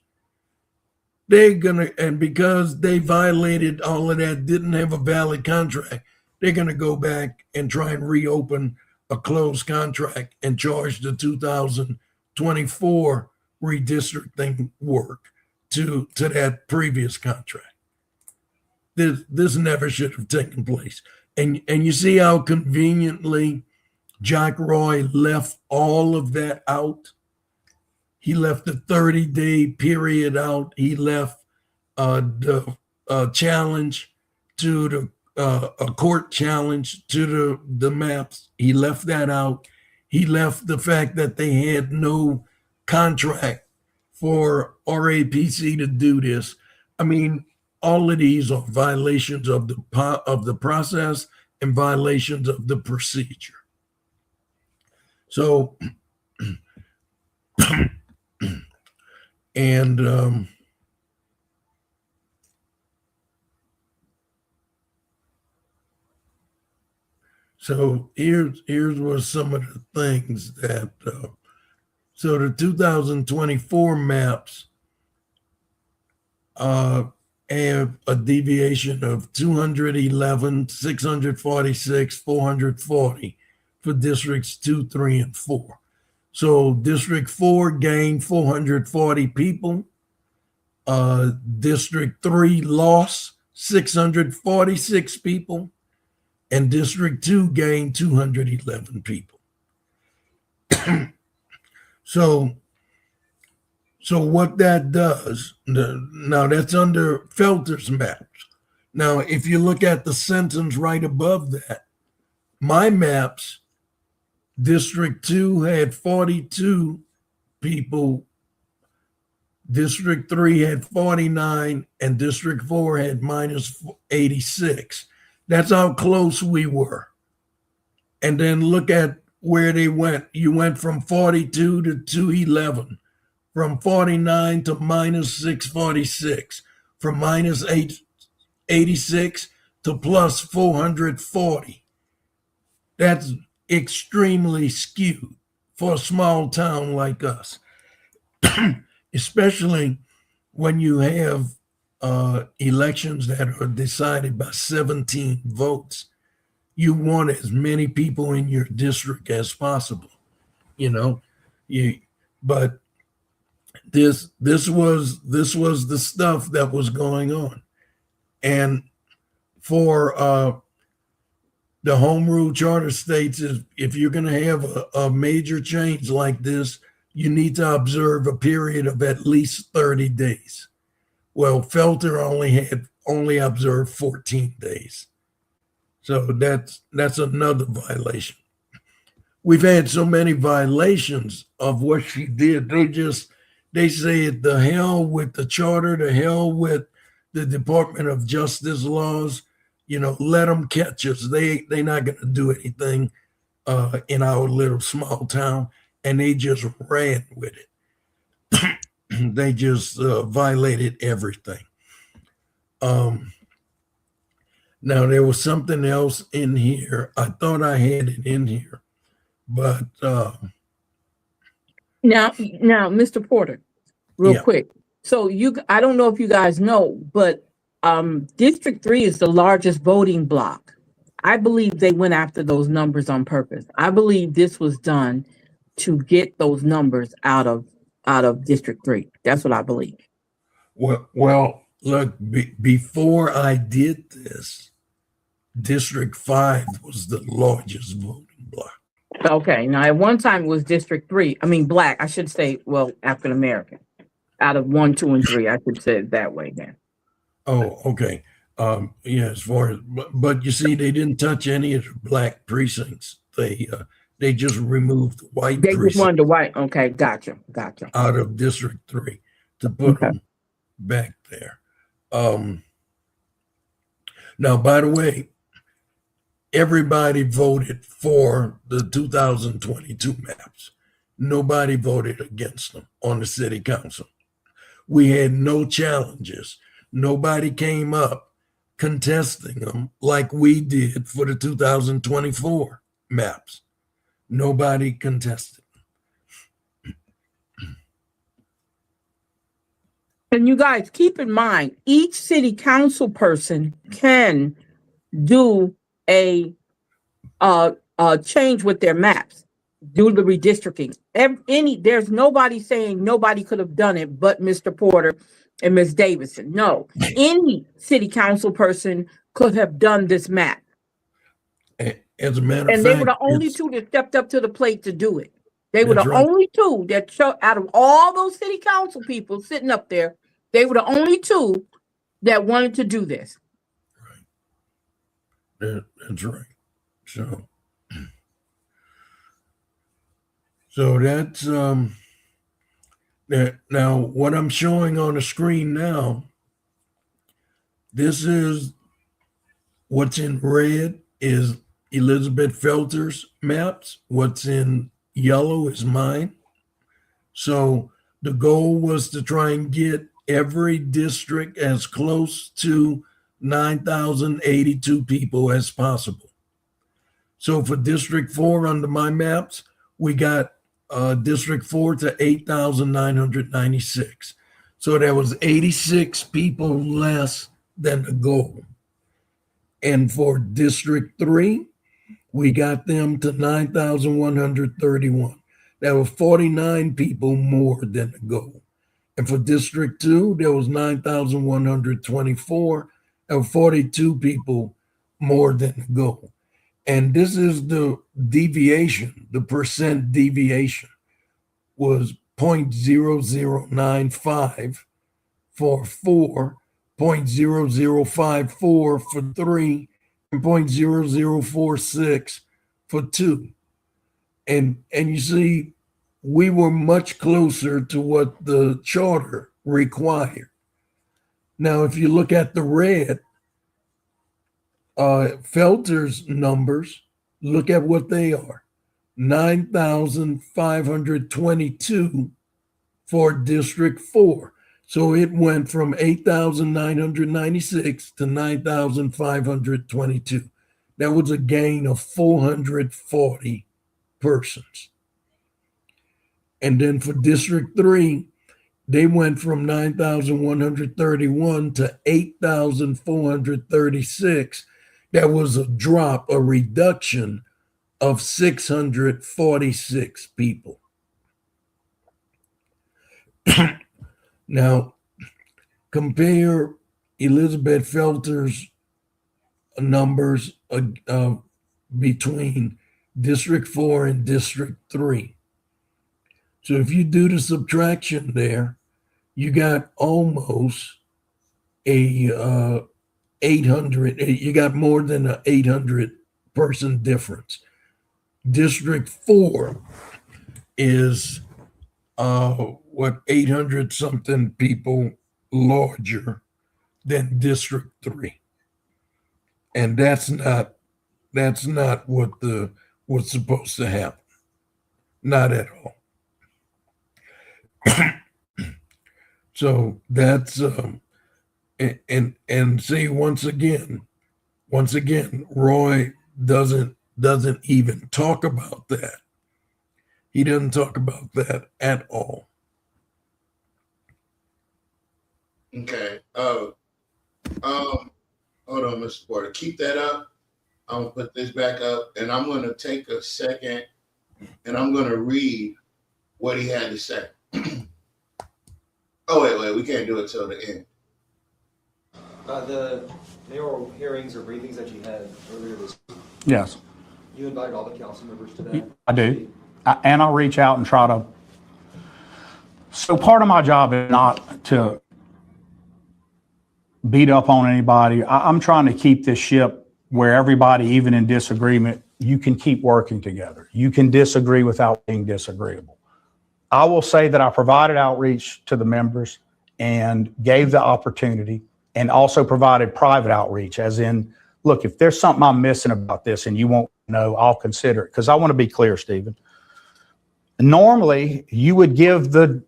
and because they violated all of that, didn't have a valid contract, they're gonna go back and try and reopen a closed contract and charge the 2024 redistricting work to that previous contract. This never should have taken place. And you see how conveniently Jack Roy left all of that out. He left the 30-day period out. He left the challenge to the a court challenge to the maps. He left that out. He left the fact that they had no contract for RAPC to do this. I mean, all of these are violations of the process and violations of the procedure. So, and so here's was some of the things that so the 2024 maps have a deviation of 211, 646, 440 for districts 2, 3, and 4. So District 4 gained 440 people. District 3 lost 646 people. And District 2 gained 211 people. So what that does, now that's under Felter's maps. Now, if you look at the sentence right above that, my maps, District 2 had 42 people, District 3 had 49, and District 4 had minus 86. That's how close we were. And then look at where they went. You went from 42 to 211, from 49 to minus 646, from minus 886 to plus 440. That's extremely skewed for a small town like us, especially when you have elections that are decided by 17 votes. You want as many people in your district as possible, but this was the stuff that was going on. And for the home rule charter states, if you're going to have a major change like this, you need to observe a period of at least 30 days. Well, Felter only observed 14 days. So that's another violation. We've had so many violations of what she did. They say the hell with the charter, the hell with the Department of Justice laws. Let them catch us. They're not going to do anything in our little small town, and they just ran with it. They just violated everything. Now, there was something else in here. I thought I had it in here, but now, Mr. Porter, real quick. So I don't know if you guys know, but District 3 is the largest voting block. I believe they went after those numbers on purpose. I believe this was done to get those numbers out of District 3. That's what I believe. Well, look, before I did this, District 5 was the largest voting block. Okay. Now, at one time it was District 3. I mean, black. I should say, well, African American. Out of 1, 2, and 3, I should say it that way then. Oh, okay. Yeah, as far as, but you see, they didn't touch any of the black precincts. They just removed the white They precincts. just wanted the white. Okay, gotcha. Out of District 3 to put them back there. Now, by the way, everybody voted for the 2022 maps. Nobody voted against them on the city council. We had no challenges. Nobody came up contesting them like we did for the 2024 maps. Nobody contested. And you guys keep in mind, each city council person can do a change with their maps, do the redistricting. There's nobody saying nobody could have done it but Mr. Porter and Ms. Davidson. No, any city council person could have done this map. As a matter of fact, and they were the only two that stepped up to the plate to do it. They were the only two that out of all those city council people sitting up there, they were the only two that wanted to do this. Right. That's right. So that's now what I'm showing on the screen now. This is what's in red is Elizabeth Felter's maps. What's in yellow is mine. So the goal was to try and get every district as close to 9,082 people as possible. So for District 4 under my maps, we got District 4 to 8,996. So that was 86 people less than the goal. And for District 3, we got them to 9,131. That was 49 people more than the goal. And for District 2, there was 9,124. That was 42 people more than the goal. And this is the deviation, the percent deviation was 0.0095 for 4, 0.0054 for 3, and 0.0046 for 2. And you see, we were much closer to what the charter required. Now, if you look at the red, Felter's numbers, look at what they are. 9,522 for District 4. So it went from 8,996 to 9,522. That was a gain of 440 persons. And then for District 3, they went from 9,131 to 8,436. That was a drop, a reduction of 646 people. Now, compare Elizabeth Felter's numbers between District 4 and District 3. So if you do the subtraction there, you got almost a 800, you got more than an 800 person difference. District 4 is 800 something people larger than District 3. And that's not what's supposed to happen. Not at all. So that's and see once again, Roy doesn't even talk about that. He doesn't talk about that at all. Okay. Hold on, Mr. Porter. Keep that up. I'm gonna put this back up, and I'm gonna take a second, and I'm gonna read what he had to say. Oh wait, we can't do it till the end. The mayoral hearings or briefings that you had earlier this week. Yes. You invited all the council members to that? I do. And I'll reach out and try to. So part of my job is not to beat up on anybody. I'm trying to keep this ship where everybody, even in disagreement, you can keep working together. You can disagree without being disagreeable. I will say that I provided outreach to the members and gave the opportunity, and also provided private outreach, as in, look, if there's something I'm missing about this and you won't know, I'll consider it. Because I want to be clear, Stephen. Normally, you would give the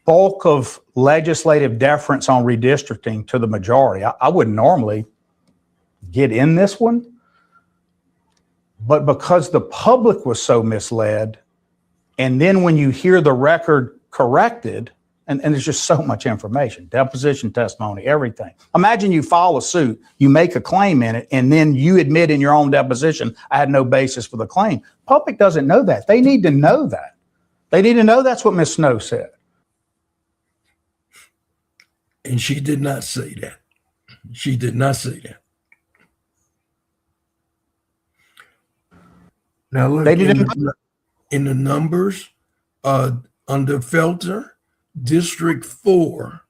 bulk of legislative deference on redistricting to the majority. I wouldn't normally get in this one. But because the public was so misled, and then when you hear the record corrected, And there's just so much information, deposition testimony, everything. Imagine you file a suit, you make a claim in it, and then you admit in your own deposition, I had no basis for the claim. Public doesn't know that. They need to know that. They need to know that's what Ms. Snow said. And she did not say that. She did not say that. Now look, in the numbers, under Felter, District 4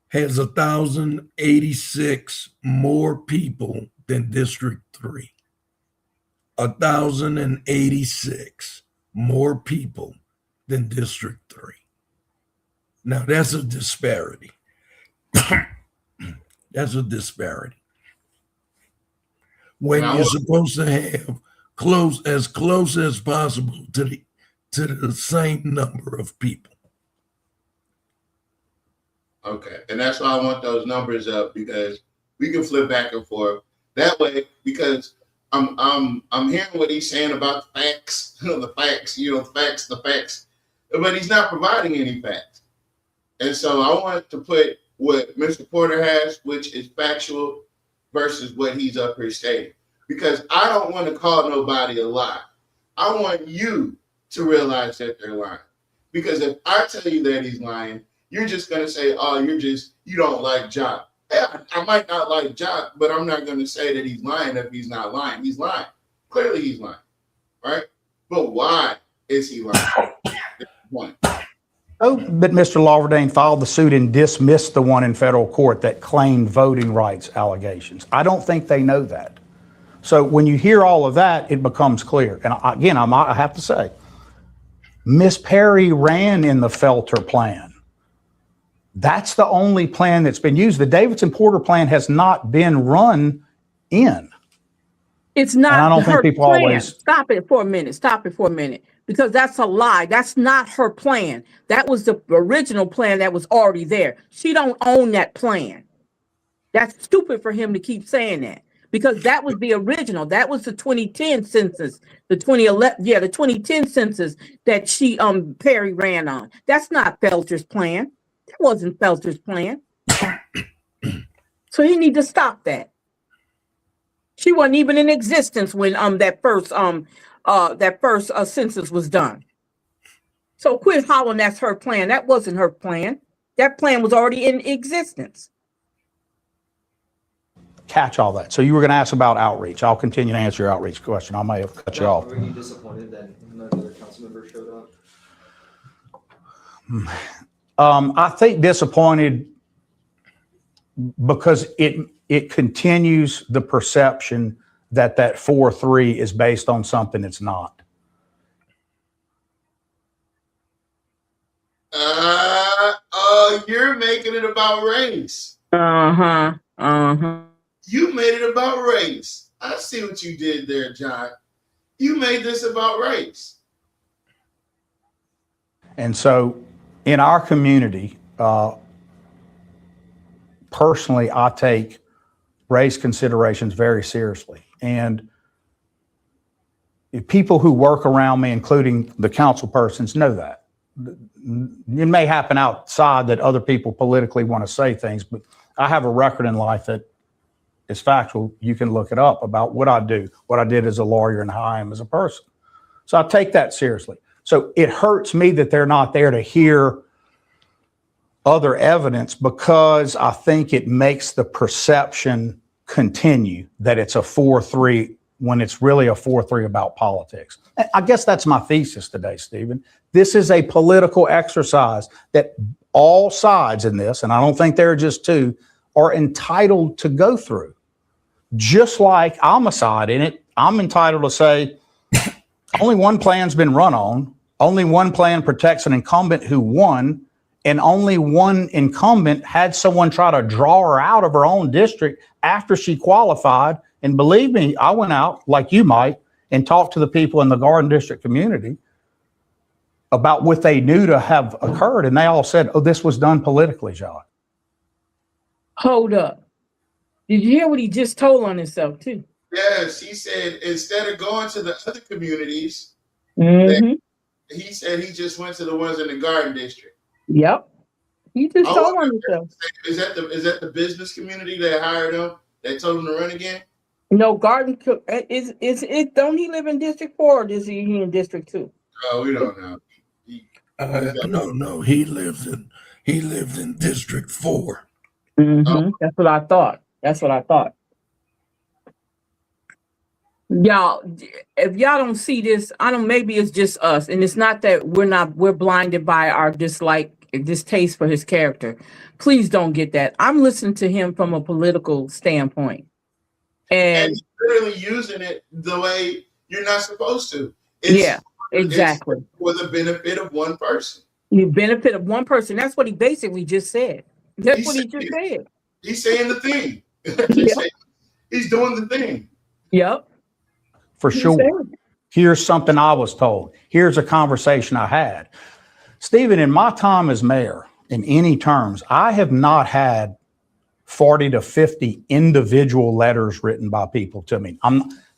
has 1,086 more people than District 3. 1,086 more people than District 3. Now that's a disparity. That's a disparity. When you're supposed to have as close as possible to the same number of people. Okay, and that's why I want those numbers up, because we can flip back and forth that way. Because I'm hearing what he's saying about the facts, the facts, but he's not providing any facts. And so I want to put what Mr. Porter has, which is factual, versus what he's up here stating. Because I don't want to call nobody a lie. I want you to realize that they're lying. Because if I tell you that he's lying, you're just going to say, oh, you don't like Jock. Yeah, I might not like Jock, but I'm not going to say that he's lying if he's not lying. He's lying. Clearly he's lying, right? But why is he lying? One. Oh, but Mr. Lawverdane filed the suit and dismissed the one in federal court that claimed voting rights allegations. I don't think they know that. So when you hear all of that, it becomes clear. And again, I have to say, Miss Perry ran in the Felter plan. That's the only plan that's been used. The Davidson-Porter plan has not been run in. It's not. And I don't think people plan. always Stop it for a minute, because that's a lie. That's not her plan. That was the original plan that was already there. She don't own that plan. That's stupid for him to keep saying that, because that was the original. That was the 2010 census, the 2010 census that Perry ran on. That's not Felter's plan. That wasn't Felter's plan. So he need to stop that. She wasn't even in existence when that first census was done. So quit hollering that's her plan. That wasn't her plan. That plan was already in existence. catch all that. So you were going to ask about outreach. I'll continue to answer your outreach question. I may have cut you off. Were you disappointed that none of the other council members showed up? I think disappointed because it continues the perception that 4-3 is based on something it's not. You're making it about race. Uh-huh. You made it about race. I see what you did there, John. You made this about race. And so in our community, personally, I take race considerations very seriously. And people who work around me, including the council persons, know that. It may happen outside that other people politically want to say things, but I have a record in life that is factual. You can look it up about what I do, what I did as a lawyer, and how I am as a person. So I take that seriously. So it hurts me that they're not there to hear other evidence, because I think it makes the perception continue that it's a 4-3 when it's really a 4-3 about politics. I guess that's my thesis today, Stephen. This is a political exercise that all sides in this, and I don't think there are just two, are entitled to go through. Just like I'm a side in it, I'm entitled to say, only one plan's been run on, only one plan protects an incumbent who won, and only one incumbent had someone try to draw her out of her own district after she qualified. And believe me, I went out, like you might, and talked to the people in the Garden District community about what they knew to have occurred. And they all said, oh, this was done politically, John. Hold up. Did you hear what he just told on himself, too? Yes, he said instead of going to the other communities, Mm-hmm. he said he just went to the ones in the Garden District. Yep. He just I told on wonder, himself. is that the business community that hired him? That told him to run again? No, Garden is it? Don't he live in District 4 or is he in District 2? Oh, we don't know. No, he lives in District 4. Mm-hmm. That's what I thought. That's what I thought. Y'all, if y'all don't see this, I don't. Maybe it's just us, and it's not that we're blinded by our distaste for his character. Please don't get that. I'm listening to him from a political standpoint, And and he's literally using it the way you're not supposed to. yeah, exactly. It's for the benefit of one person. The benefit of one person. That's what he basically just said. That's what he just said. He's saying the thing. Yep. He's doing the thing. Yep. For sure. Here's something I was told. Here's a conversation I had. Stephen, in my time as mayor, in any terms, I have not had 40 to 50 individual letters written by people to me.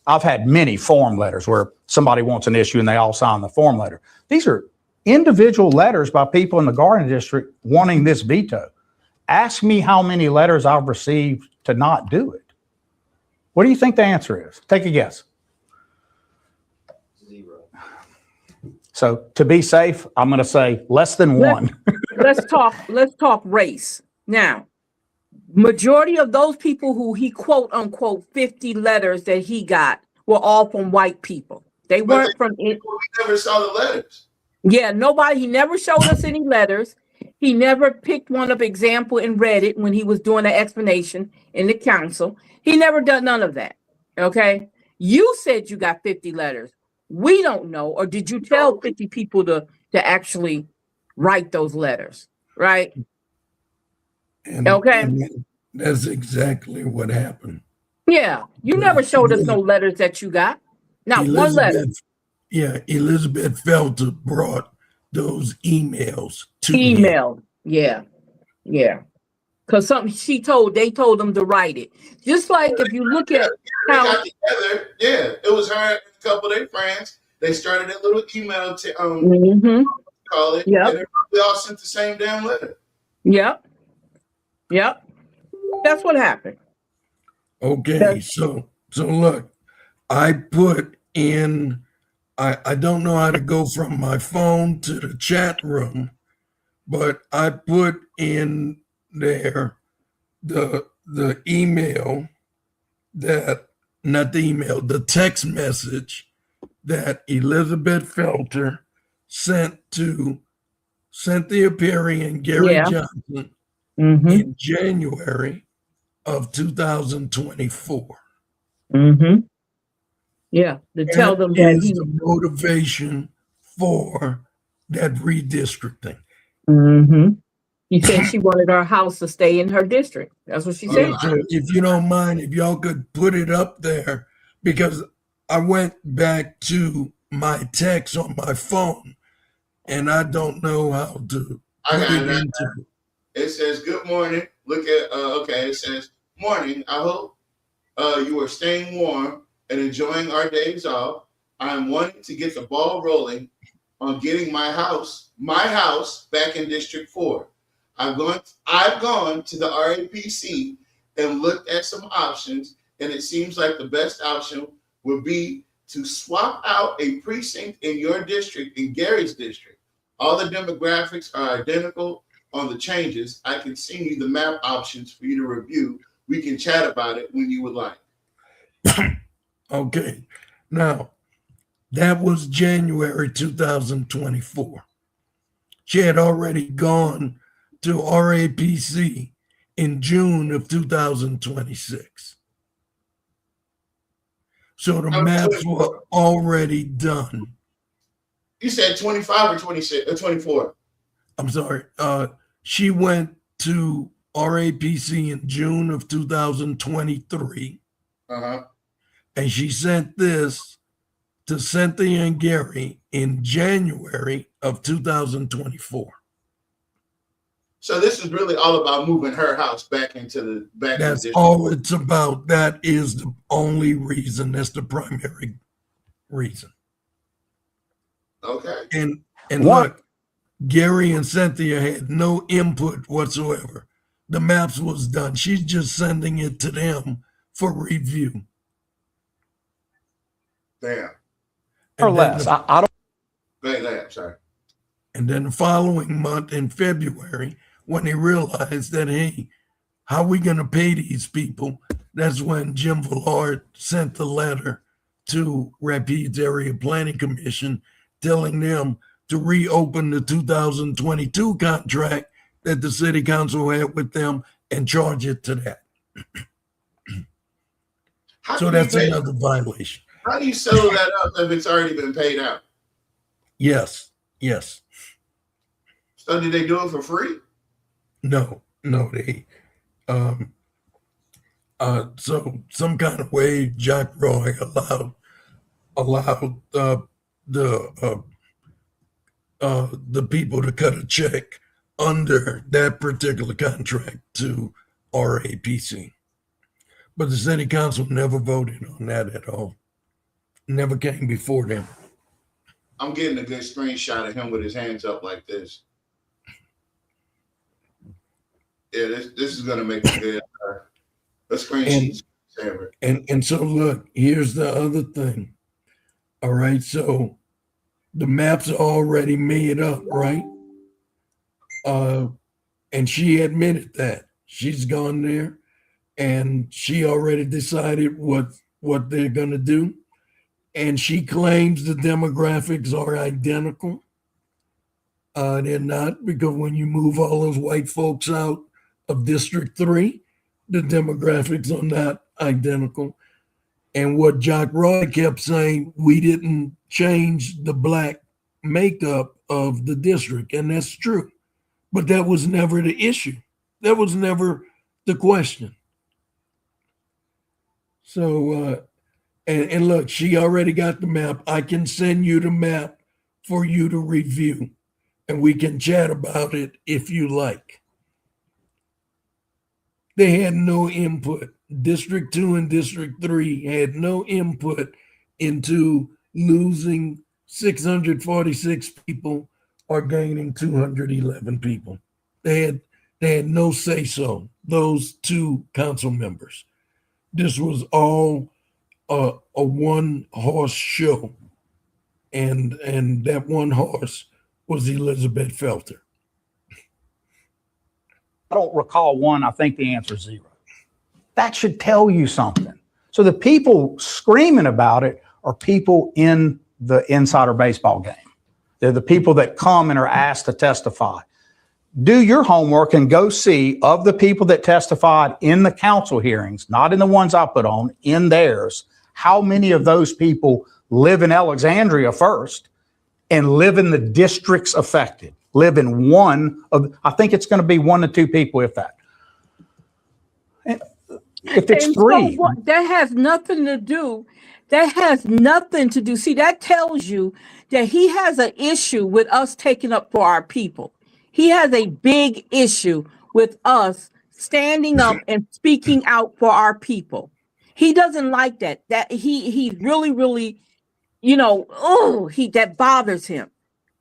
I've had many form letters where somebody wants an issue and they all sign the form letter. These are individual letters by people in the Garden District wanting this veto. Ask me how many letters I've received to not do it. What do you think the answer is? Take a guess. 0. So to be safe, I'm going to say less than 1. Let's talk race. Now, majority of those people who he quote unquote 50 letters that he got were all from white people. They weren't from it. We never saw the letters. Yeah, he never showed us any letters. He never picked one up example and read it when he was doing the explanation in the council. He never done none of that. Okay. You said you got 50 letters. We don't know. Or did you tell 50 people to actually write those letters? Right. Okay. And that's exactly what happened. Yeah. You never showed us no letters that you got. Not one letter. Yeah. Elizabeth Felter brought those emails to Email. Yeah. Yeah. Because they told them to write it. Just like if you look at how got together, it was her and a couple of their friends. They started a little email to call it. Yep. And we all sent the same damn letter. Yep. That's what happened. Okay, so look, I put in. I don't know how to go from my phone to the chat room, but I put in there the email the text message that Elizabeth Felter sent to Cynthia Perry and Gary Johnson in January of 2024. Yeah, to tell them that is the motivation for that redistricting. He said she wanted her house to stay in her district. That's what she said. So if you don't mind, if y'all could put it up there, because I went back to my text on my phone and I don't know how to put it into. It says, good morning. Look at, it says, morning. I hope you are staying warm and enjoying our days off. I'm wanting to get the ball rolling on getting my house back in District 4. I've gone to the RAPC and looked at some options, and it seems like the best option would be to swap out a precinct in your district, in Gary's district. All the demographics are identical on the changes. I can send you the map options for you to review. We can chat about it when you would like. Okay. Now, that was January 2024. She had already gone to RAPC in June of 2026. So the maps were already done. You said 25 or 26 or 24? I'm sorry. She went to RAPC in June of 2023. And she sent this to Cynthia and Gary in January of 2024. So this is really all about moving her house back into the back. That's all it's about. That is the only reason. That's the primary reason. Okay. And look, Gary and Cynthia had no input whatsoever. The maps was done. She's just sending it to them for review. Damn. Or less. I don't. Damn, sorry. And then the following month in February, when they realized that, hey, how are we going to pay these people? That's when Jim Villard sent the letter to Rapides Area Planning Commission telling them to reopen the 2022 contract that the city council had with them and charge it to that. So that's another violation. How do you settle that up if it's already been paid out? Yes, yes. So did they do it for free? No, they so some kind of way Jack Roy allowed the people to cut a check under that particular contract to RAPC. But the city council never voted on that at all. Never came before them. I'm getting a good screenshot of him with his hands up like this. Yeah, this is gonna make a good a screenshot. And so look, here's the other thing. All right, so the maps are already made up, right? And she admitted that. She's gone there and she already decided what they're gonna do. And she claims the demographics are identical. They're not, because when you move all those white folks out of District 3, the demographics are not identical. And what Jack Roy kept saying, we didn't change the black makeup of the district. And that's true. But that was never the issue. That was never the question. So, and look, she already got the map. I can send you the map for you to review, and we can chat about it if you like. They had no input. District 2 and District 3 had no input into losing 646 people or gaining 211 people. They had no say so, those two council members. This was all a one horse show. And that one horse was Elizabeth Felter. I don't recall one. I think the answer is 0. That should tell you something. So the people screaming about it are people in the insider baseball game. They're the people that come and are asked to testify. Do your homework and go see, of the people that testified in the council hearings, not in the ones I put on, in theirs, how many of those people live in Alexandria first and live in the districts affected, live in one of, I think it's going to be 1 to 2 people, if that. If it's and 3. so what, that has nothing to do. That has nothing to do. See, that tells you that he has an issue with us taking up for our people. He has a big issue with us standing up and speaking out for our people. He doesn't like that. That he really, you know, that bothers him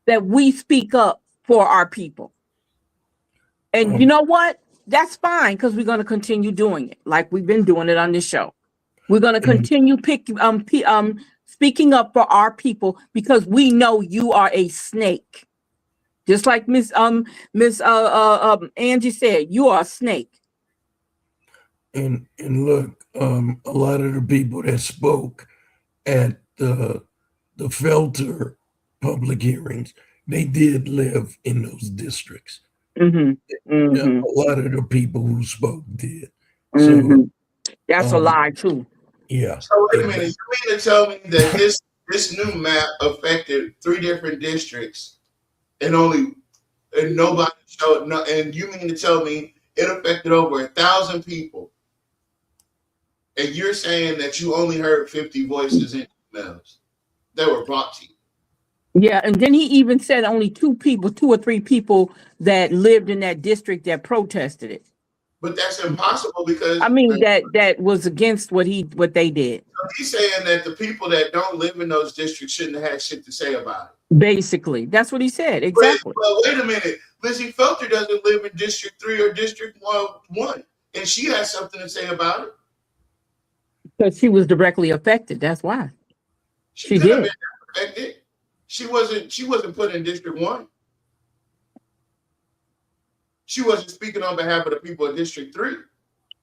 that we speak up for our people. And you know what? That's fine, because we're going to continue doing it like we've been doing it on this show. We're going to continue speaking up for our people, because we know you are a snake. Just like Miss Angie said, you are a snake. And look, a lot of the people that spoke at the Felter public hearings, they did live in those districts. Mm-hmm. Mm-hmm. A lot of the people who spoke did. Mm-hmm. So that's a lie too. Yeah. So wait a minute, you mean to tell me that this new map affected 3 different districts and nobody showed no, and you mean to tell me it affected over 1,000 people? And you're saying that you only heard 50 voices in emails that were brought to you? Yeah, and then he even said only 2 or 3 people that lived in that district that protested it. But that's impossible because I mean, that was against what they did. he's saying that the people that don't live in those districts shouldn't have had shit to say about it. Basically, that's what he said. Exactly. Well, wait a minute. Lizzie Felter doesn't live in District 3 or District 1, and she has something to say about it. Because she was directly affected. That's why. She could have did. been affected. She wasn't put in District 1. She wasn't speaking on behalf of the people of District 3.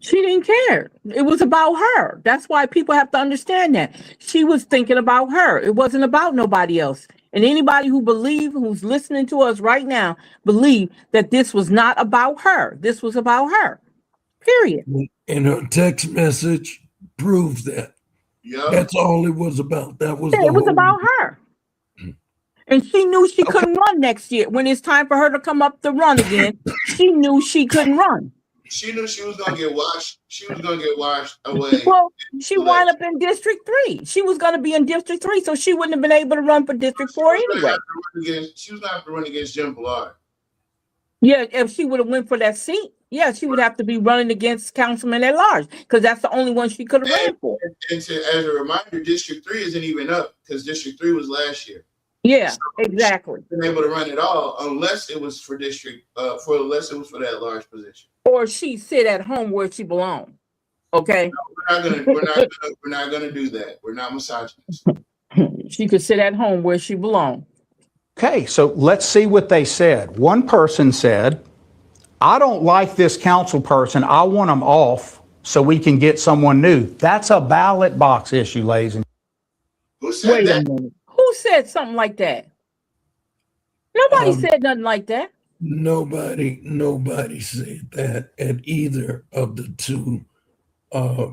She didn't care. It was about her. That's why people have to understand that. She was thinking about her. It wasn't about nobody else. And anybody who's listening to us right now, believe that this was not about her. This was about her. Period. And her text message proves that. Yep. That's all it was about. That was it was about her. And she knew she couldn't run next year. When it's time for her to come up to run again, she knew she couldn't run. She knew she was going to get washed. She was going to get washed away. Well, she wound up in District 3. She was going to be in District 3, so she wouldn't have been able to run for District 4 anyway. She was going to have to run against Jim Ballard. Yeah, if she would have went for that seat, yeah, she would have to be running against Councilman at Large because that's the only one she could have ran for. And as a reminder, District 3 isn't even up because District 3 was last year. Yeah, exactly. Been able to run it all unless it was for unless it was for that large position. Or she sit at home where she belongs. Okay. No, we're not gonna do that. We're not misogynists. She could sit at home where she belongs. Okay, so let's see what they said. One person said, I don't like this council person. I want them off so we can get someone new. That's a ballot box issue, ladies and gentlemen. Who said that? A minute. Who said something like that? Nobody said nothing like that. Nobody said that at either of the two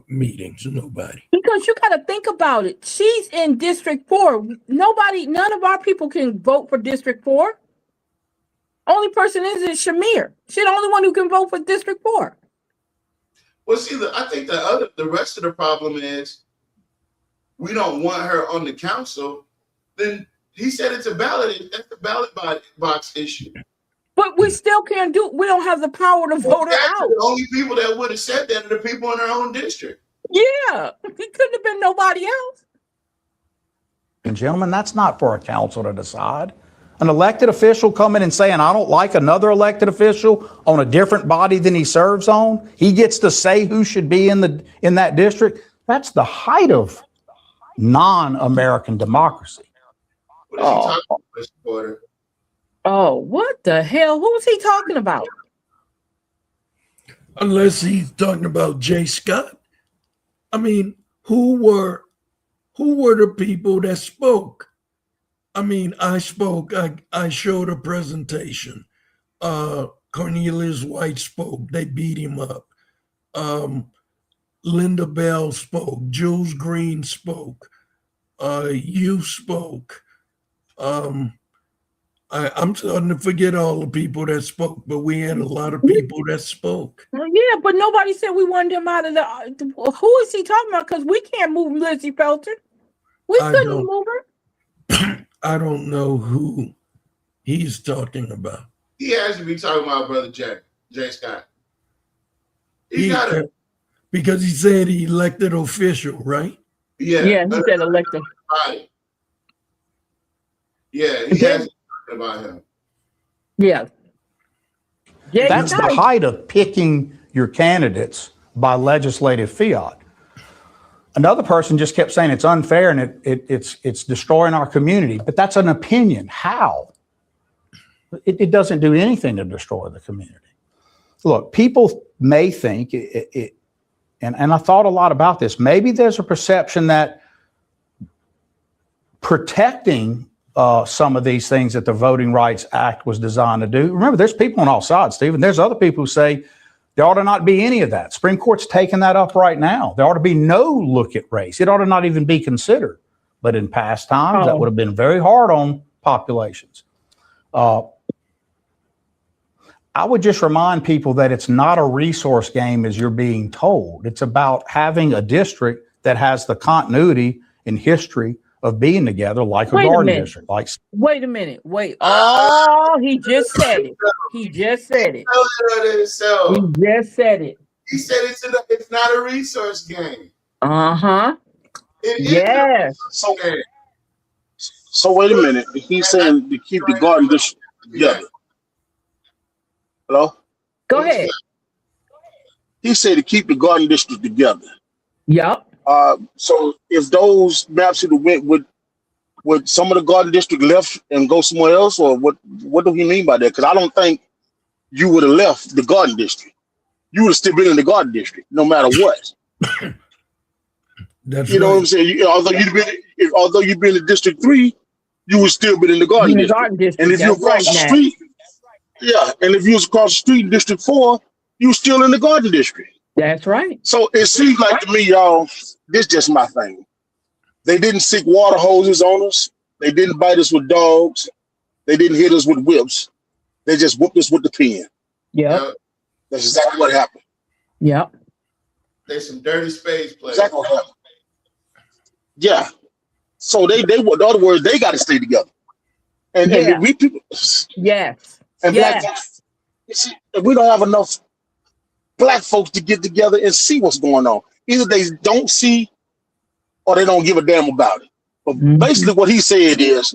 meetings. Nobody. Because you got to think about it. She's in District 4. None of our people can vote for District 4. Only person is Shamir. She's the only one who can vote for District 4. Well, see, I think the rest of the problem is we don't want her on the council. Then he said it's a ballot. That's the ballot box issue. But we still can't do. We don't have the power to vote her out. The only people that would have said that are the people in their own district. Yeah, it couldn't have been nobody else. And gentlemen, that's not for a council to decide. An elected official coming and saying, I don't like another elected official on a different body than he serves on. He gets to say who should be in that district. That's the height of non-American democracy. What is he talking about, Mr. Porter? Oh, what the hell? Who's he talking about? Unless he's talking about Jay Scott. I mean, who were the people that spoke? I mean, I spoke. I showed a presentation. Cornelius White spoke. They beat him up. Linda Bell spoke. Jules Green spoke. You spoke. I'm starting to forget all the people that spoke, but we had a lot of people that spoke. Yeah, but nobody said we wanted him out of the. Who is he talking about? Because we can't move Lizzie Felter. We couldn't move her. I don't know who he's talking about. He has to be talking about Brother Jay Scott. He got it. Because he said he elected official, right? Yeah. Yeah, he said elected. Right. Yeah, he has talking about him. Yeah. That's the height of picking your candidates by legislative fiat. Another person just kept saying it's unfair and it's destroying our community, but that's an opinion. How? It doesn't do anything to destroy the community. Look, people may think and I thought a lot about this. Maybe there's a perception that protecting some of these things that the Voting Rights Act was designed to do. Remember, there's people on all sides, Stephen. There's other people who say there ought to not be any of that. Supreme Court's taking that up right now. There ought to be no look at race. It ought to not even be considered. But in past times, that would have been very hard on populations. I would just remind people that it's not a resource game as you're being told. It's about having a district that has the continuity and history of being together like a Wait a garden minute. district. Like, Wait a minute. Wait. Oh, he just said it. He just said it. He just said it. He said it's not a resource game. Uh-huh. It is Yes. So wait a minute. He's saying to keep the garden district together. Hello? Go ahead. He said to keep the garden district together. Yep. So if those maps would have went would some of the garden district left and go somewhere else, or what do he mean by that? Because I don't think you would have left the garden district. You would have still been in the garden district, no matter what. That's you know right. what I'm saying? Although you've been in District 3, you would still been in the garden district. And if you're across the street, and if you was across the street in District 4, you still in the garden district. That's right. So it seems like to me, y'all, this just my thing. They didn't stick water hoses on us. They didn't bite us with dogs. They didn't hit us with whips. They just whooped us with the pen. Yep. That's exactly what happened. Yep. There's some dirty space players. Exactly what happened. Yeah. So they in other words, they got to stay together. And we people. Yes. And black folks, you see, we don't have enough black folks to get together and see what's going on. Either they don't see or they don't give a damn about it. But basically what he said is,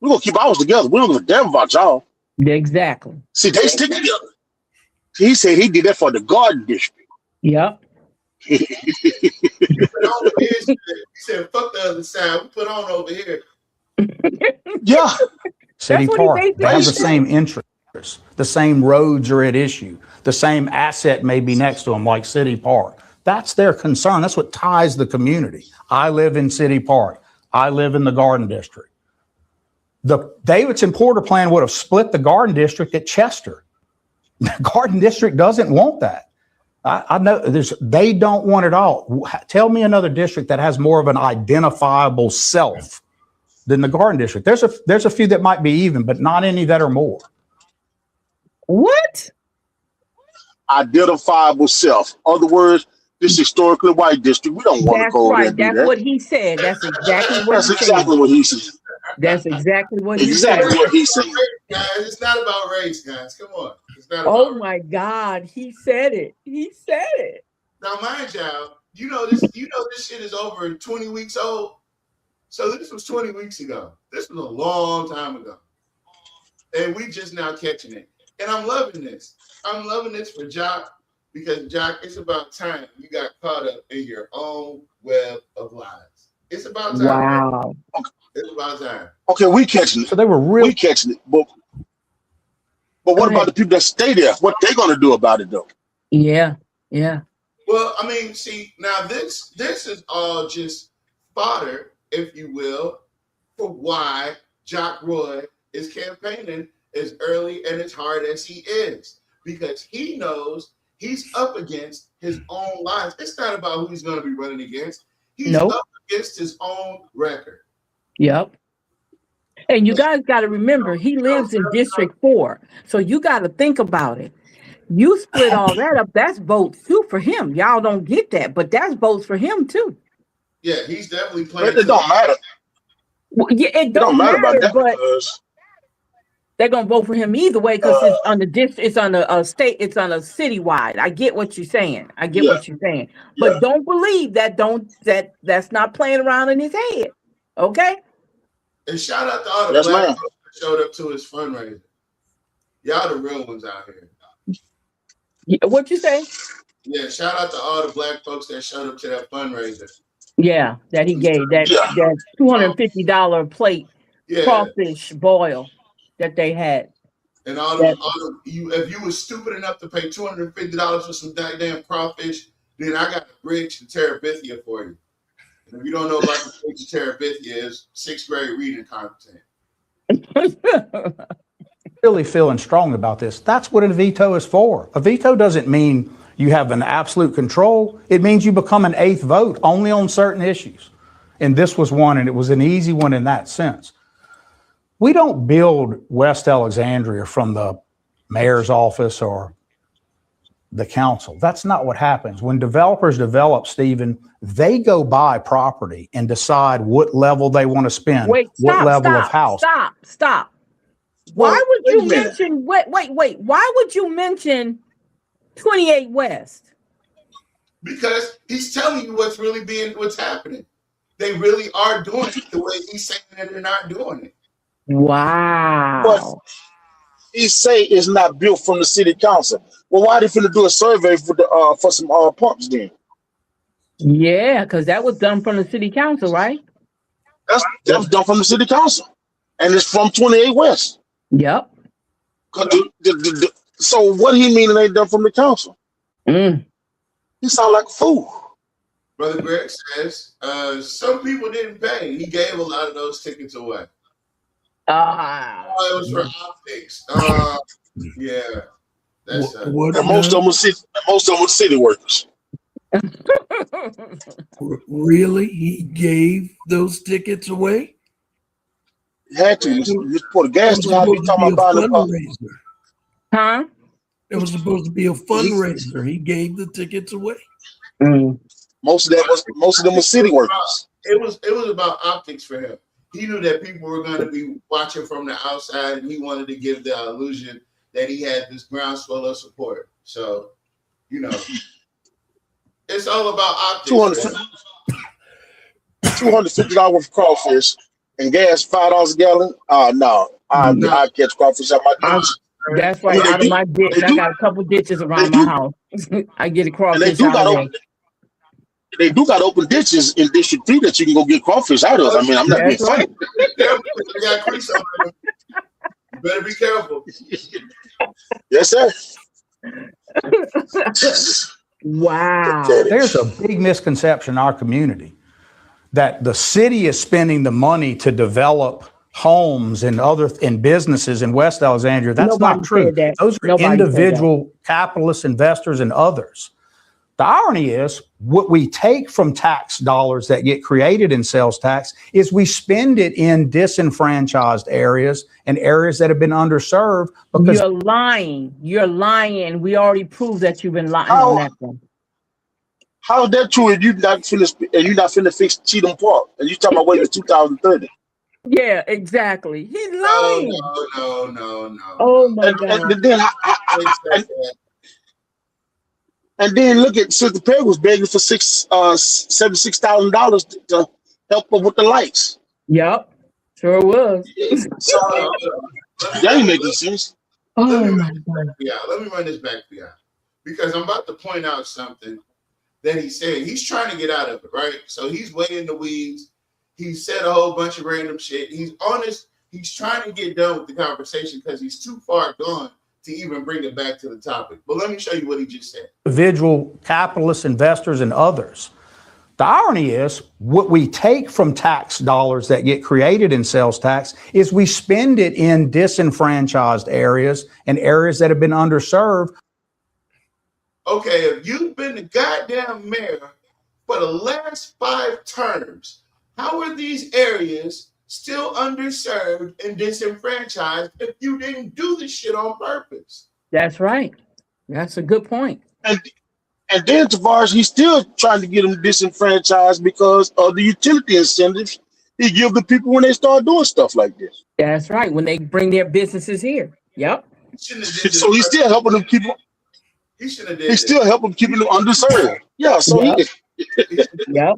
we're going to keep ours together. We don't give a damn about y'all. Exactly. See, they stick together. He said he did that for the garden district. Yep. He said, fuck the other side. We put on over here. Yeah. City Park, they have the same interests. The same roads are at issue. The same asset may be next to them, like City Park. That's their concern. That's what ties the community. I live in City Park. I live in the Garden District. The Davidson Porter plan would have split the Garden District at Chester. The Garden District doesn't want that. I know they don't want it all. Tell me another district that has more of an identifiable self than the Garden District. There's a few that might be even, but not any that are more. What? Identifiable self. Other words, this historically white district. We don't want to go there. That's what he said. That's exactly what he said. Exactly what he said. That's exactly what he said. Exactly what he said. Guys, it's not about race, guys. Come on. It's not about race. My God, he said it. He said it. Now, mind y'all, you know this shit is over 20 weeks old. So this was 20 weeks ago. This was a long time ago. And we just now catching it. And I'm loving this. I'm loving this for Jock, because Jock, it's about time you got caught up in your own web of lies. It's about time. Wow. It's about time. Okay, we catching it. So they were really catching it. But what about the people that stay there? What they gonna do about it though? Yeah, yeah. Well, I mean, see, now this is all just fodder, if you will, for why Jock Roy is campaigning as early and as hard as he is, because he knows he's up against his own lies. It's not about who he's going to be running against. He's up against his own record. Yep. And you guys got to remember, he lives in District 4. So you got to think about it. You split all that up. That's votes too for him. Y'all don't get that, but that's votes for him too. Yeah, he's definitely playing. But it don't matter. Well, yeah, it don't matter about that, but because they're gonna vote for him either way, because it's on the it's on a state, it's on a citywide. I get what you're saying. What you're saying, but don't believe that. That's not playing around in his head. Okay. And shout out to all the black folks that showed up to his fundraiser. Y'all the real ones out here. Yeah, what you say? Yeah, shout out to all the black folks that showed up to that fundraiser. Yeah, that he gave that $250 plate crawfish boil that they had. And if you were stupid enough to pay $250 for some goddamn crawfish, then I got a bridge to Terabithia for you. And if you don't know about the bridge to Terabithia, it's 6th grade reading content. Really feeling strong about this. That's what a veto is for. A veto doesn't mean you have an absolute control. It means you become an 8th vote only on certain issues. And this was one, and it was an easy one in that sense. We don't build West Alexandria from the mayor's office or the council. That's not what happens. When developers develop, Stephen, they go buy property and decide what level they want to spend, Wait, what stop, level of stop, house. stop. Why Well, would wait a you minute. mention, wait, why would you mention 28 West? Because he's telling you what's happening. They really are doing it the way he's saying that they're not doing it. Wow. But he say it's not built from the city council. Well, why they finna do a survey for some pumps then? Yeah, because that was done from the city council, right? That's done from the city council, and it's from 28 West. Yep. So what he mean it ain't done from the council? He sound like a fool. Brother Greg says some people didn't pay. He gave a lot of those tickets away. It was for optics. Yeah, that's most of them were city workers. Really? He gave those tickets away? He had to. You put a gas to how you talking about buying a fundraiser. Huh? It was supposed to be a fundraiser. He gave the tickets away. Most of them were city workers. It was about optics for him. He knew that people were going to be watching from the outside, and he wanted to give the illusion that he had this groundswell of support. So, it's all about optics. $250 worth of crawfish and gas $5 a gallon. No, I catch crawfish out my ditch. That's right, out of my ditch. I got a couple ditches around my house. I get a crawfish out of there. They do got open ditches in District 3 that you can go get crawfish out of. I mean, I'm not being funny. You better be careful. Yes, sir. Wow. There's a big misconception in our community that the city is spending the money to develop homes and businesses in West Alexandria. That's not true. Those are individual capitalists, investors, and others. The irony is what we take from tax dollars that get created in sales tax is we spend it in disenfranchised areas and areas that have been underserved. Because you're lying. We already proved that you've been lying on that one. How is that true? And you're not finna fix Cheatham Park, and you talking about waiting to 2030? Yeah, exactly. He's lying. No. Oh my God. And then look at Sister Perry was begging for $76,000 to help her with the lights. Yep, sure was. So that ain't making sense. Oh my God. Let me run this back for you, because I'm about to point out something that he said. He's trying to get out of it, right? So he's way in the weeds. He said a whole bunch of random shit. He's honest. He's trying to get done with the conversation because he's too far gone to even bring it back to the topic. But let me show you what he just said. Individual capitalists, investors, and others. The irony is what we take from tax dollars that get created in sales tax is we spend it in disenfranchised areas and areas that have been underserved. Okay, if you've been the goddamn mayor for the last 5 terms, how are these areas still underserved and disenfranchised if you didn't do this shit on purpose? That's right. That's a good point. And then Tavares, he's still trying to get them disenfranchised because of the utility incentives he give the people when they start doing stuff like this. That's right. When they bring their businesses here. Yep. So he's still helping them keep them. He's still helping keeping them underserved. Yeah. So yep.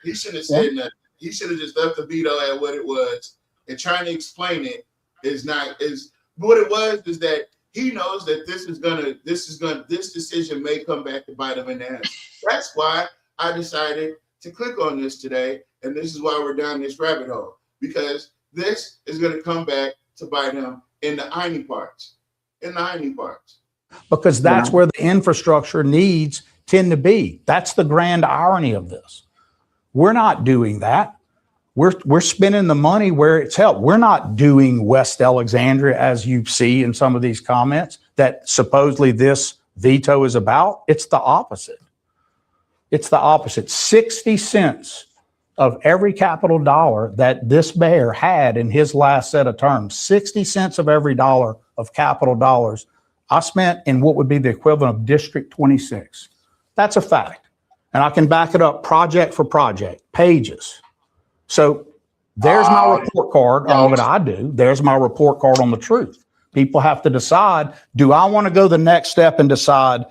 He shouldn't have said nothing. He should have just left the veto at what it was, and trying to explain it is what it was is that he knows that this decision may come back to bite him in the ass. That's why I decided to click on this today, and this is why we're down this rabbit hole, because this is going to come back to bite him in the hiney parts. Because that's where the infrastructure needs tend to be. That's the grand irony of this. We're not doing that. We're spending the money where it's helped. We're not doing West Alexandria, as you see in some of these comments, that supposedly this veto is about. It's the opposite. 60 cents of every capital dollar that this mayor had in his last set of terms, 60 cents of every dollar of capital dollars I spent in what would be the equivalent of District 26. That's a fact. And I can back it up project for project, pages. So there's my report card on what I do. There's my report card on the truth. People have to decide, do I want to go the next step and decide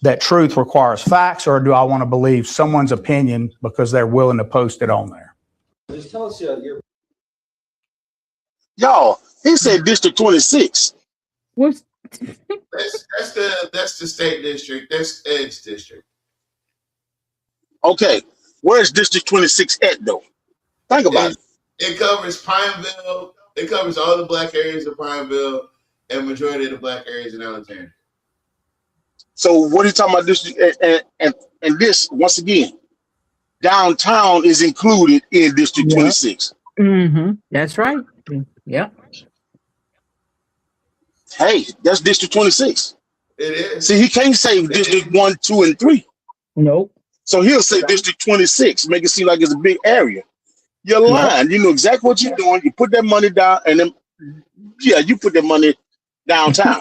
that truth requires facts, or do I want to believe someone's opinion because they're willing to post it on there? Just tell us your. Y'all, he said District 26. What's That's the state district. That's Ed's district. Okay, where's District 26 at though? Think about it. It covers Pineville. It covers all the black areas of Pineville and majority of the black areas in Alexandria. So what are you talking about? District and this once again, downtown is included in District 26. Mm-hmm. That's right. Yep. Hey, that's District 26. It is. See, he can't say District 1, 2, and 3. Nope. So he'll say District 26, make it seem like it's a big area. You're lying. You know exactly what you're doing. You put that money down, and then you put that money downtown.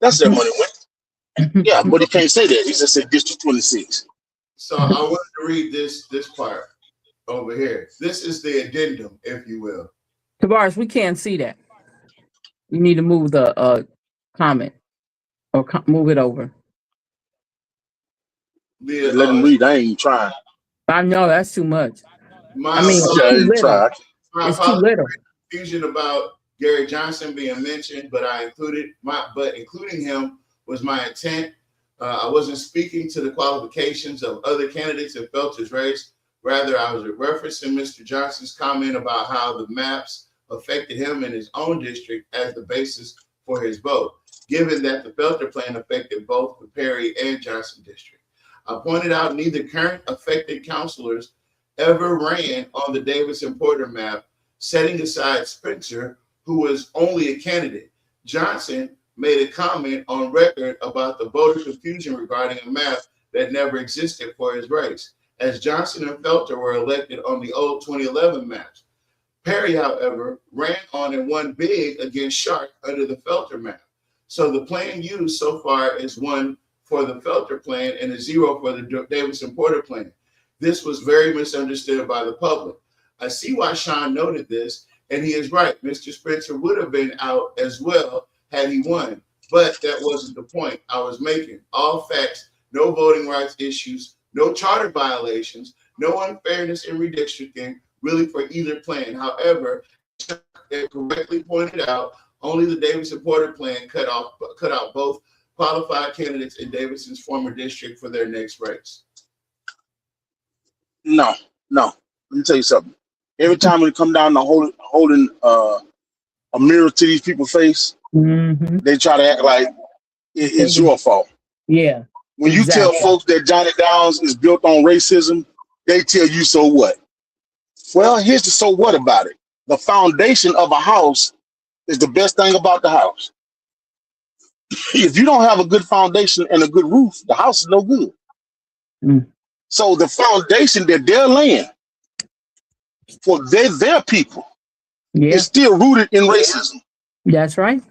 That's where money went. Yeah, but he can't say that. He just said District 26. So I wanted to read this part over here. This is the addendum, if you will. Tavares, we can't see that. You need to move the comment or move it over. Let him read. I ain't trying. I know that's too much. It's too little. Confusion about Gary Johnson being mentioned, but including him was my intent. I wasn't speaking to the qualifications of other candidates in Felter's race. Rather, I was referencing Mr. Johnson's comment about how the maps affected him in his own district as the basis for his vote, given that the Felter plan affected both the Perry and Johnson district. I pointed out neither current affected councilors ever ran on the Davidson Porter map, setting aside Spencer, who was only a candidate. Johnson made a comment on record about the voter confusion regarding a map that never existed for his race, as Johnson and Felter were elected on the old 2011 maps. Perry, however, ran on and won big against Shark under the Felter map. So the plan used so far is 1 for the Felter plan and a 0 for the Davidson Porter plan. This was very misunderstood by the public. I see why Sean noted this, and he is right. Mr. Spencer would have been out as well had he won, but that wasn't the point I was making. All facts, no voting rights issues, no charter violations, no unfairness in redistricting, really for either plan. However, it correctly pointed out, only the Davidson Porter plan cut out both qualified candidates in Davidson's former district for their next race. No. Let me tell you something. Every time we come down to holding a mirror to these people's face, they try to act like it's your fault. Yeah. When you tell folks that Johnny Downs is built on racism, they tell you so what? Well, here's the so what about it. The foundation of a house is the best thing about the house. If you don't have a good foundation and a good roof, the house is no good. So the foundation that they're laying for their people is still rooted in racism. That's right.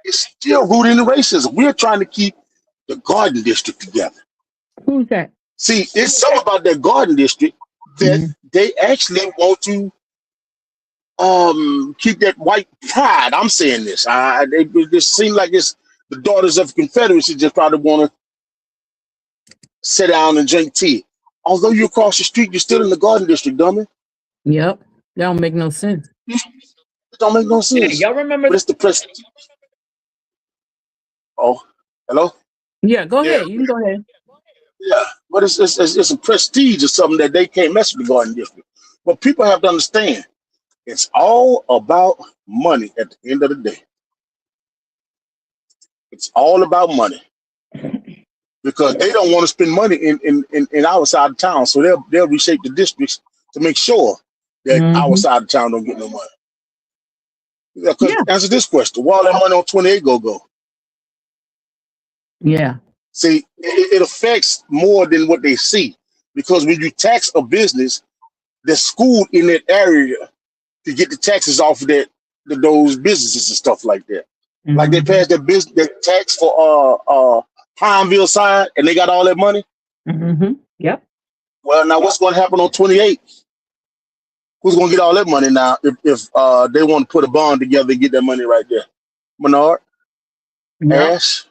It's still rooted in racism. We're trying to keep the Garden District together. Who's that? See, it's something about that Garden District that they actually want to keep that white pride. I'm saying this. It just seems like it's the Daughters of Confederacy just probably want to sit down and drink tea. Although you're across the street, you're still in the Garden District, dummy. Yep. That don't make no sense. It don't make no sense. Hey, y'all remember it's the press. Oh, hello? Yeah, go ahead. You can go ahead. Yeah, but it's a prestige or something that they can't mess with the Garden District. But people have to understand, it's all about money at the end of the day. It's all about money. Because they don't want to spend money in our side of town. So they'll reshape the districts to make sure that our side of town don't get no money. Answer this question. Where all that money on 28 go? Yeah. See, it affects more than what they see. Because when you tax a business that's schooled in that area to get the taxes off of those businesses and stuff like that. Like they passed that business that tax for Pineville side, and they got all that money. Yep. Well, now what's going to happen on 28? Who's going to get all that money now if they want to put a bond together and get that money right there? Menard, Yep. Ash,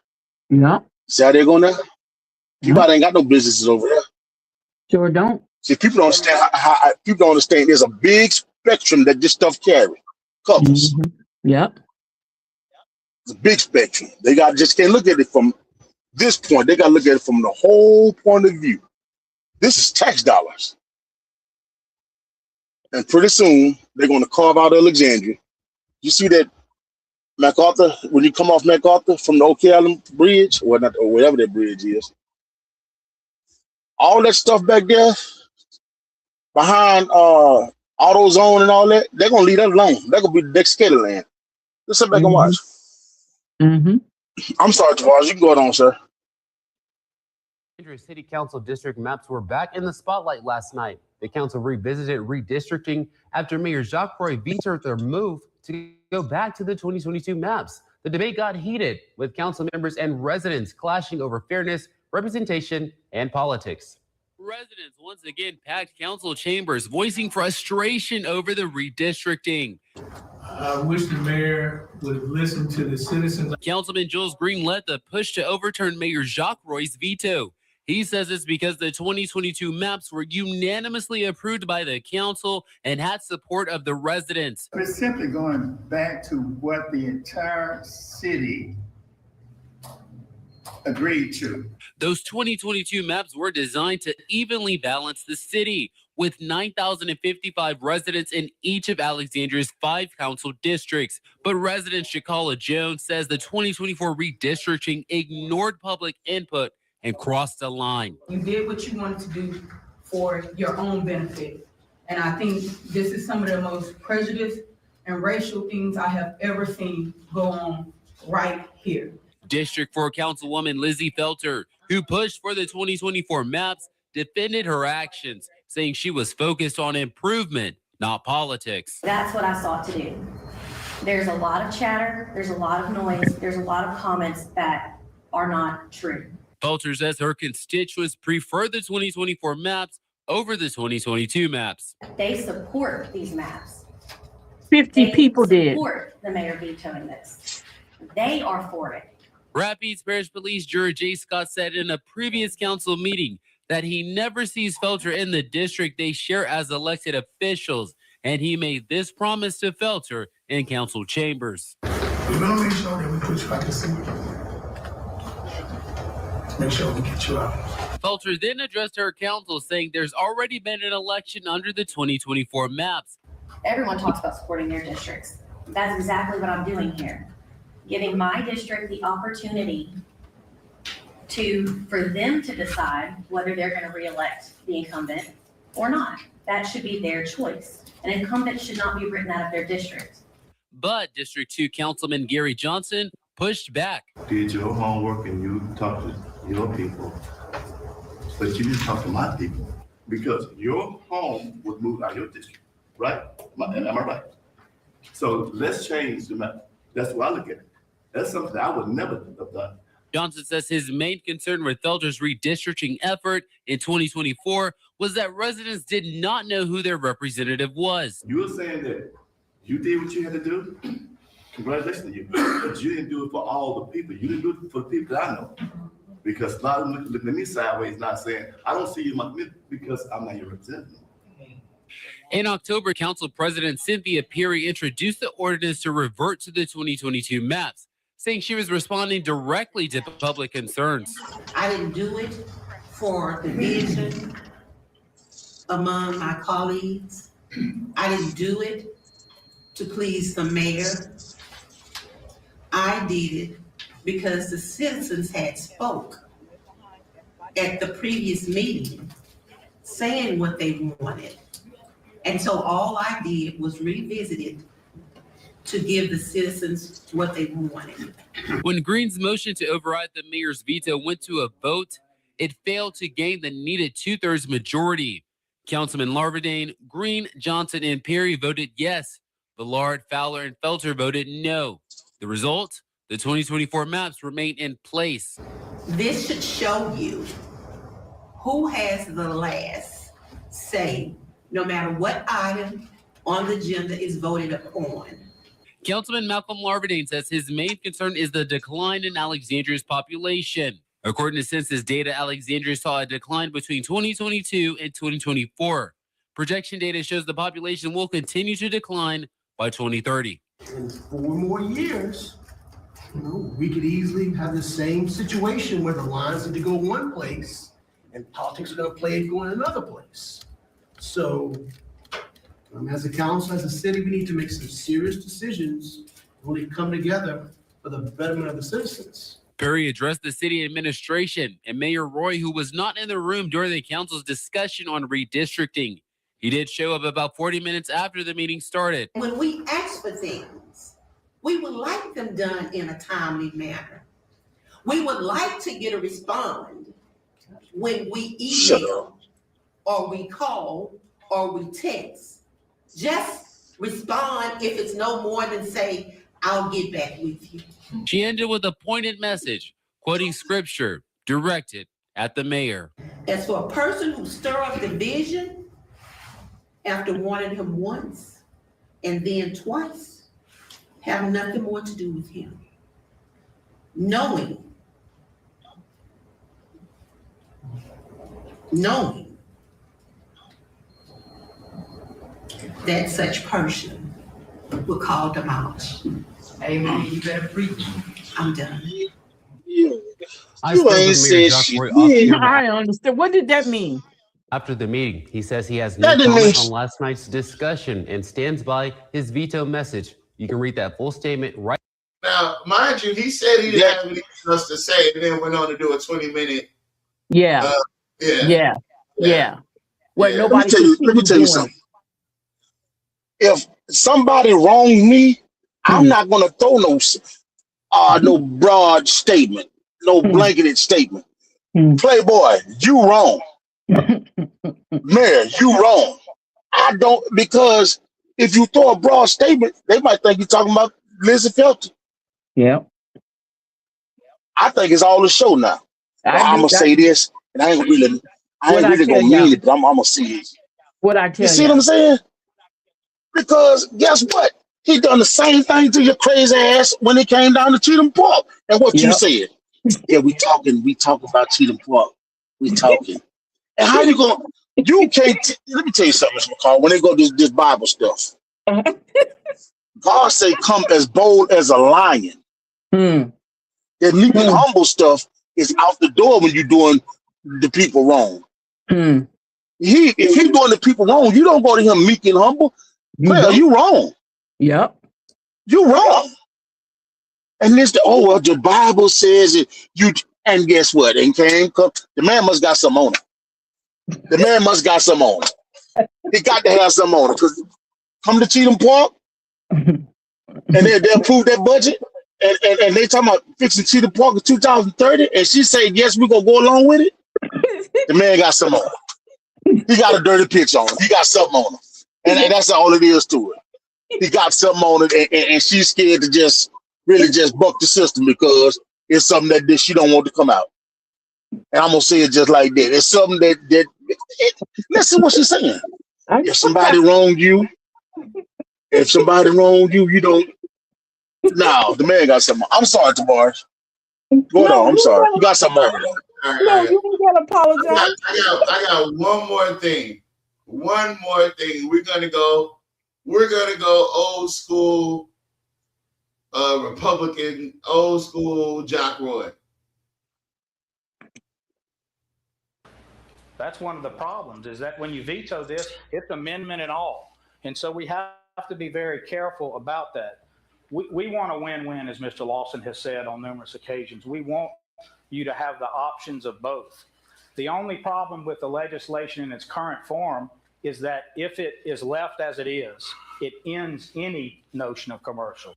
Yep. see how they're going there? People ain't got no businesses over there. Sure don't. See, people don't understand how people don't understand. There's a big spectrum that this stuff covers. Yep. It's a big spectrum. They just can't look at it from this point. They got to look at it from the whole point of view. This is tax dollars. And pretty soon, they're going to carve out Alexandria. You see that MacArthur, when you come off MacArthur from the Ocala Bridge, or whatever that bridge is, all that stuff back there behind AutoZone and all that, they're going to leave that alone. They're going to be the next skater land. Just sit back and watch. I'm sorry, Tavares. You can go on, sir. City Council district maps were back in the spotlight last night. The council revisited redistricting after Mayor Jacques Roy vetoed their move to go back to the 2022 maps. The debate got heated, with council members and residents clashing over fairness, representation, and politics. Residents once again packed council chambers, voicing frustration over the redistricting. I wish the mayor would have listened to the citizens. Councilman Jules Green led the push to overturn Mayor Jacques Roy's veto. He says it's because the 2022 maps were unanimously approved by the council and had support of the residents. It's simply going back to what the entire city agreed to. Those 2022 maps were designed to evenly balance the city, with 9,055 residents in each of Alexandria's 5 council districts. But resident Shakala Jones says the 2024 redistricting ignored public input and crossed the line. You did what you wanted to do for your own benefit. And I think this is some of the most prejudiced and racial things I have ever seen go on right here. District 4 Councilwoman Lizzie Felter, who pushed for the 2024 maps, defended her actions, saying she was focused on improvement, not politics. That's what I sought to do. There's a lot of chatter, there's a lot of noise, there's a lot of comments that are not true. Felter says her constituents prefer the 2024 maps over the 2022 maps. They support these maps. 50 people did. Support the mayor vetoing this. They are for it. Rapides Parish Police Juror J. Scott said in a previous council meeting that he never sees Felter in the district they share as elected officials, and he made this promise to Felter in council chambers. We're going to make sure that we put you out to sea. Make sure we get you out. Felter then addressed her council, saying there's already been an election under the 2024 maps. Everyone talks about supporting their districts. That's exactly what I'm doing here. Giving my district the opportunity for them to decide whether they're going to reelect the incumbent or not. That should be their choice. An incumbent should not be written out of their district. But District 2 Councilman Gary Johnson pushed back. Did your homework and you talked to your people, but you didn't talk to my people because your home was moved out of your district, right? Am I right? So let's change the map. That's what I look at. That's something I would never have done. Johnson says his main concern with Felter's redistricting effort in 2024 was that residents did not know who their representative was. You were saying that you did what you had to do. Congratulations to you. But you didn't do it for all the people. You didn't do it for the people that I know. Because a lot of them looking at me sideways, not saying, I don't see you in my community because I'm not your representative. In October, Council President Cynthia Perry introduced the ordinance to revert to the 2022 maps, saying she was responding directly to public concerns. I didn't do it for division among my colleagues. I didn't do it to please the mayor. I did it because the citizens had spoke at the previous meeting saying what they wanted. And so all I did was revisit it to give the citizens what they wanted. When Green's motion to override the mayor's veto went to a vote, it failed to gain the needed 2/3 majority. Councilman Larvadane, Green, Johnson, and Perry voted yes. Ballard, Fowler, and Felter voted no. The result? The 2024 maps remain in place. This should show you who has the last say, no matter what item on the agenda is voted upon. Councilman Malcolm Larverdane says his main concern is the decline in Alexandria's population. According to census data, Alexandria saw a decline between 2022 and 2024. Projection data shows the population will continue to decline by 2030. In 4 more years, we could easily have the same situation where the lines need to go one place and politics are going to play it going another place. So as a council, as a city, we need to make some serious decisions. We need to come together for the betterment of the citizens. Perry addressed the city administration and Mayor Roy, who was not in the room during the council's discussion on redistricting. He did show up about 40 minutes after the meeting started. When we ask for things, we would like them done in a timely manner. We would like to get a response when we email or we call or we text. Just respond if it's no more than say, I'll get back with you. She ended with a pointed message, quoting scripture directed at the mayor. As for a person who stir up division after warning him once and then twice, have nothing more to do with him. Knowing that such person will call them out. Amen. You better preach. I'm done. You ain't said shit. I understand. What did that mean? After the meeting, he says he has no comment on last night's discussion and stands by his veto message. You can read that full statement right now. Mind you, he said he didn't have anything else to say, and then went on to do a 20-minute. Yeah. Well, nobody. Let me tell you something. If somebody wronged me, I'm not gonna throw no broad statement, no blanketed statement. Playboy, you wrong. Mayor, you wrong. I don't, because if you throw a broad statement, they might think you're talking about Lizzie Felton. Yeah. I think it's all a show now. I'm gonna say this, and I ain't really gonna mean it, but I'm gonna say it. What I tell you. You see what I'm saying? Because guess what? He done the same thing to your crazy ass when it came down to Cheatham Park. And what you said? Yeah, we talking about Cheatham Park. We talking. And how you gonna? You can't. Let me tell you something, Mr. McCall. When they go this Bible stuff, God say, "Come as bold as a lion." That meek and humble stuff is out the door when you're doing the people wrong. If he's doing the people wrong, you don't go to him meek and humble. Well, you wrong. Yep. You wrong. And this, the Bible says it. And guess what? And the man must got some on it. The man must got some on it. He got to have some on it. Because come to Cheatham Park, and they'll approve that budget, and they talking about fixing Cheatham Park in 2030, and she said, yes, we're going to go along with it. The man got some on it. He got a dirty pitch on him. He got something on him. And that's all it is to it. He got something on it, and she's scared to just buck the system because it's something that she don't want to come out. And I'm gonna say it just like that. It's something that listen what she's saying. If somebody wronged you, you don't. No, the man got something. I'm sorry, Tavares. Go on. I'm sorry. You got something on it. No, you ain't gotta apologize. I got one more thing. We're gonna go old school Republican, old school Jack Roy. That's one of the problems, is that when you veto this, it's amendment and all. And so we have to be very careful about that. We want a win-win, as Mr. Lawson has said on numerous occasions. We want you to have the options of both. The only problem with the legislation in its current form is that if it is left as it is, it ends any notion of commercial.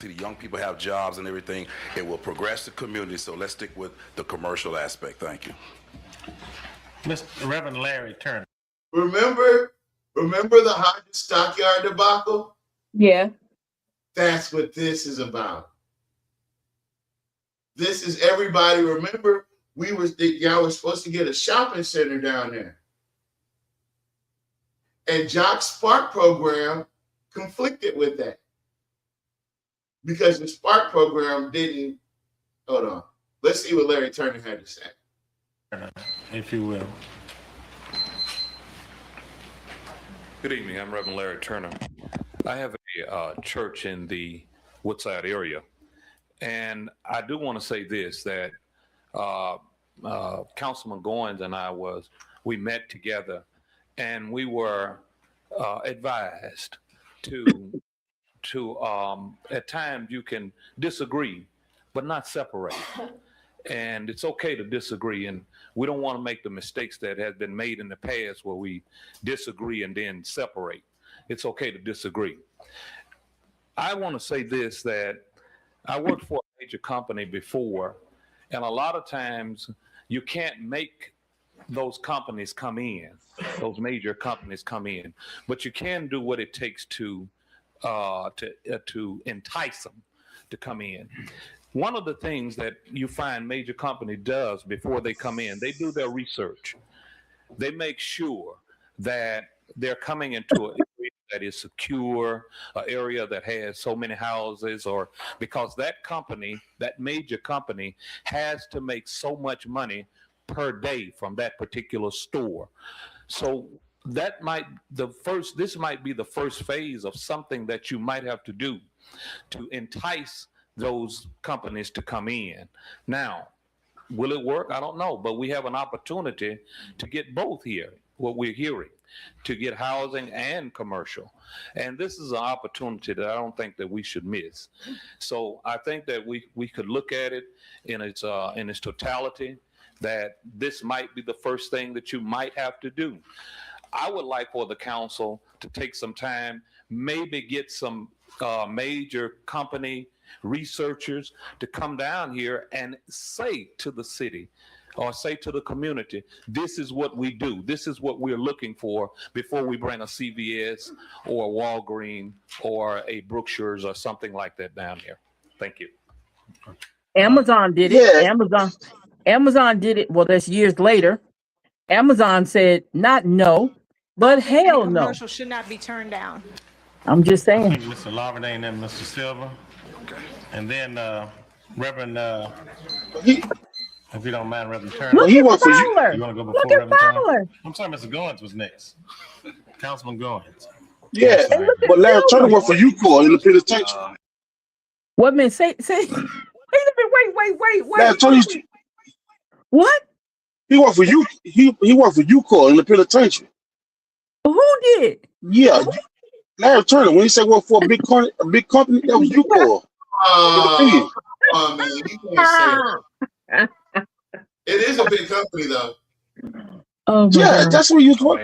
The young people have jobs and everything. It will progress the community, so let's stick with the commercial aspect. Thank you. Mr. Reverend Larry Turner. Remember the Hodges Stockyard debacle? Yeah. That's what this is about. This is everybody. Remember, y'all were supposed to get a shopping center down there. And Jock's Spark program conflicted with that. Because the Spark program didn't, hold on. Let's see what Larry Turner had to say. If you will. Good evening. I'm Reverend Larry Turner. I have a church in the Woodside area. And I do want to say this, that Councilman Goins and I we met together, and we were advised to at times you can disagree, but not separate. And it's okay to disagree, and we don't want to make the mistakes that have been made in the past where we disagree and then separate. It's okay to disagree. I want to say this, that I worked for a major company before, and a lot of times you can't make those companies come in, those major companies come in, but you can do what it takes to entice them to come in. One of the things that you find major company does before they come in, they do their research. They make sure that they're coming into an area that is secure, an area that has so many houses, or because that company, that major company, has to make so much money per day from that particular store. So that this might be the first phase of something that you might have to do to entice those companies to come in. Now, will it work? I don't know, but we have an opportunity to get both here, what we're hearing, to get housing and commercial. And this is an opportunity that I don't think that we should miss. So I think that we could look at it in its totality, that this might be the first thing that you might have to do. I would like for the council to take some time, maybe get some major company researchers to come down here and say to the city or say to the community, this is what we do. This is what we're looking for before we bring a CVS or a Walgreens or a Brookshire's or something like that down here. Thank you. Amazon did it. Amazon did it. Well, that's years later. Amazon said not no, but hell no. Commercial should not be turned down. I'm just saying. I think Mr. Larverdane and then Mr. Silver. Okay. And then Reverend, if you don't mind, Reverend Turner. Look at Fowler. You want to go before Look at Reverend Turner? Fowler. I'm sorry, Mr. Goins was next. Councilman Goins. Yeah, but Larry Turner worked for UCOR in the penitentiary. What man? Say. Wait. Larry Turner, What? he worked for you. He worked for UCOR in the penitentiary. Who did? Yeah, Larry Turner. When he said work for a big company, that was UCOR. Oh man, you can't say that. It is a big company though. Oh yeah, that's where you go.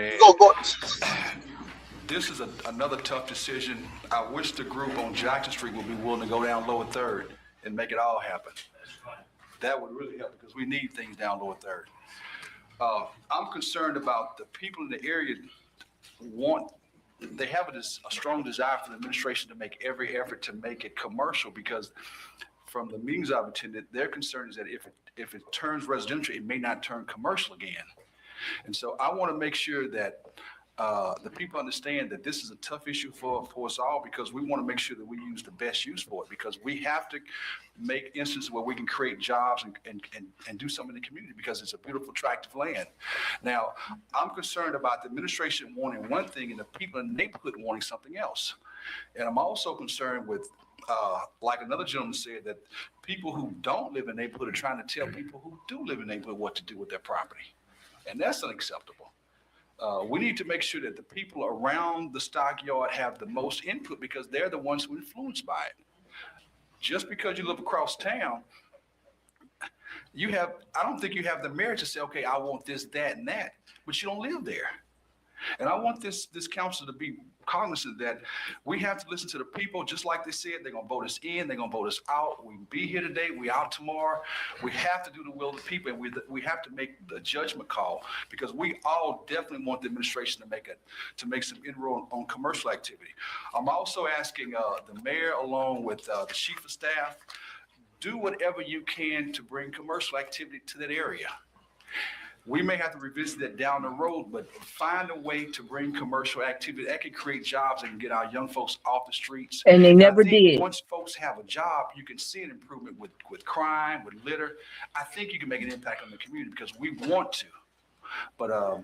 This is another tough decision. I wish the group on Jackson Street would be willing to go down Lower 3rd and make it all happen. That would really help because we need things down Lower 3rd. I'm concerned about the people in the area they have a strong desire for the administration to make every effort to make it commercial because from the meetings I've attended, their concern is that if it turns residential, it may not turn commercial again. And so I want to make sure that the people understand that this is a tough issue for us all because we want to make sure that we use the best use for it because we have to make instances where we can create jobs and do something in the community because it's a beautiful tract of land. Now, I'm concerned about the administration wanting one thing and the people in the neighborhood wanting something else. And I'm also concerned with, like another gentleman said, that people who don't live in the neighborhood are trying to tell people who do live in the neighborhood what to do with their property. And that's unacceptable. We need to make sure that the people around the stockyard have the most input because they're the ones who are influenced by it. Just because you live across town, I don't think you have the merit to say, okay, I want this, that, and that, but you don't live there. And I want this council to be cognizant that we have to listen to the people, just like they said, they're gonna vote us in, they're gonna vote us out. We be here today, we out tomorrow. We have to do the will of the people, and we have to make the judgment call, because we all definitely want the administration to make some inroad on commercial activity. I'm also asking the mayor, along with the chief of staff, do whatever you can to bring commercial activity to that area. We may have to revisit that down the road, but find a way to bring commercial activity that can create jobs and get our young folks off the streets. And they I never think did. Once folks have a job, you can see an improvement with crime, with litter. I think you can make an impact on the community because we want to. But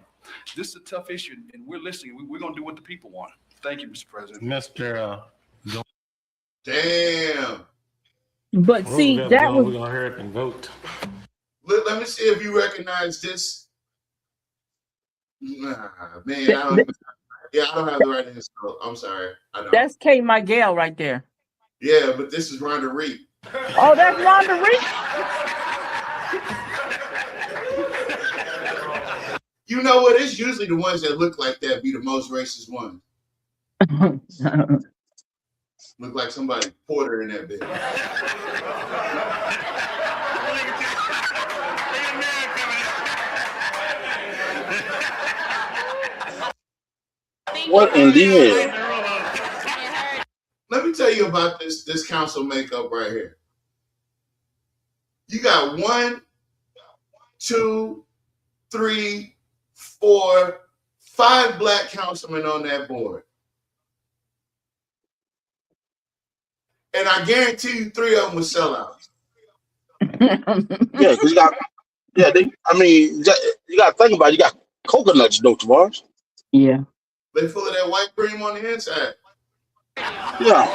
this is a tough issue, and we're listening. We're going to do what the people want. Thank you, Mr. President. Damn. But see, that was. We're gonna hurry up and vote. Let me see if you recognize this. Nah, man, I don't have the right name. So I'm sorry. I don't. That's Kay Miguel right there. Yeah, but this is Rhonda Reed. Oh, that's Rhonda Reed? You know what? It's usually the ones that look like that be the most racist ones. Look like somebody Porter in that bitch. What in the hell? Let me tell you about this council makeup right here. You got 1, 2, 3, 4, 5 black councilmen on that board. And I guarantee you 3 of them were sellouts. Yeah, because you got, you got to think about it. You got coconuts, don't you, Mars? Yeah. They full of that white cream on the inside. Yeah,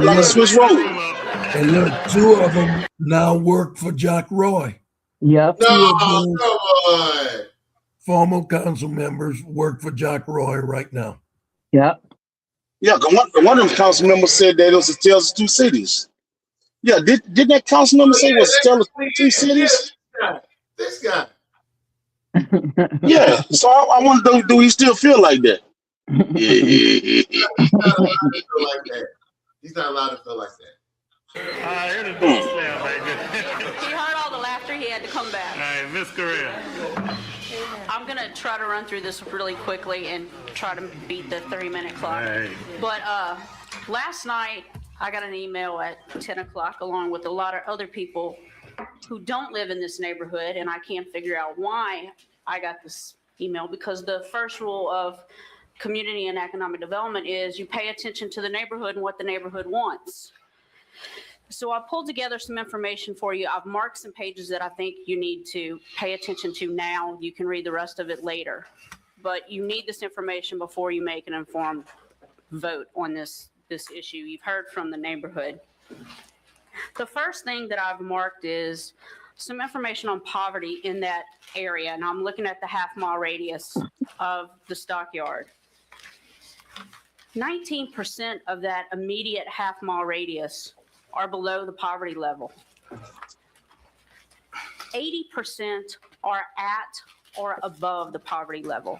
like a Swiss roll. And look, 2 of them now work for Jack Roy. Yep. No, come on. Former council members work for Jack Roy right now. Yep. Yeah, one of them council members said that it was a tale of 2 cities. Yeah, didn't that council member say it was a tale of 2 cities? This guy. Yeah, so I wonder, do he still feel like that? He's not allowed to feel like that. He's not allowed to feel like that. He heard all the laughter, he had to come back. All right, Miss Correa. I'm going to try to run through this really quickly and try to beat the 3-minute clock. Right. But last night, I got an email at 10 o'clock along with a lot of other people who don't live in this neighborhood, and I can't figure out why I got this email, because the first rule of community and economic development is you pay attention to the neighborhood and what the neighborhood wants. So I pulled together some information for you. I've marked some pages that I think you need to pay attention to now. You can read the rest of it later. But you need this information before you make an informed vote on this issue. You've heard from the neighborhood. The first thing that I've marked is some information on poverty in that area. And I'm looking at the half-mile radius of the stockyard. 19% of that immediate half-mile radius are below the poverty level. 80% are at or above the poverty level.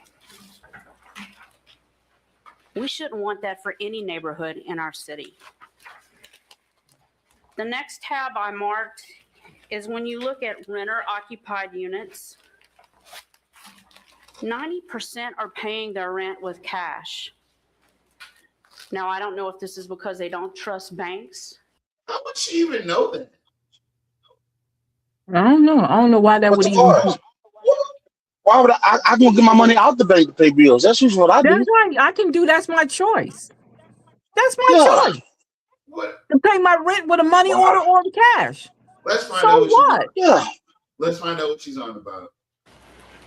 We shouldn't want that for any neighborhood in our city. The next tab I marked is when you look at renter-occupied units, 90% are paying their rent with cash. Now, I don't know if this is because they don't trust banks. How would she even know that? I don't know. I don't know why that would even. Why would I gonna get my money out the bank to pay bills? That's usually what I do. That's right. I can do. That's my choice. That's my choice. What? To pay my rent with a money order or the cash. Let's find So out what what? Yeah. Let's find out what she's on about.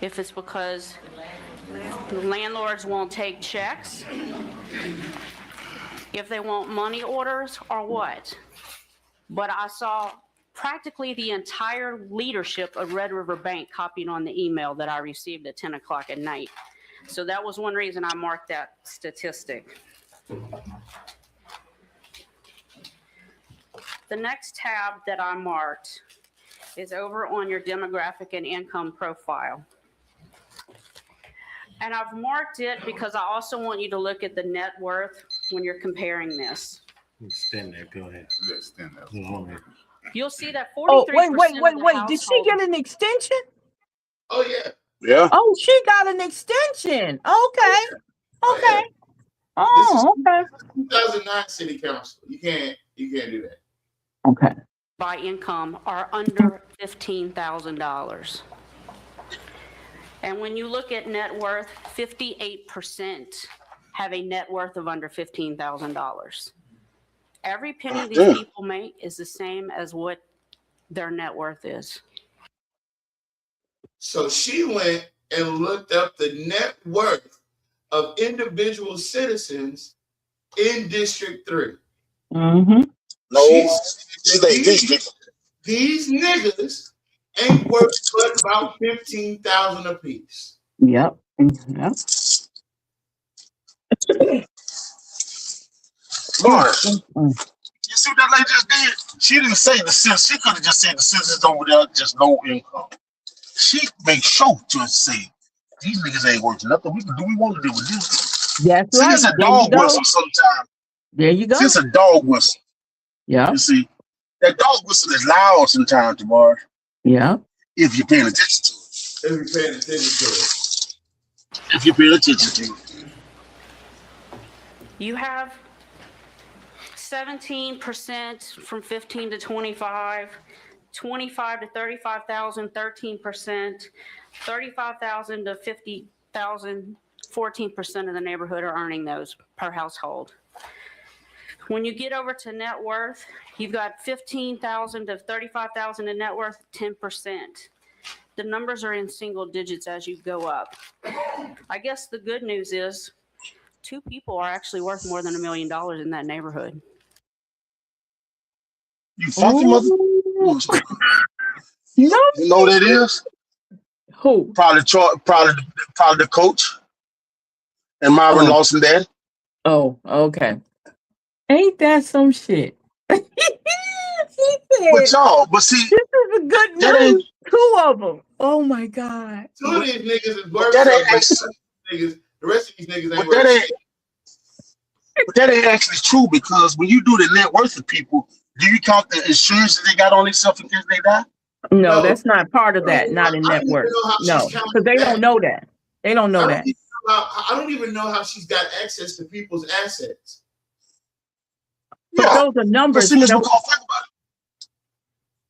If it's because the landlords won't take checks, if they want money orders, or what. But I saw practically the entire leadership of Red River Bank copied on the email that I received at 10 o'clock at night. So that was one reason I marked that statistic. The next tab that I marked is over on your demographic and income profile. And I've marked it because I also want you to look at the net worth when you're comparing this. Extend that, go ahead. Extend that. Go ahead. You'll see that 43% Oh, wait. Did she household- get an extension? Oh yeah. Yeah. Oh, she got an extension. Okay. Okay. This is Oh, okay. 2009 city council. You can't do that. Okay. by income are under $15,000. And when you look at net worth, 58% have a net worth of under $15,000. Every penny these people make is the same as what their net worth is. So she went and looked up the net worth of individual citizens in District 3. Mm-hmm. No, these niggas ain't worth but about $15,000 apiece. Yep. Yep. Mars, you see what that lady just did? She didn't say the citizens. She could have just said the citizens over there just low income. She made sure to say these niggas ain't worth nothing. We can do what we want to do with this. That's See, right. it's a dog whistle sometimes. There you go. See, it's a dog whistle. Yeah. You see, that dog whistle is loud sometimes, Tamar. Yeah. If you're paying attention to it. If you're paying attention to it. If you're paying attention to it. You have 17% from 15 to 25, 25 to 35,000, 13%, 35,000 to 50,000, 14% of the neighborhood are earning those per household. When you get over to net worth, you've got 15,000 to 35,000 in net worth, 10%. The numbers are in single digits as you go up. I guess the good news is 2 people are actually worth more than $1 million in that neighborhood. You funky mother. You know what it is? Who? Probably the coach and Myron Lawson dad. Oh, okay. Ain't that some shit? He said, But y'all, but see, this is a good news. 2 of them. Oh my God. 2 of these niggas is worth niggas. The rest of these niggas ain't but worth. But that ain't actually true, because when you do the net worth of people, do you count the insurance that they got on themselves in case they die? No, that's not part of that. Not in net worth. No, because they don't know that. They don't know that. I don't even know how she's got access to people's assets. But those are numbers. But see, Ms. McCall, think about it.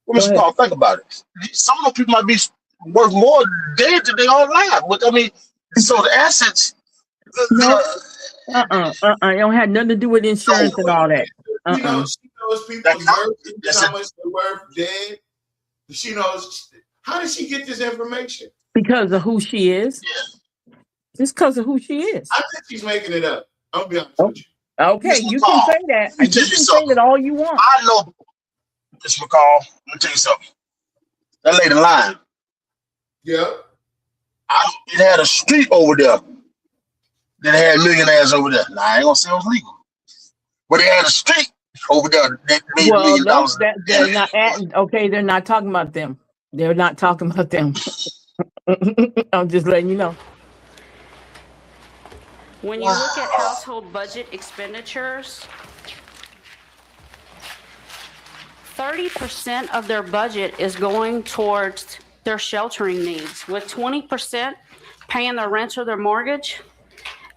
Well, Ms. McCall, think about it. Some of those people might be worth more dead than they are alive. But I mean, so the assets. No. It don't have nothing to do with insurance and all that. You know, she knows people's worth, how much they're worth dead. She knows. How did she get this information? Because of who she is. Yeah. Just because of who she is. I think she's making it up. I'll be honest with you. Okay, you can say that. You can say that all you want. I know, Ms. McCall, let me tell you something. That lady lying. Yeah. It had a street over there that had millionaires over there. Now, I ain't gonna say it was legal, but they had a street over there that made $1 million. They're not okay, they're not talking about them. They're not talking about them. I'm just letting you know. When you look at household budget expenditures, 30% of their budget is going towards their sheltering needs, with 20% paying their rent or their mortgage,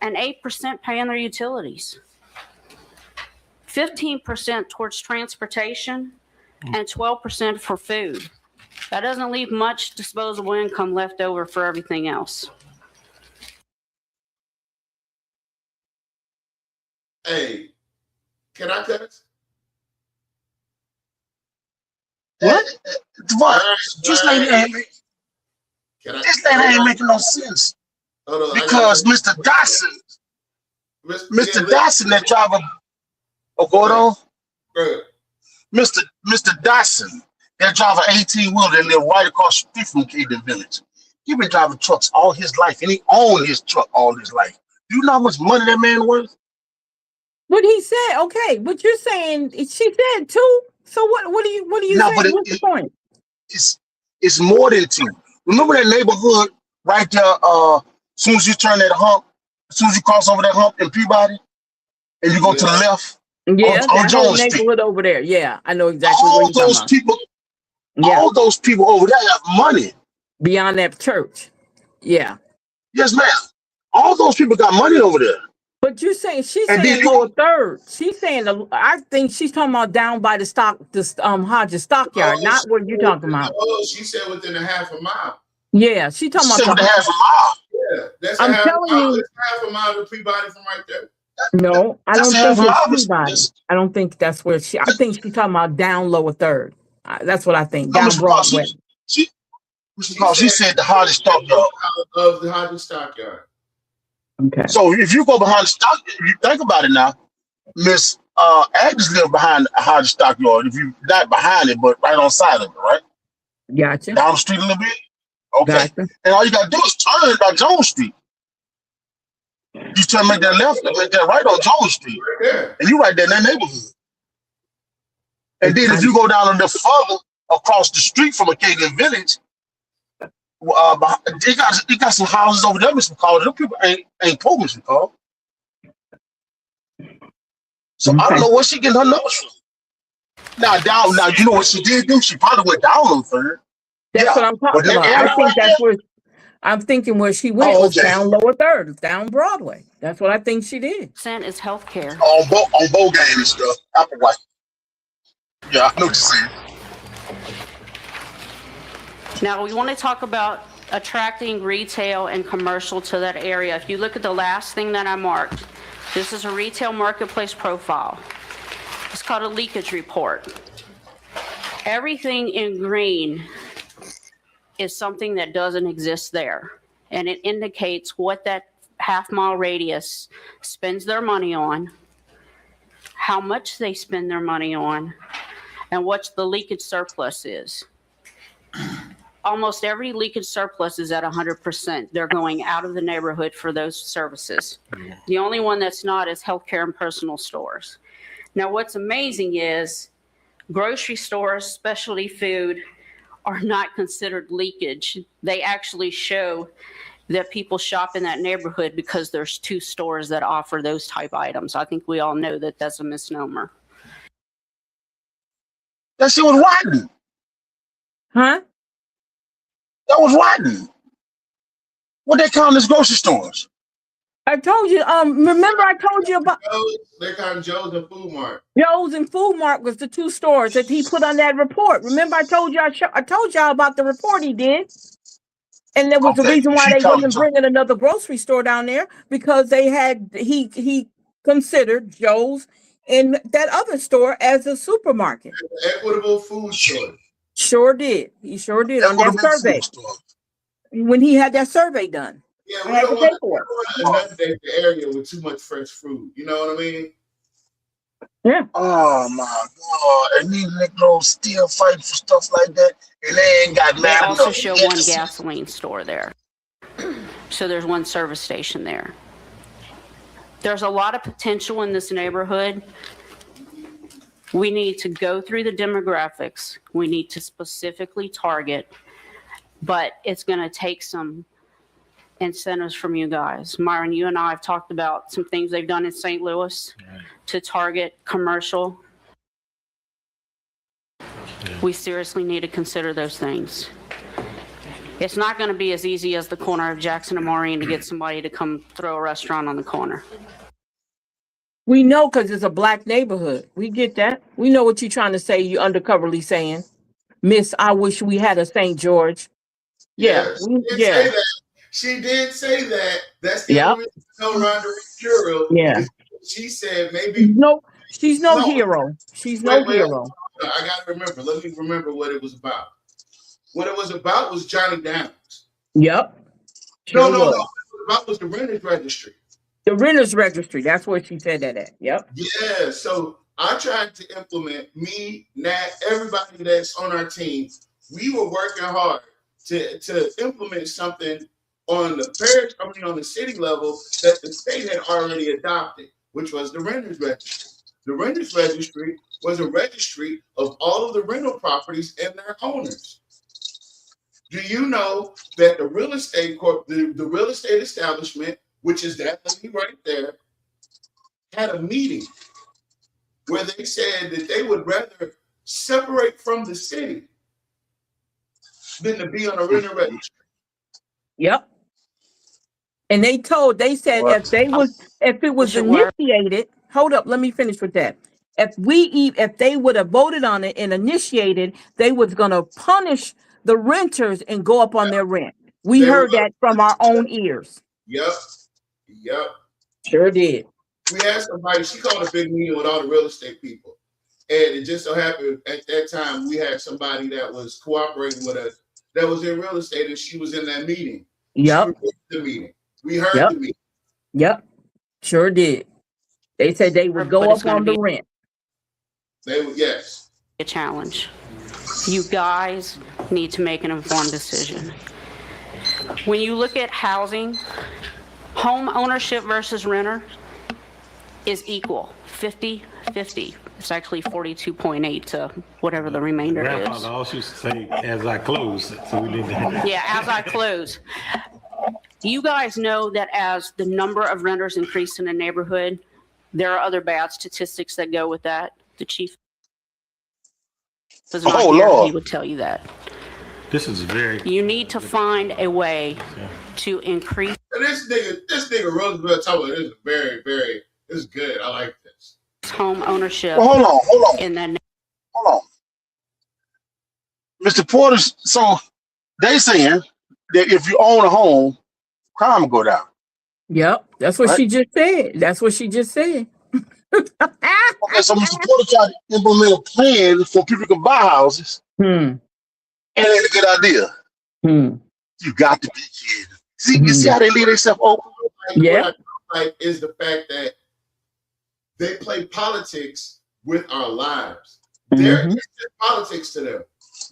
and 8% paying their utilities. 15% towards transportation, and 12% for food. That doesn't leave much disposable income left over for everything else. Hey, can I cuss? What? This lady ain't making no sense. Because Mr. Dawson, that driver, Mr. Dawson, that driver 18-wheeler that live right across the street from Caden Village. He been driving trucks all his life, and he owned his truck all his life. Do you know how much money that man worth? What he said, okay, but you're saying she said 2. So what are you saying? What's the point? It's more than 2. Remember that neighborhood right there soon as you turn that hump, as soon as you cross over that hump in Peabody, and you go to the left Yeah, on that whole Jones Street, neighborhood over there. Yeah, I know exactly what all you're talking those about. people, Yeah, all those people over there have money. beyond that church. Yeah. Yes, ma'am. All those people got money over there. But you're saying she's And then saying you, lower third. She's saying I think she's talking about down by the Hodges stockyard, not what you're talking about. She said within a half a mile. Yeah, she talking about the half a mile. Yeah, that's I'm a half telling a mile. you. It's half a mile to Peabody from right there. No, I That's don't half think a it's mile. Peabody. I don't think that's where I think she's talking about down lower third. That's what I think. No, Down Mr. Paul, Broadway. she said the Hodges stockyard. Of the Hodges stockyard. Okay. So if you go behind the stock, if you think about it now, Miss Agnes lived behind the Hodges stockyard. If you not behind it, but right on side of it, right? Gotcha. Down the street a little bit. Okay. Gotcha. And all you gotta do is turn by Jones Street. You turn, make that left, and make that right on Jones Street, and you right there in that neighborhood. And then if you go down a little further across the street from Acadian Village, they got some houses over there, Mr. McCall. Them people ain't poor, Mr. McCall. So I don't know where she getting her numbers from. Now, you know what she did do? She probably went down on third. That's what I'm talking about. I think that's where I'm thinking where she went was down lower third, down Broadway. That's what I think she did. Percent is healthcare. On both games and stuff. Applewhite. Yeah, I know what you're saying. Now, we want to talk about attracting retail and commercial to that area. If you look at the last thing that I marked, this is a retail marketplace profile. It's called a leakage report. Everything in green is something that doesn't exist there. And it indicates what that half-mile radius spends their money on, how much they spend their money on, and what the leakage surplus is. Almost every leakage surplus is at 100%. They're going out of the neighborhood for those services. The only one that's not is healthcare and personal stores. Now, what's amazing is grocery stores, specialty food are not considered leakage. They actually show that people shop in that neighborhood because there's 2 stores that offer those type items. I think we all know that that's a misnomer. That shit was rotten. Huh? That was rotten. What they call as grocery stores? I told you, remember I told you about They call Joe's and Food Mart. Joe's and Food Mart was the 2 stores that he put on that report. Remember I told y'all about the report he did. And there was a reason why they wasn't bringing another grocery store down there, because they had he considered Joe's and that other store as a supermarket. Equitable food store. Sure did. He sure did on that survey. When he had that survey done. Yeah, I had to pay for it. Inundate the area with too much fresh fruit. You know what I mean? Yeah. Oh my God! And these niggas still fighting for stuff like that, and they ain't got They mad also enough. show one gasoline store there. So there's one service station there. There's a lot of potential in this neighborhood. We need to go through the demographics. We need to specifically target, but it's going to take some incentives from you guys. Myron, you and I have talked about some things they've done in St. Louis to target commercial. We seriously need to consider those things. It's not going to be as easy as the corner of Jackson and Maureen to get somebody to come throw a restaurant on the corner. We know because it's a black neighborhood. We get that. We know what you're trying to say. You undercoverly saying, Miss, I wish we had a St. George. Yeah. She did say that. That's the only reason to go around the hero. Yeah. She said maybe. No, she's no hero. She's no hero. I got to remember. Let me remember what it was about. What it was about was Johnny Downs. Yep. No. What it was about was the renters registry. The renters registry. That's where she said that at. Yep. Yeah. So I tried to implement me, Nat, everybody that's on our team. We were working hard to implement something on the city level that the state had already adopted, which was the renters registry. The renters registry was a registry of all of the rental properties and their owners. Do you know that the real estate the real estate establishment, which is that lady right there, had a meeting where they said that they would rather separate from the city than to be on a renter registry. Yep. And they said if it was initiated, hold up, let me finish with that. If they would have voted on it and initiated, they was gonna punish the renters and go up on their rent. We heard that from our own ears. Yep. Sure did. We had somebody, she called a big meeting with all the real estate people. And it just so happened at that time we had somebody that was cooperating with us that was in real estate, and she was in that meeting. Yep. The meeting. We heard the meeting. Yep. Sure did. They said they would go up on the rent. They would, yes. A challenge. You guys need to make an informed decision. When you look at housing, home ownership versus renter is equal, 50-50. It's actually 42.8 to whatever the remainder is. Grandfather always used to say, as I close, so we need to. Yeah, as I close. You guys know that as the number of renters increase in a neighborhood, there are other bad statistics that go with that. The chief was not here, Lord. he would tell you that. This is very. You need to find a way to increase. This nigga Roosevelt talking about this is very, very, this is good. I like this. Home ownership. Well, hold on. In that Hold on. Mr. Porter, so they saying that if you own a home, crime will go down. Yep. That's what she just said. That's what she just said. Okay, so Mr. Porter tried to implement a plan for people to buy houses. And it ain't a good idea. You got to be kidding. See, you see how they leave themselves open? What I like is the fact that they play politics with our lives. There is just politics to them.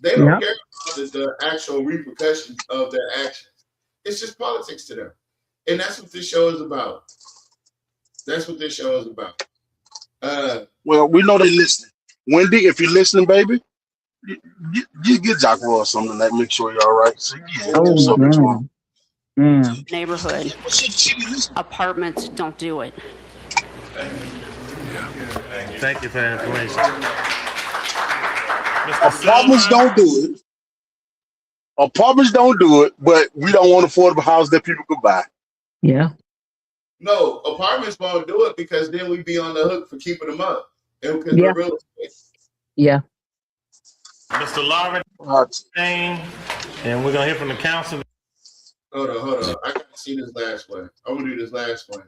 They don't care about the actual repercussions of their actions. It's just politics to them. And that's what this show is about. That's what this show is about. Well, we know they listening. Wendy, if you're listening, baby, you get Jock Roy or something that make sure you're all right. So neighborhood. Apartments don't do it. Thank you for that information. Apartments don't do it. Apartments don't do it, but we don't want affordable houses that people could buy. Yeah. No, apartments won't do it because then we'd be on the hook for keeping them up. And because we're real estate. Yeah. Mr. Larvin, and we're gonna hear from the council. Hold on. I gotta see this last one. I'm gonna do this last one.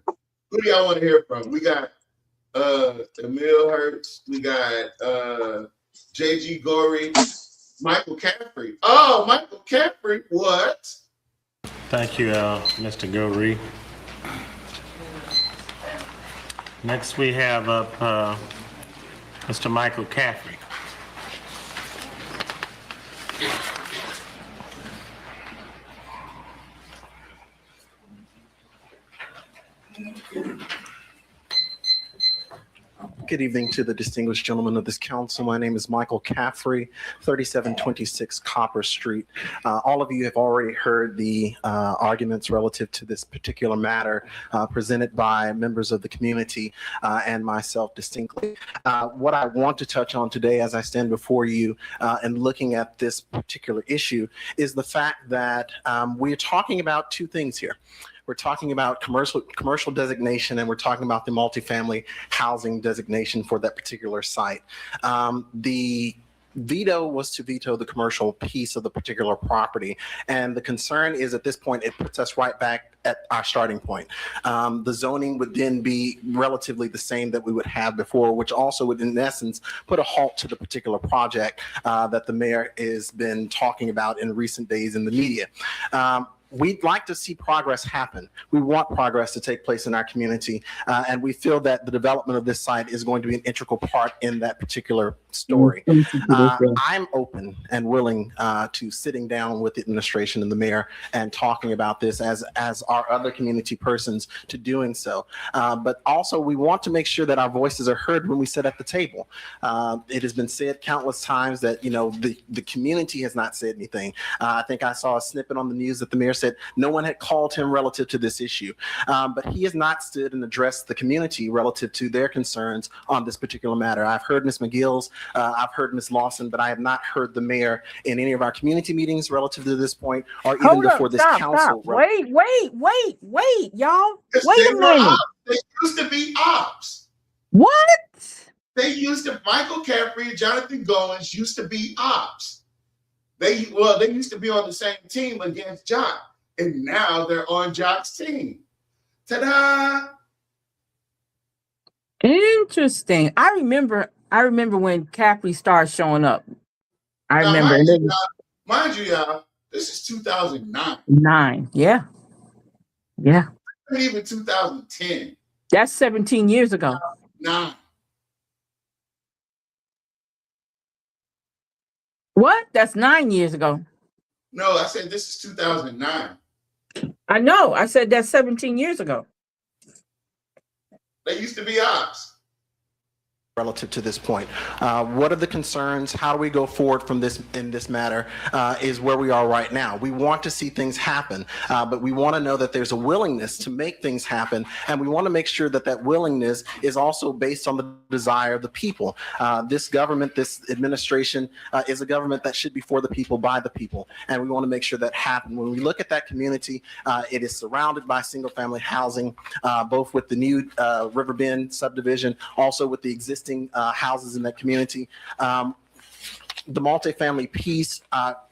Who do y'all want to hear from? We got Emil Hertz, we got JG Gorey, Michael Caffrey. Oh, Michael Caffrey, what? Thank you, Mr. Gorey. Next we have up Mr. Michael Caffrey. Good evening to the distinguished gentlemen of this council. My name is Michael Caffrey, 3726 Copper Street. All of you have already heard the arguments relative to this particular matter presented by members of the community and myself distinctly. What I want to touch on today as I stand before you and looking at this particular issue is the fact that we're talking about two things here. We're talking about commercial designation, and we're talking about the multifamily housing designation for that particular site. The veto was to veto the commercial piece of the particular property. And the concern is at this point, it puts us right back at our starting point. The zoning would then be relatively the same that we would have before, which also would in essence put a halt to the particular project that the mayor has been talking about in recent days in the media. we'd like to see progress happen. We want progress to take place in our community, and we feel that the development of this site is going to be an integral part in that particular story. I'm open and willing to sitting down with the administration and the mayor and talking about this as our other community persons to doing so. But also we want to make sure that our voices are heard when we sit at the table. It has been said countless times that, the community has not said anything. I think I saw a snippet on the news that the mayor said no one had called him relative to this issue. But he has not stood and addressed the community relative to their concerns on this particular matter. I've heard Ms. McGill's, I've heard Ms. Lawson, but I have not heard the mayor in any of our community meetings relative to this point, or even before this council. Wait, y'all. Wait a minute. They used to be ops. What? Michael Caffrey and Jonathan Goins used to be ops. They used to be on the same team against Jock, and now they're on Jock's team. Ta-da! Interesting. I remember when Caffrey started showing up. I remember. Mind you, y'all, this is 2009. 9, yeah. Not even 2010. That's 17 years ago. 9. What? That's 9 years ago. No, I said this is 2009. I know. I said that's 17 years ago. They used to be ops. Relative to this point, what are the concerns? How do we go forward from this in this matter? Is where we are right now. We want to see things happen, but we want to know that there's a willingness to make things happen, and we want to make sure that that willingness is also based on the desire of the people. This government, this administration, is a government that should be for the people, by the people, and we want to make sure that happens. When we look at that community, it is surrounded by single-family housing, both with the new Riverbend subdivision, also with the existing houses in that community. The multifamily piece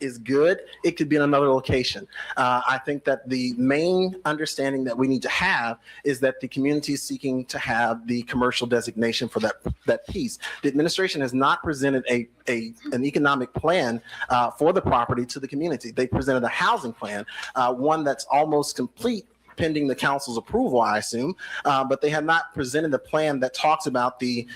is good. It could be in another location. I think that the main understanding that we need to have is that the community is seeking to have the commercial designation for that piece. The administration has not presented an economic plan for the property to the community. They presented a housing plan, one that's almost complete, pending the council's approval, I assume, but they have not presented a plan that talks about the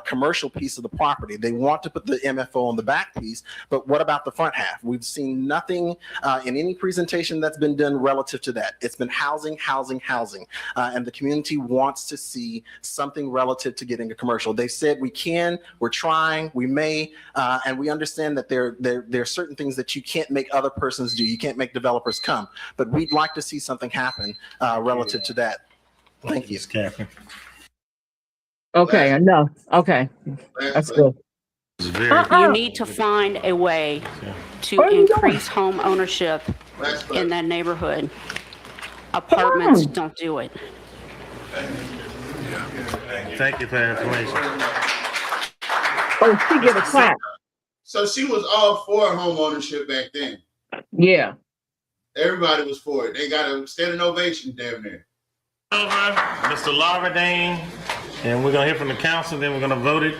commercial piece of the property. They want to put the MFO on the back piece, but what about the front half? We've seen nothing in any presentation that's been done relative to that. It's been housing, and the community wants to see something relative to getting a commercial. They said we can, we're trying, we may, and we understand that there are certain things that you can't make other persons do. You can't make developers come, but we'd like to see something happen relative to that. Thank you. Okay, enough. Okay, that's good. You need to find a way to increase home ownership in that neighborhood. Apartments don't do it. Thank you for the information. Oh, she get a clap. So she was all for home ownership back then. Yeah. Everybody was for it. They got a standing ovation damn near. Mr. Larvadane, and we're gonna hear from the council, then we're gonna vote it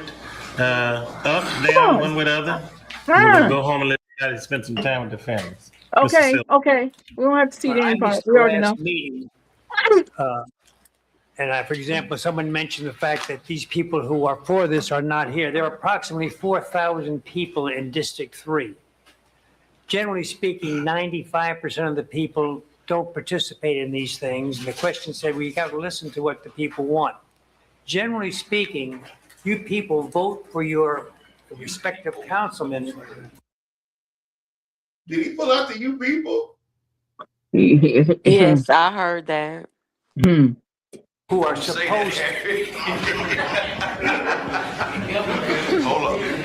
up, down, one way or the other. We're gonna go home and let everybody spend some time with their families. Okay, okay. We don't have to see the end part. We already know. Meeting, and for example, someone mentioned the fact that these people who are for this are not here. There are approximately 4,000 people in District 3. Generally speaking, 95% of the people don't participate in these things. And the question said, we got to listen to what the people want. Generally speaking, you people vote for your respective councilmen. Did he pull out the you people? Yes, I heard that. Who are supposed to.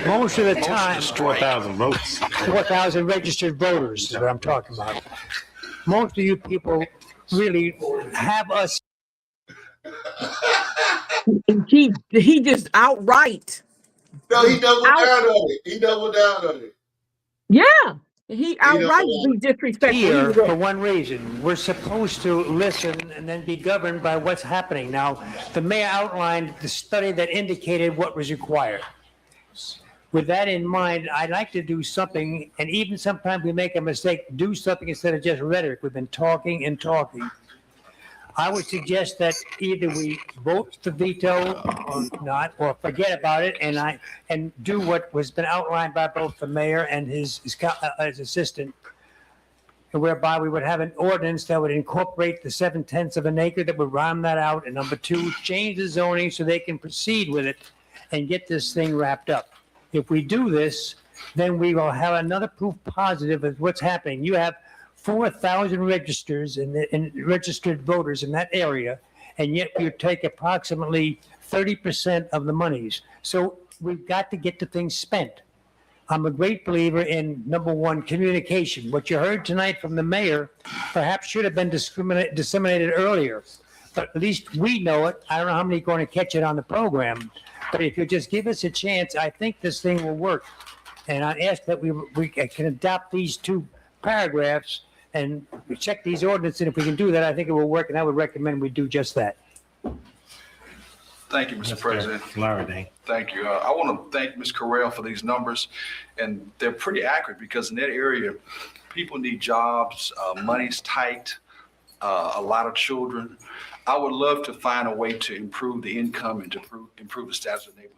Most of the time. 4,000 votes. 4,000 registered voters is what I'm talking about. Most of you people really have us. He just outright. No, he doubled down on it. He doubled down on it. Yeah. He outright be disrespectful. Here for one reason. We're supposed to listen and then be governed by what's happening. Now, the mayor outlined the study that indicated what was required. with that in mind, I'd like to do something, and even sometimes we make a mistake, do something instead of just rhetoric. We've been talking and talking. I would suggest that either we vote to veto or not, or forget about it, and do what was been outlined by both the mayor and his assistant, whereby we would have an ordinance that would incorporate the 7/10 of an acre that would round that out. And number two, change the zoning so they can proceed with it and get this thing wrapped up. If we do this, then we will have another proof positive of what's happening. You have 4,000 registers and registered voters in that area, and yet you take approximately 30% of the monies. So we've got to get the things spent. I'm a great believer in, number one, communication. What you heard tonight from the mayor perhaps should have been disseminated earlier, but at least we know it. I don't know how many are going to catch it on the program, but if you just give us a chance, I think this thing will work. And I ask that we can adopt these two paragraphs and check these ordinances. And if we can do that, I think it will work, and I would recommend we do just that. Thank you, Mr. President. Thank you. I want to thank Ms. Correll for these numbers, and they're pretty accurate because in that area, people need jobs, money's tight, a lot of children. I would love to find a way to improve the income and to improve the status of the neighborhood.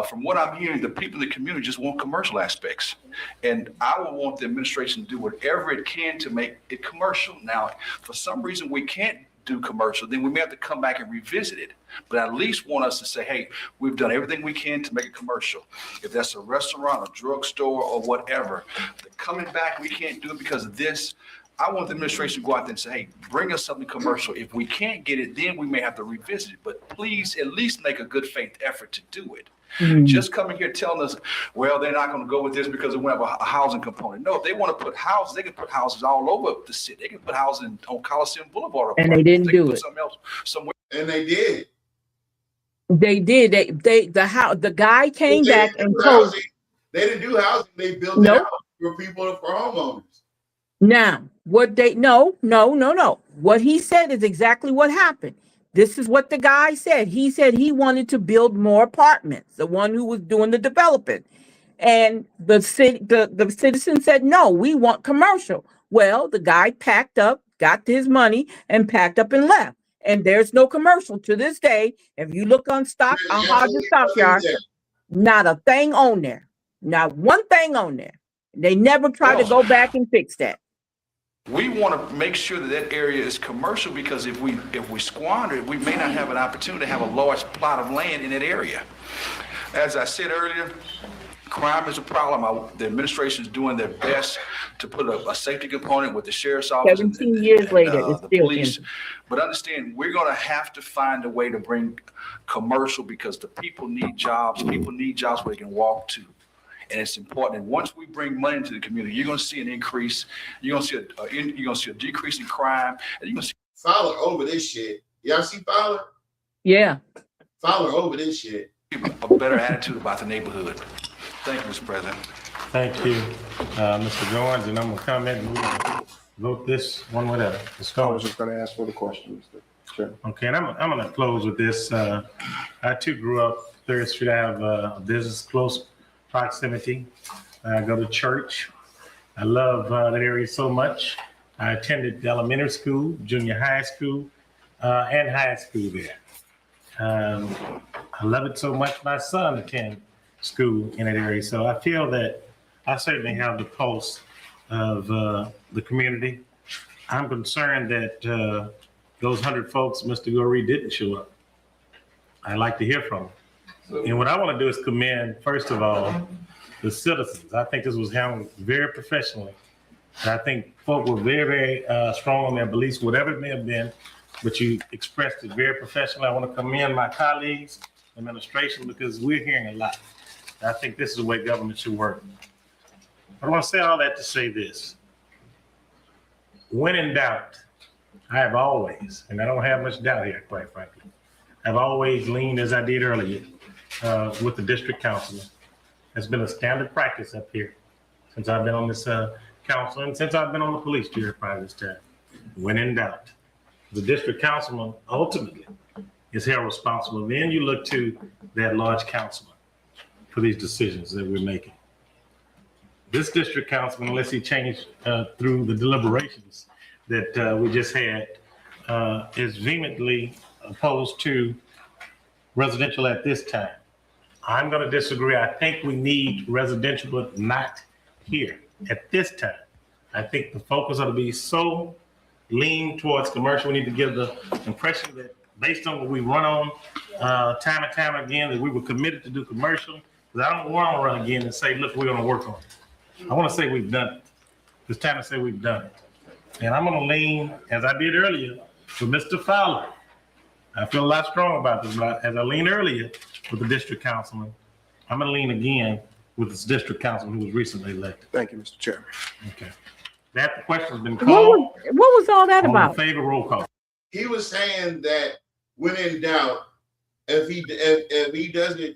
From what I'm hearing, the people in the community just want commercial aspects. And I would want the administration to do whatever it can to make it commercial. Now, for some reason, we can't do commercial, then we may have to come back and revisit it. But at least want us to say, hey, we've done everything we can to make it commercial. If that's a restaurant, a drugstore, or whatever, coming back, we can't do it because of this. I want the administration to go out there and say, hey, bring us something commercial. If we can't get it, then we may have to revisit it. But please at least make a good faith effort to do it. Just coming here telling us, well, they're not going to go with this because we have a housing component. No, if they want to put houses, they can put houses all over the city. They can put houses on Coliseum Boulevard. And they didn't do it. Something else somewhere. And they did. They did. The guy came back and told. They didn't do housing. They built it out for people, for homeowners. Now, no. What he said is exactly what happened. This is what the guy said. He said he wanted to build more apartments, the one who was doing the developing. And the citizen said, no, we want commercial. Well, the guy packed up, got his money, and packed up and left. And there's no commercial to this day. If you look on Hodges Stockyard, not a thing on there. Not one thing on there. They never try to go back and fix that. We want to make sure that area is commercial because if we squander it, we may not have an opportunity to have a large plot of land in that area. As I said earlier, crime is a problem. The administration is doing their best to put a safety component with the sheriff's office. 17 years later, it's the still police. empty. But understand, we're going to have to find a way to bring commercial because the people need jobs. People need jobs where they can walk to. And it's important. And once we bring money into the community, you're going to see an increase. You're going to see a decrease in crime. And you're going to see Fowler over this shit. Y'all see Fowler? Yeah. Fowler over this shit. a better attitude about the neighborhood. Thank you, Mr. President. Thank you, Mr. Goins, and I'm gonna comment and we're gonna vote this one way or the other. I was just gonna ask for the question, Mr. Chair. Okay, and I'm gonna close with this. I too grew up 3rd Street. I have a business close proximity. I go to church. I love that area so much. I attended elementary school, junior high school, and high school there. I love it so much. My son attended school in that area. So I feel that I certainly have the pulse of the community. I'm concerned that those 100 folks, Mr. Goree, didn't show up. I'd like to hear from them. And what I want to do is commend, first of all, the citizens. I think this was handled very professionally. And I think folk were very, very strong on their beliefs, whatever it may have been, but you expressed it very professionally. I want to commend my colleagues, administration, because we're hearing a lot. I think this is the way government should work. I want to say all that to say this. When in doubt, I have always, and I don't have much doubt here, quite frankly, I've always leaned, as I did earlier, with the district councilman. It's been a standard practice up here since I've been on this council and since I've been on the police jury prior to this time. When in doubt, the district councilman ultimately is held responsible. Then you look to that large councilman. for these decisions that we're making. This district councilman, unless he changed through the deliberations that we just had, is vehemently opposed to residential at this time. I'm going to disagree. I think we need residential, but not here at this time. I think the focus ought to be so lean towards commercial. We need to give the impression that based on what we run on time and time again, that we were committed to do commercial. Because I don't want to run again and say, look, we're going to work on it. I want to say we've done it. It's time to say we've done it. And I'm going to lean, as I did earlier, with Mr. Fowler. I feel a lot strong about this, but as I leaned earlier with the district councilman, I'm going to lean again with this district councilman who was recently elected. Thank you, Mr. Chairman. Okay. That question's been called. What was all that On about? the favor, roll call. He was saying that when in doubt, if he doesn't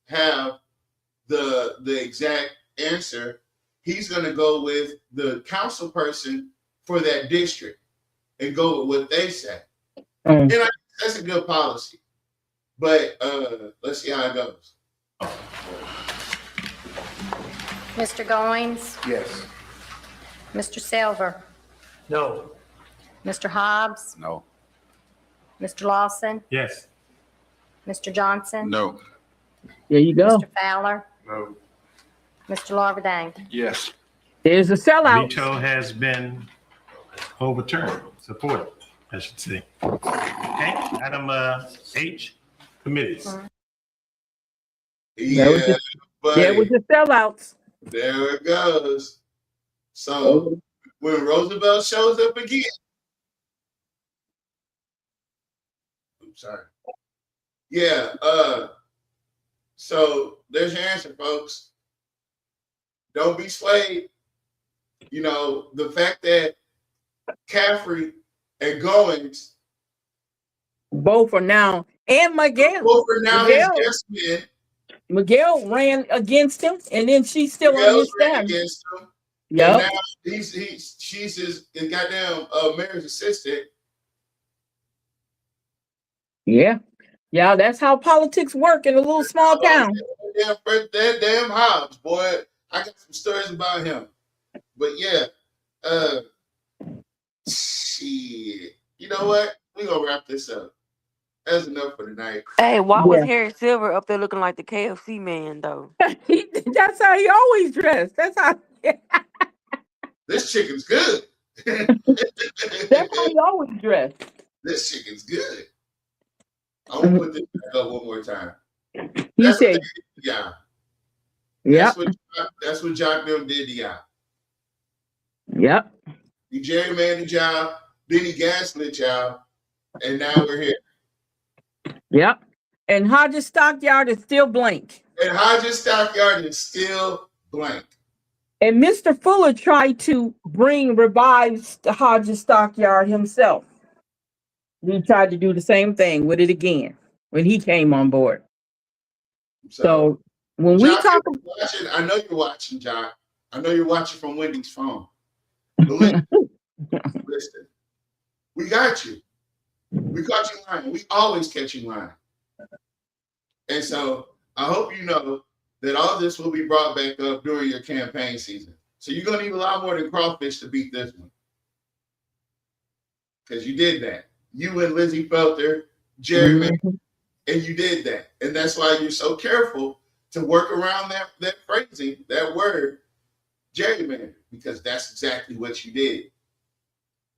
have the exact answer, he's going to go with the council person for that district and go with what they say. And that's a good policy. But let's see how it goes. Mr. Goins, Yes. Mr. Silver, No. Mr. Hobbs, No. Mr. Lawson, Yes. Mr. Johnson, No. There you go. Mr. Fowler, No. Mr. Larvadang. Yes. There's a sellout. Veto has been overturned, supported, I should say. Okay, item H, committees. Yeah, There was the sellouts. there it goes. So when Roosevelt shows up again, oops, sorry. Yeah, so there's your answer, folks. Don't be swayed. You know, the fact that Caffrey and Goins Both are now, and Miguel. both are now his yes men. Miguel ran against him, and then she's still on Miguel's his ran side. against him. Yep. And now she's his goddamn mayor's assistant. Yeah. Yeah, that's how politics work in a little small town. That damn Hobbs, boy. I got some stories about him. But yeah, shit. You know what? We're gonna wrap this up. That's enough for tonight. Hey, why was Yeah. Harry Silver up there looking like the KFC man though? That's how he always dressed. That's how This chicken's good. that's how he always dressed. This chicken's good. I'm gonna put this back up one more time. He That's said, what they did to y'all. Yep. That's what Jock them did to y'all. Yep. He gerrymandered y'all, then he gaslit y'all, and now we're here. Yep. And Hodges Stockyard is still blank. And Hodges Stockyard is still blank. And Mr. Fuller tried to revive the Hodges Stockyard himself. He tried to do the same thing with it again when he came on board. So when we Jock, talk, watching, I know you're watching, Jock. I know you're watching from Wendy's phone. But listen, we got you. We caught you lying. We always catch you lying. And so I hope you know that all this will be brought back up during your campaign season. So you're going to need a lot more than crawfish to beat this one. Because you did that. You and Lizzie Felter, Jerry, and you did that. And that's why you're so careful to work around that phrasing, that word, gerrymander, because that's exactly what you did.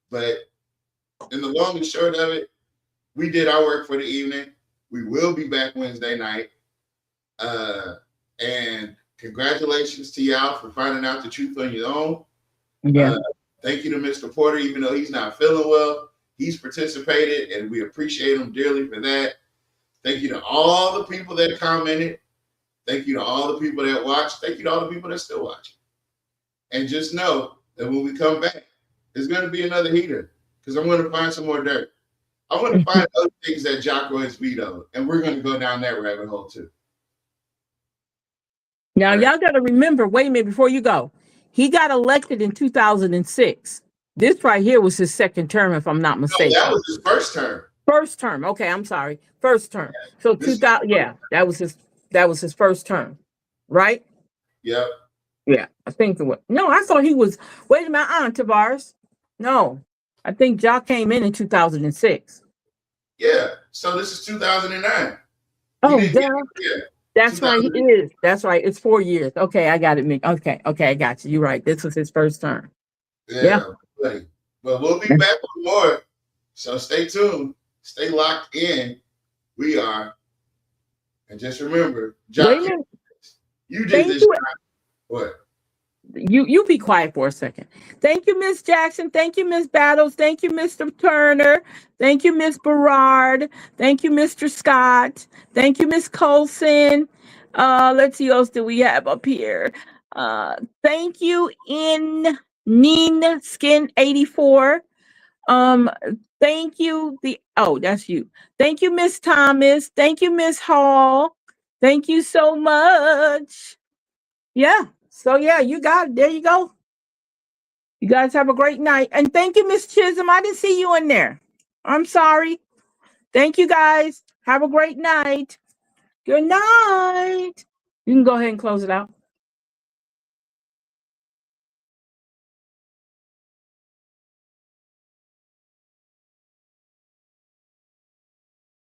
But in the long and short of it, we did our work for the evening. We will be back Wednesday night. And congratulations to y'all for finding out the truth on your own. Yeah. Thank you to Mr. Porter, even though he's not feeling well. He's participated, and we appreciate him dearly for that. Thank you to all the people that commented. Thank you to all the people that watched. Thank you to all the people that still watching. And just know that when we come back, there's going to be another heater because I'm going to find some more dirt. I want to find other things that Jock Roy's vetoed, and we're going to go down that rabbit hole too. now y'all got to remember, wait a minute before you go. He got elected in 2006. This right here was his second term, if I'm not mistaken. No, that was his first term. First term. Okay, I'm sorry. First term. So 2000, yeah, that was his first term. right? Yep. Yeah, I think it was. No, I thought he was. Wait a minute, Tavares. No, I think Ja came in 2006. Yeah. So this is 2009. Oh, He didn't duh. get yeah. That's right. He 2000. is. That's right. It's 4 years. Okay, I got it. Okay, I got you. You're right. This was his first term. Yeah. Yeah, buddy. But we'll be back with more. So stay tuned. Stay locked in. We are. And just remember, Wait a Jock, minute. you did Thank this. you. What? You be quiet for a second. Thank you, Miss Jackson. Thank you, Miss Battles. Thank you, Mr. Turner. Thank you, Miss Berard. Thank you, Mr. Scott. Thank you, Miss Colson. Let's see what else do we have up here. Thank you, in Neen Skin 84. Thank you. That's you. Thank you, Miss Thomas. Thank you, Miss Hall. Thank you so much. Yeah. So yeah, you got it. There you go. You guys have a great night. And thank you, Miss Chisholm. I didn't see you in there. I'm sorry. Thank you guys. Have a great night. Good night. You can go ahead and close it out.